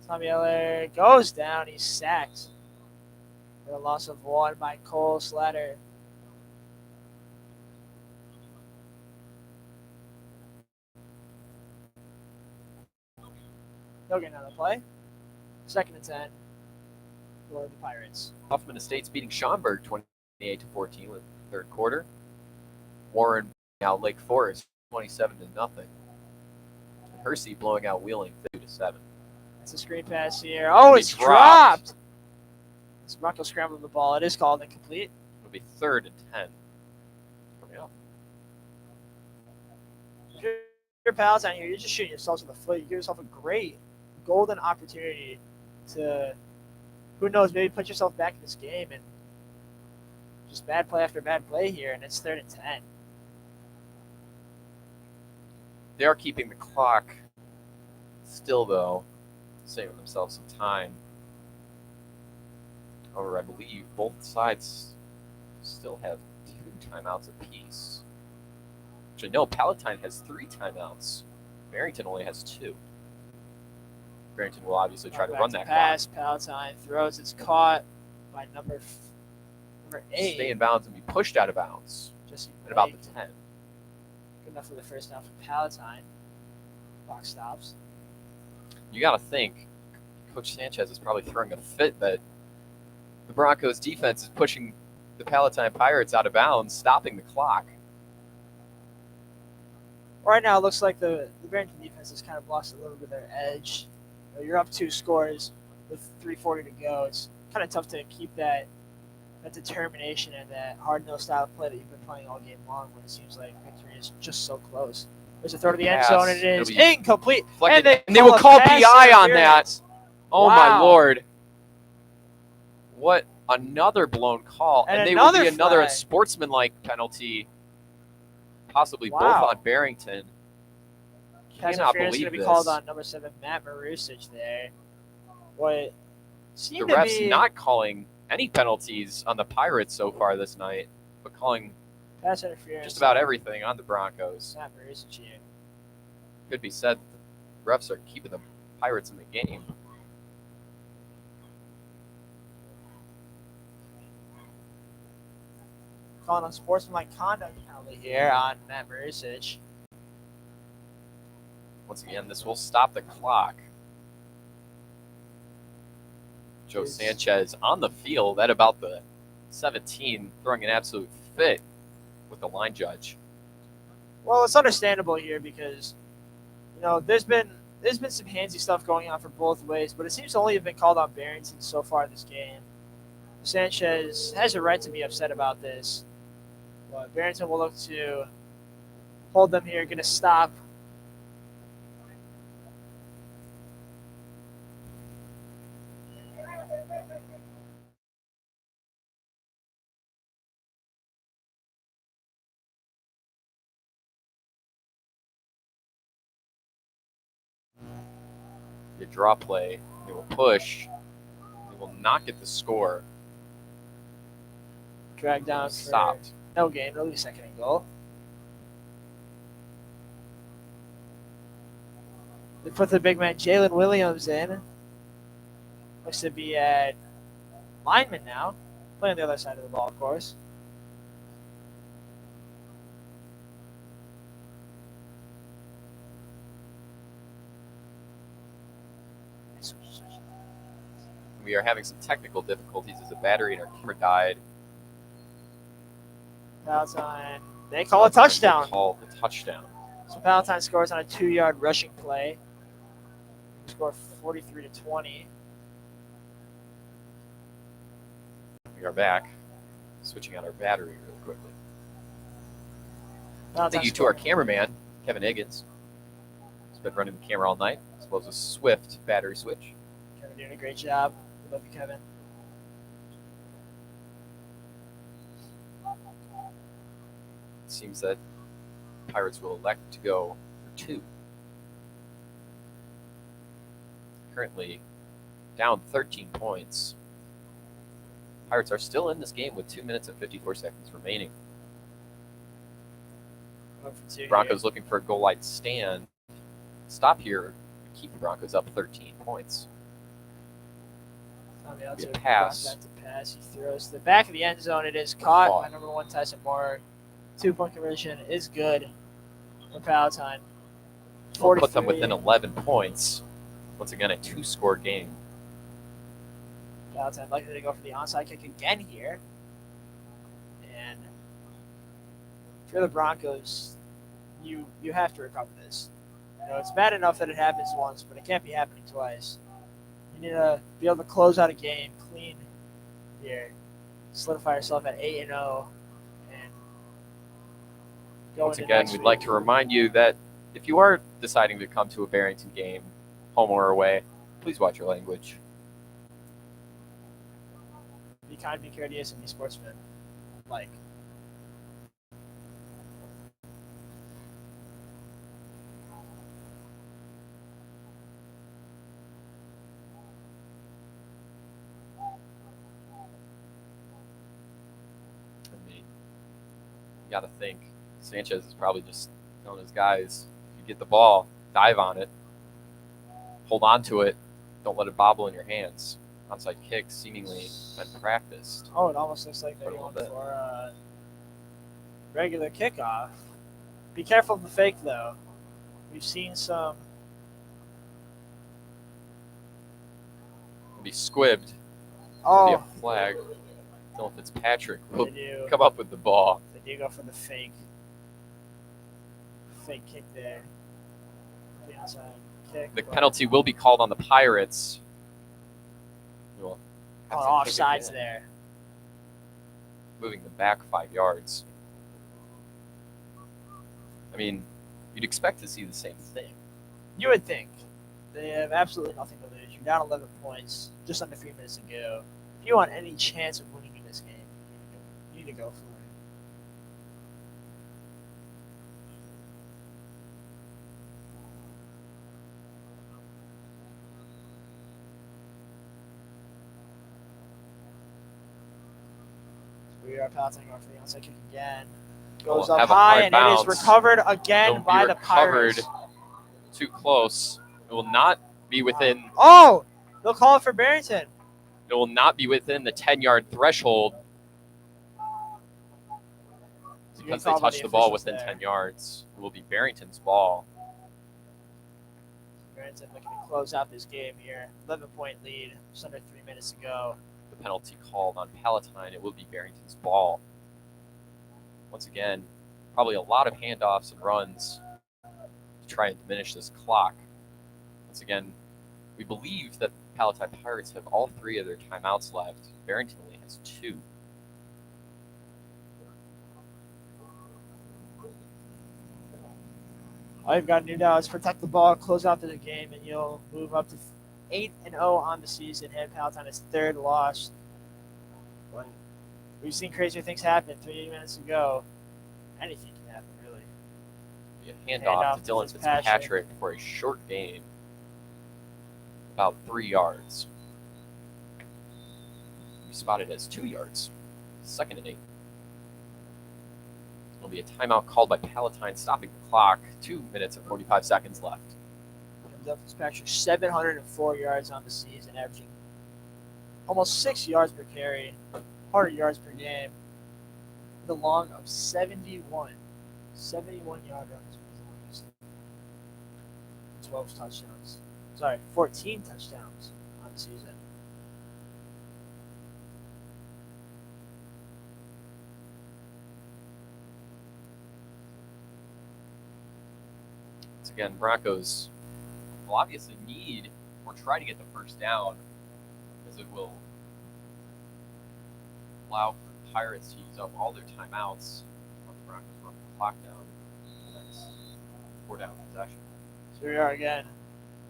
Speaker 2: Tommy Eller goes down. He's sacked for a loss of 1 by Cole Slatter. They'll get another play. 2nd and 10 for the Pirates.
Speaker 1: Hoffman Estates beating Schaumburg 28-14 with the third quarter. Warren out Lake Forest 27-0. And Hersey blowing out Wheeling 30-7.
Speaker 2: That's a screen pass here. Oh, it's dropped. This Bronco scrambled the ball. It is called incomplete.
Speaker 1: It'll be 3rd and 10. Coming up.
Speaker 2: If you're Palatine here, you're just shooting yourselves in the foot. You give yourself a great golden opportunity to, who knows, maybe put yourself back in this game, and just bad play after bad play here, and it's 3rd and 10.
Speaker 1: They are keeping the clock still, though, saving themselves some time. However, I believe both sides still have 2 timeouts apiece. Actually, no, Palatine has 3 timeouts. Barrington only has 2. Barrington will obviously try to run that
Speaker 2: pass.
Speaker 1: clock.
Speaker 2: Palatine throws. It's caught by number 8.
Speaker 1: Stay in bounds and be pushed out of bounds
Speaker 2: Jesse
Speaker 1: at about the 10.
Speaker 2: Good enough for the first down for Palatine. Clock stops.
Speaker 1: You got to think, Coach Sanchez is probably throwing a fit that the Broncos defense is pushing the Palatine Pirates out of bounds, stopping the clock.
Speaker 2: Right now, it looks like the Barrington defense has kind of lost a little bit of their edge. You're up 2 scores with 3:40 to go. It's kind of tough to keep that determination and that hard-nosed style of play that you've been playing all game long when it seems like victory is just so close. There's a throw to the end zone, and it is incomplete.
Speaker 1: And they will call PI on that. Oh, my Lord. What another blown call. And they will be another unsportsmanlike penalty, possibly both on Barrington. Cannot believe this.
Speaker 2: Going to be called on number 7, Matt Marusic there. What seemed
Speaker 1: the refs not calling any penalties on the Pirates so far this night, but calling
Speaker 2: pass interference
Speaker 1: just about everything on the Broncos.
Speaker 2: Matt Marusic here.
Speaker 1: Could be said the refs are keeping the Pirates in the game.
Speaker 2: Calling on sportsmanlike conduct penalty here on Matt Marusic.
Speaker 1: Once again, this will stop the clock. Joe Sanchez on the field at about the 17, throwing an absolute fit with the line judge.
Speaker 2: Well, it's understandable here because, there's been some handsy stuff going on for both ways, but it seems to only have been called on Barrington so far this game. Sanchez has a right to be upset about this, but Barrington will look to hold them here, going to stop.
Speaker 1: The draw play, they will push, they will not get the score.
Speaker 2: Drag down.
Speaker 1: Stopped.
Speaker 2: No gain, it'll be 2nd and goal. They put the big man Jalen Williams in. Looks to be at lineman now. Playing on the other side of the ball, of course.
Speaker 1: We are having some technical difficulties as a battery in our camera died.
Speaker 2: Palatine. They call a touchdown.
Speaker 1: They call the touchdown.
Speaker 2: So Palatine scores on a 2-yard rushing play. Score 43-20.
Speaker 1: We are back. Switching out our battery really quickly. Thank you to our cameraman, Kevin Higgins. He's been running the camera all night, as well as a swift battery switch.
Speaker 2: Kevin doing a great job. We love you, Kevin.
Speaker 1: It seems that Pirates will elect to go for 2. Currently down 13 points. Pirates are still in this game with 2 minutes and 54 seconds remaining. Broncos looking for a goal line stand. Stop here. Keep the Broncos up 13 points.
Speaker 2: On the outside,
Speaker 1: pass.
Speaker 2: He throws to the back of the end zone. It is caught by number 1 Tyson Moore. 2-point conversion is good for Palatine.
Speaker 1: We'll put them within 11 points. Once again, a 2-score game.
Speaker 2: Palatine likely to go for the onside kick again here. And if you're the Broncos, you have to recover this. You know, it's bad enough that it happens once, but it can't be happening twice. You need to be able to close out a game clean here. Solidify yourself at 8-0. And
Speaker 1: once again, we'd like to remind you that if you are deciding to come to a Barrington game, home or away, please watch your language.
Speaker 2: Be kind, be courteous, and be sportsman. Like.
Speaker 1: You got to think Sanchez is probably just telling his guys, if you get the ball, dive on it, hold on to it, don't let it bobble in your hands. Onside kicks seemingly been practiced.
Speaker 2: Oh, it almost looks like they're going for a regular kickoff. Be careful of the fake, though. We've seen some.
Speaker 1: It'll be squibbed.
Speaker 2: Oh.
Speaker 1: It'll be a flag. Dylan Fitzpatrick will come up with the ball.
Speaker 2: They do go for the fake kick there. The onside kick.
Speaker 1: The penalty will be called on the Pirates.
Speaker 2: Offsides there.
Speaker 1: Moving them back 5 yards. I mean, you'd expect to see the same thing.
Speaker 2: You would think. They have absolutely nothing to lose. You're down 11 points, just under 3 minutes to go. If you want any chance of winning in this game, you need to go for it. We are Palatine going for the onside kick again. Goes up high, and it is recovered again by the Pirates.
Speaker 1: Too close. It will not be within.
Speaker 2: Oh! They'll call it for Barrington.
Speaker 1: It will not be within the 10-yard threshold because they touched the ball within 10 yards. It will be Barrington's ball.
Speaker 2: Barrington looking to close out this game here. 11-point lead. Just under 3 minutes to go.
Speaker 1: The penalty called on Palatine. It will be Barrington's ball. Once again, probably a lot of handoffs and runs to try and diminish this clock. Once again, we believe that Palatine Pirates have all 3 of their timeouts left. Barrington only has 2.
Speaker 2: All you've got to do now is protect the ball, close out the game, and you'll move up to 8-0 on the season. And Palatine is 3rd loss. But we've seen crazier things happen 3 minutes ago. Anything can happen, really.
Speaker 1: Be a handoff to Dylan Fitzpatrick for a short game. About 3 yards. We spotted as 2 yards. 2nd and 8. It'll be a timeout called by Palatine, stopping the clock. 2 minutes and 45 seconds left.
Speaker 2: Dylan Fitzpatrick, 704 yards on the season, averaging almost 6 yards per carry, 100 yards per game, with a long of 71. 71-yard runs was his longest. 12 touchdowns. Sorry, 14 touchdowns on the season.
Speaker 1: Once again, Broncos will obviously need or try to get the first down, as it will allow for the Pirates to use up all their timeouts when the Broncos run the clock down for the next 4-down possession.
Speaker 2: So here we are again.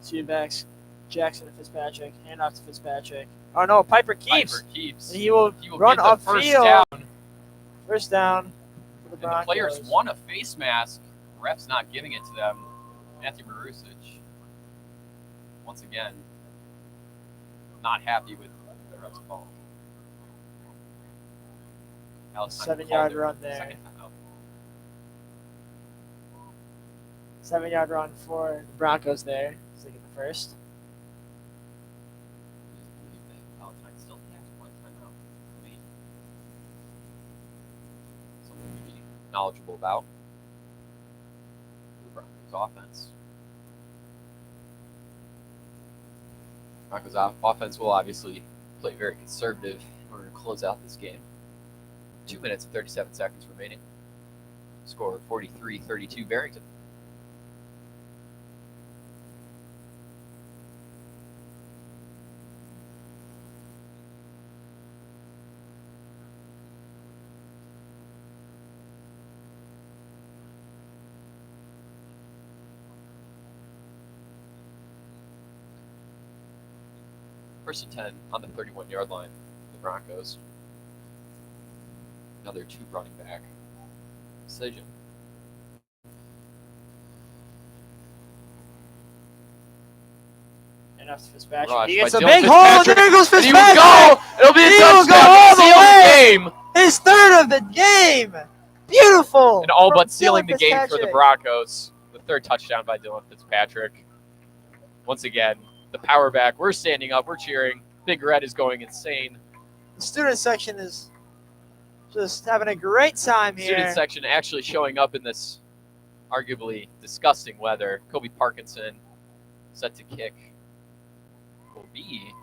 Speaker 2: Two backs, Jackson and Fitzpatrick, hand off to Fitzpatrick. Oh no, Piper keeps.
Speaker 1: Piper keeps.
Speaker 2: And he will run
Speaker 1: get the first down.
Speaker 2: First down for the Broncos.
Speaker 1: And the players want a face mask. Ref's not giving it to them. Matthew Marusic, once again, not happy with the ref's call.
Speaker 2: 7-yard run there. 7-yard run for the Broncos there. So they get the first.
Speaker 1: Palatine still has one timeout. Something to be knowledgeable about the Broncos offense. Broncos offense will obviously play very conservative in order to close out this game. 2 minutes and 37 seconds remaining. Score 43-32 Barrington. First and 10 on the 31-yard line for the Broncos. Another two running back decision.
Speaker 2: And that's Fitzpatrick.
Speaker 1: Rush
Speaker 2: He gets
Speaker 1: by
Speaker 2: a
Speaker 1: Dylan
Speaker 2: big hole, and there goes
Speaker 1: And he
Speaker 2: Fitzpatrick.
Speaker 1: will go! It'll be a
Speaker 2: He will
Speaker 1: touchdown
Speaker 2: go all the
Speaker 1: to seal
Speaker 2: way.
Speaker 1: the game!
Speaker 2: His third of the game. Beautiful.
Speaker 1: And all
Speaker 2: from
Speaker 1: but sealing
Speaker 2: Dylan
Speaker 1: the game for the
Speaker 2: Fitzpatrick.
Speaker 1: Broncos. The third touchdown by Dylan Fitzpatrick. Once again, the power back. We're standing up. We're cheering. Big Red is going insane.
Speaker 2: The student section is just having a great time here.
Speaker 1: Student section actually showing up in this arguably disgusting weather. Kobe Parkinson set to kick. Will be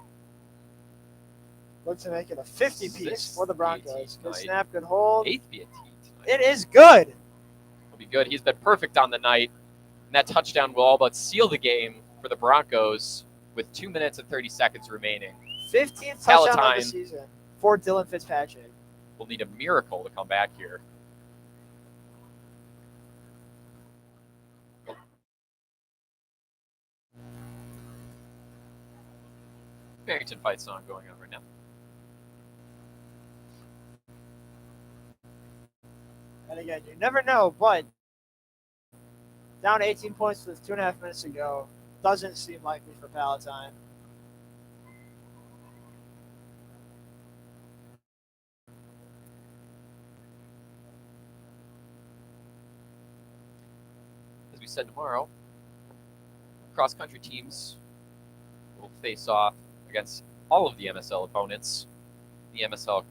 Speaker 2: Look to make it a 50-piece for the Broncos. Good
Speaker 1: tonight.
Speaker 2: snap, good hold.
Speaker 1: 8th BT tonight.
Speaker 2: It is good.
Speaker 1: Will be good. He's been perfect on the night. And that touchdown will all but seal the game for the Broncos with 2 minutes and 30 seconds remaining.
Speaker 2: 15th touchdown of
Speaker 1: Palatine
Speaker 2: the season for Dylan Fitzpatrick.
Speaker 1: We'll need a miracle to come back here. Barrington fight song going on right now.
Speaker 2: And again, you never know, but down 18 points with 2.5 minutes to go doesn't seem likely for Palatine.
Speaker 1: As we said, tomorrow, cross-country teams will face off against all of the MSL opponents. The MSL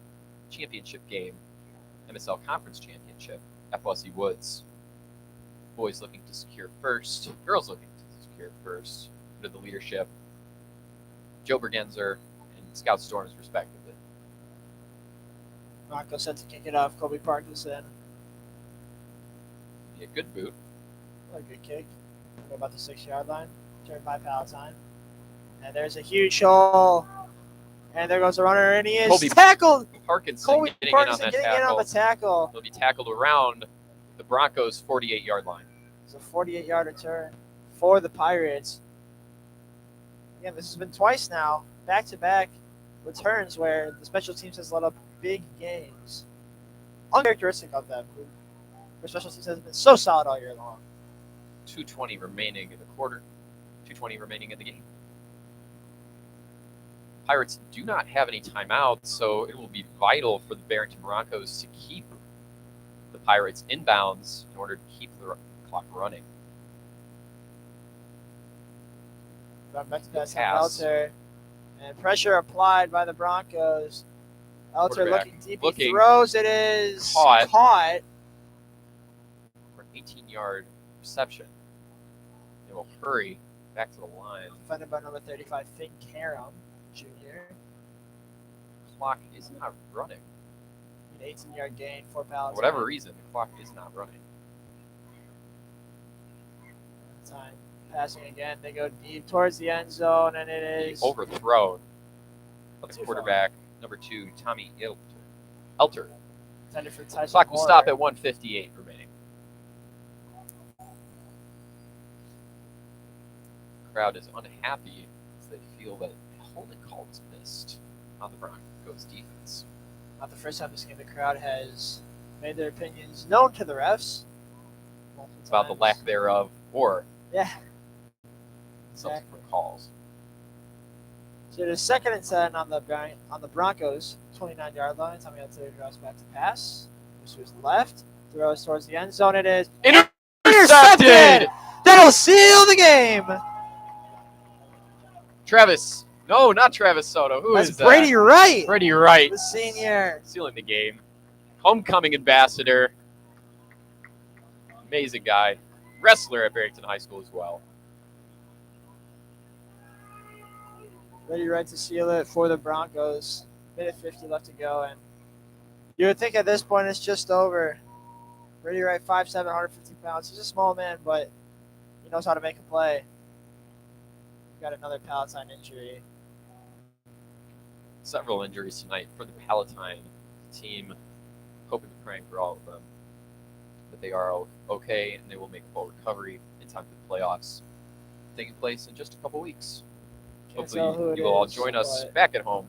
Speaker 1: championship game, MSL Conference Championship, FLC Woods. Boys looking to secure first, girls looking to secure first, under the leadership Joe Bergenzer and Scout Storms, respectively.
Speaker 2: Broncos set to kick it off. Kobe Parkinson.
Speaker 1: Be a good boot.
Speaker 2: A good kick. Go about the 6-yard line. Turned by Palatine. And there's a huge hole. And there goes the runner, and he is
Speaker 1: Kobe
Speaker 2: tackled.
Speaker 1: Parkinson
Speaker 2: Kobe
Speaker 1: getting
Speaker 2: Parkinson
Speaker 1: in on that
Speaker 2: getting in
Speaker 1: tackle.
Speaker 2: on the tackle.
Speaker 1: He'll be tackled around the Broncos' 48-yard line.
Speaker 2: It's a 48-yard return for the Pirates. Again, this has been twice now, back-to-back returns where the special teams has let up big games. Uncharacteristic of them. Their special teams has been so solid all year long.
Speaker 1: 2:20 remaining in the quarter. 2:20 remaining in the game. Pirates do not have any timeouts, so it will be vital for the Barrington Broncos to keep the Pirates inbounds in order to keep the clock running.
Speaker 2: Back to pass
Speaker 1: pass.
Speaker 2: Elter. And pressure applied by the Broncos. Elter
Speaker 1: Quarterback
Speaker 2: looking deep.
Speaker 1: looking.
Speaker 2: He throws. It is
Speaker 1: Caught. For an 18-yard reception. They will hurry back to the line.
Speaker 2: Defended by number 35, Finn Karam, Jr.
Speaker 1: Clock is not running.
Speaker 2: An 18-yard gain for Palatine.
Speaker 1: For whatever reason, the clock is not running.
Speaker 2: Time passing again. They go deep towards the end zone, and it is
Speaker 1: overthrown. That's quarterback number 2, Tommy Elter.
Speaker 2: Intended for Tyson
Speaker 1: Clock will
Speaker 2: Moore.
Speaker 1: stop at 1:58 remaining. The crowd is unhappy as they feel that a holding call was missed on the Broncos defense.
Speaker 2: Not the first time this game. The crowd has made their opinions known to the refs.
Speaker 1: About the lack thereof, or subsequent calls.
Speaker 2: So it is 2nd and 10 on the Broncos 29-yard line. Tommy Elter draws back to pass. Moves to his left. Throws towards the end zone. It is
Speaker 1: intercepted.
Speaker 2: That'll seal the game.
Speaker 1: Travis. No, not Travis Soto. Who
Speaker 2: That's
Speaker 1: is that?
Speaker 2: Brady Wright.
Speaker 1: Brady Wright.
Speaker 2: The senior.
Speaker 1: Sealing the game. Homecoming ambassador. Amazing guy. Wrestler at Barrington High School as well.
Speaker 2: Brady Wright to seal it for the Broncos. Minute 50 left to go, and you would think at this point it's just over. Brady Wright, 5'7", 150 pounds. He's a small man, but he knows how to make a play. Got another Palatine injury.
Speaker 1: Several injuries tonight for the Palatine team. Hoping and praying for all of them that they are okay and they will make a full recovery in time for the playoffs taking place in just a couple weeks. Hopefully you will all join us back at home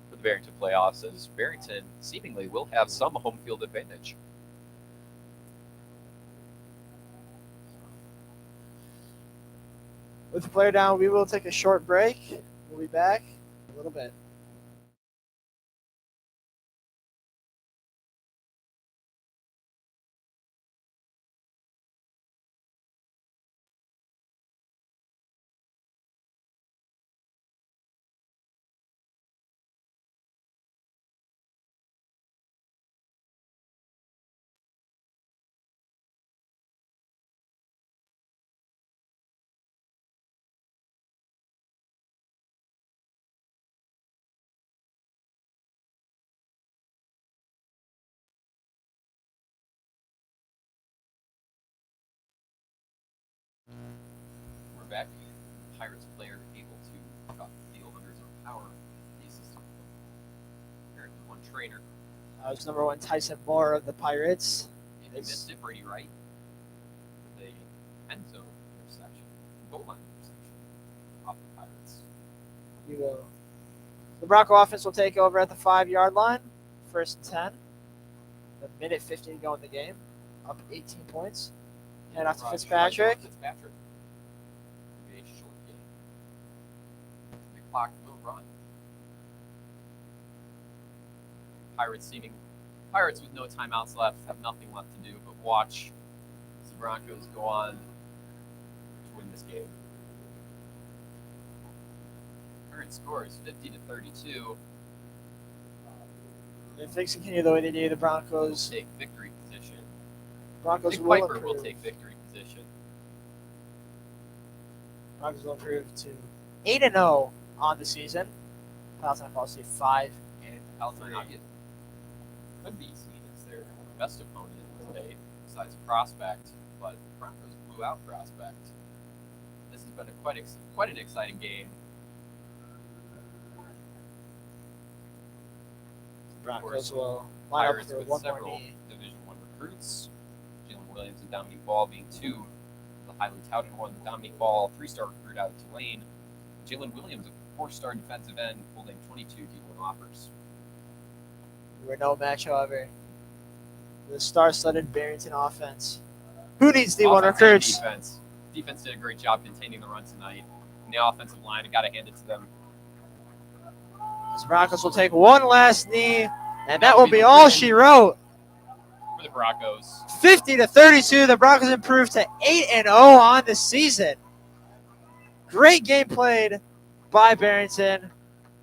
Speaker 1: for the Barrington playoffs, as Barrington seemingly will have some home field advantage.
Speaker 2: With the player down, we will take a short break. We'll be back in a little bit.
Speaker 1: We're back. Pirates player able to cut the field under his own power. The assistant one trainer.
Speaker 2: That was number 1 Tyson Moore of the Pirates.
Speaker 1: And he missed it, Brady Wright. The end zone interception, goal line interception off the Pirates.
Speaker 2: The Bronco offense will take over at the 5-yard line. 1st and 10. The minute 50 to go in the game. Up 18 points. And off to Fitzpatrick.
Speaker 1: Fitzpatrick. A short game. The clock will run. Pirates with no timeouts left have nothing left to do but watch as the Broncos go on to win this game. Current score is 50-32.
Speaker 2: If things continue the way they do, the Broncos
Speaker 1: Take victory position.
Speaker 2: Broncos will
Speaker 1: Piper
Speaker 2: improve.
Speaker 1: will take victory position.
Speaker 2: Broncos will improve to 8-0 on the season. Palatine Varsity 5.
Speaker 1: And Palatine could be seen as their best opponent today, besides Prospect, but the Broncos blew out Prospect. This has been quite an exciting game.
Speaker 2: Broncos will line up
Speaker 1: Pirates
Speaker 2: for
Speaker 1: with
Speaker 2: one
Speaker 1: several
Speaker 2: more knee.
Speaker 1: Division I recruits. Jalen Williams and Dominique Ball being 2. The highly touted one, Dominique Ball, 3-star recruit out of Tulane. Jalen Williams, a 4-star defensive end, holding 22 D1 offers.
Speaker 2: We were no match, however. The star-studded Barrington offense. Who needs D1 recruits?
Speaker 1: Defense. Defense did a great job containing the run tonight. And the offensive line, I got to hand it to them.
Speaker 2: The Broncos will take one last knee, and that will be all she wrote.
Speaker 1: For the Broncos.
Speaker 2: 50-32, the Broncos improved to 8-0 on the season. Great game played by Barrington.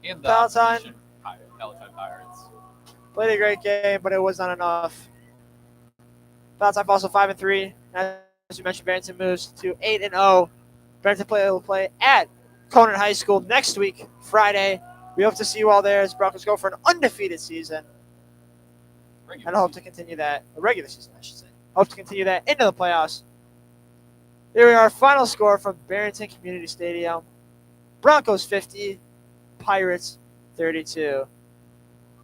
Speaker 1: And the
Speaker 2: Palatine
Speaker 1: opposition Palatine Pirates.
Speaker 2: played a great game, but it was not enough. Palatine falls to 5-3. As you mentioned, Barrington moves to 8-0. Barrington will play at Conant High School next week, Friday. We hope to see you all there as Broncos go for an undefeated season. And I hope to continue that, a regular season, I should say. Hope to continue that into the playoffs. Here we are, final score from Barrington Community Stadium. Broncos 50, Pirates 32.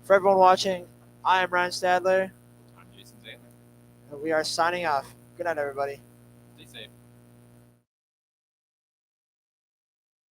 Speaker 2: For everyone watching, I am Ryan Stadler.
Speaker 1: I'm Jason Zandler.
Speaker 2: And we are signing off. Good night, everybody.
Speaker 1: Stay safe.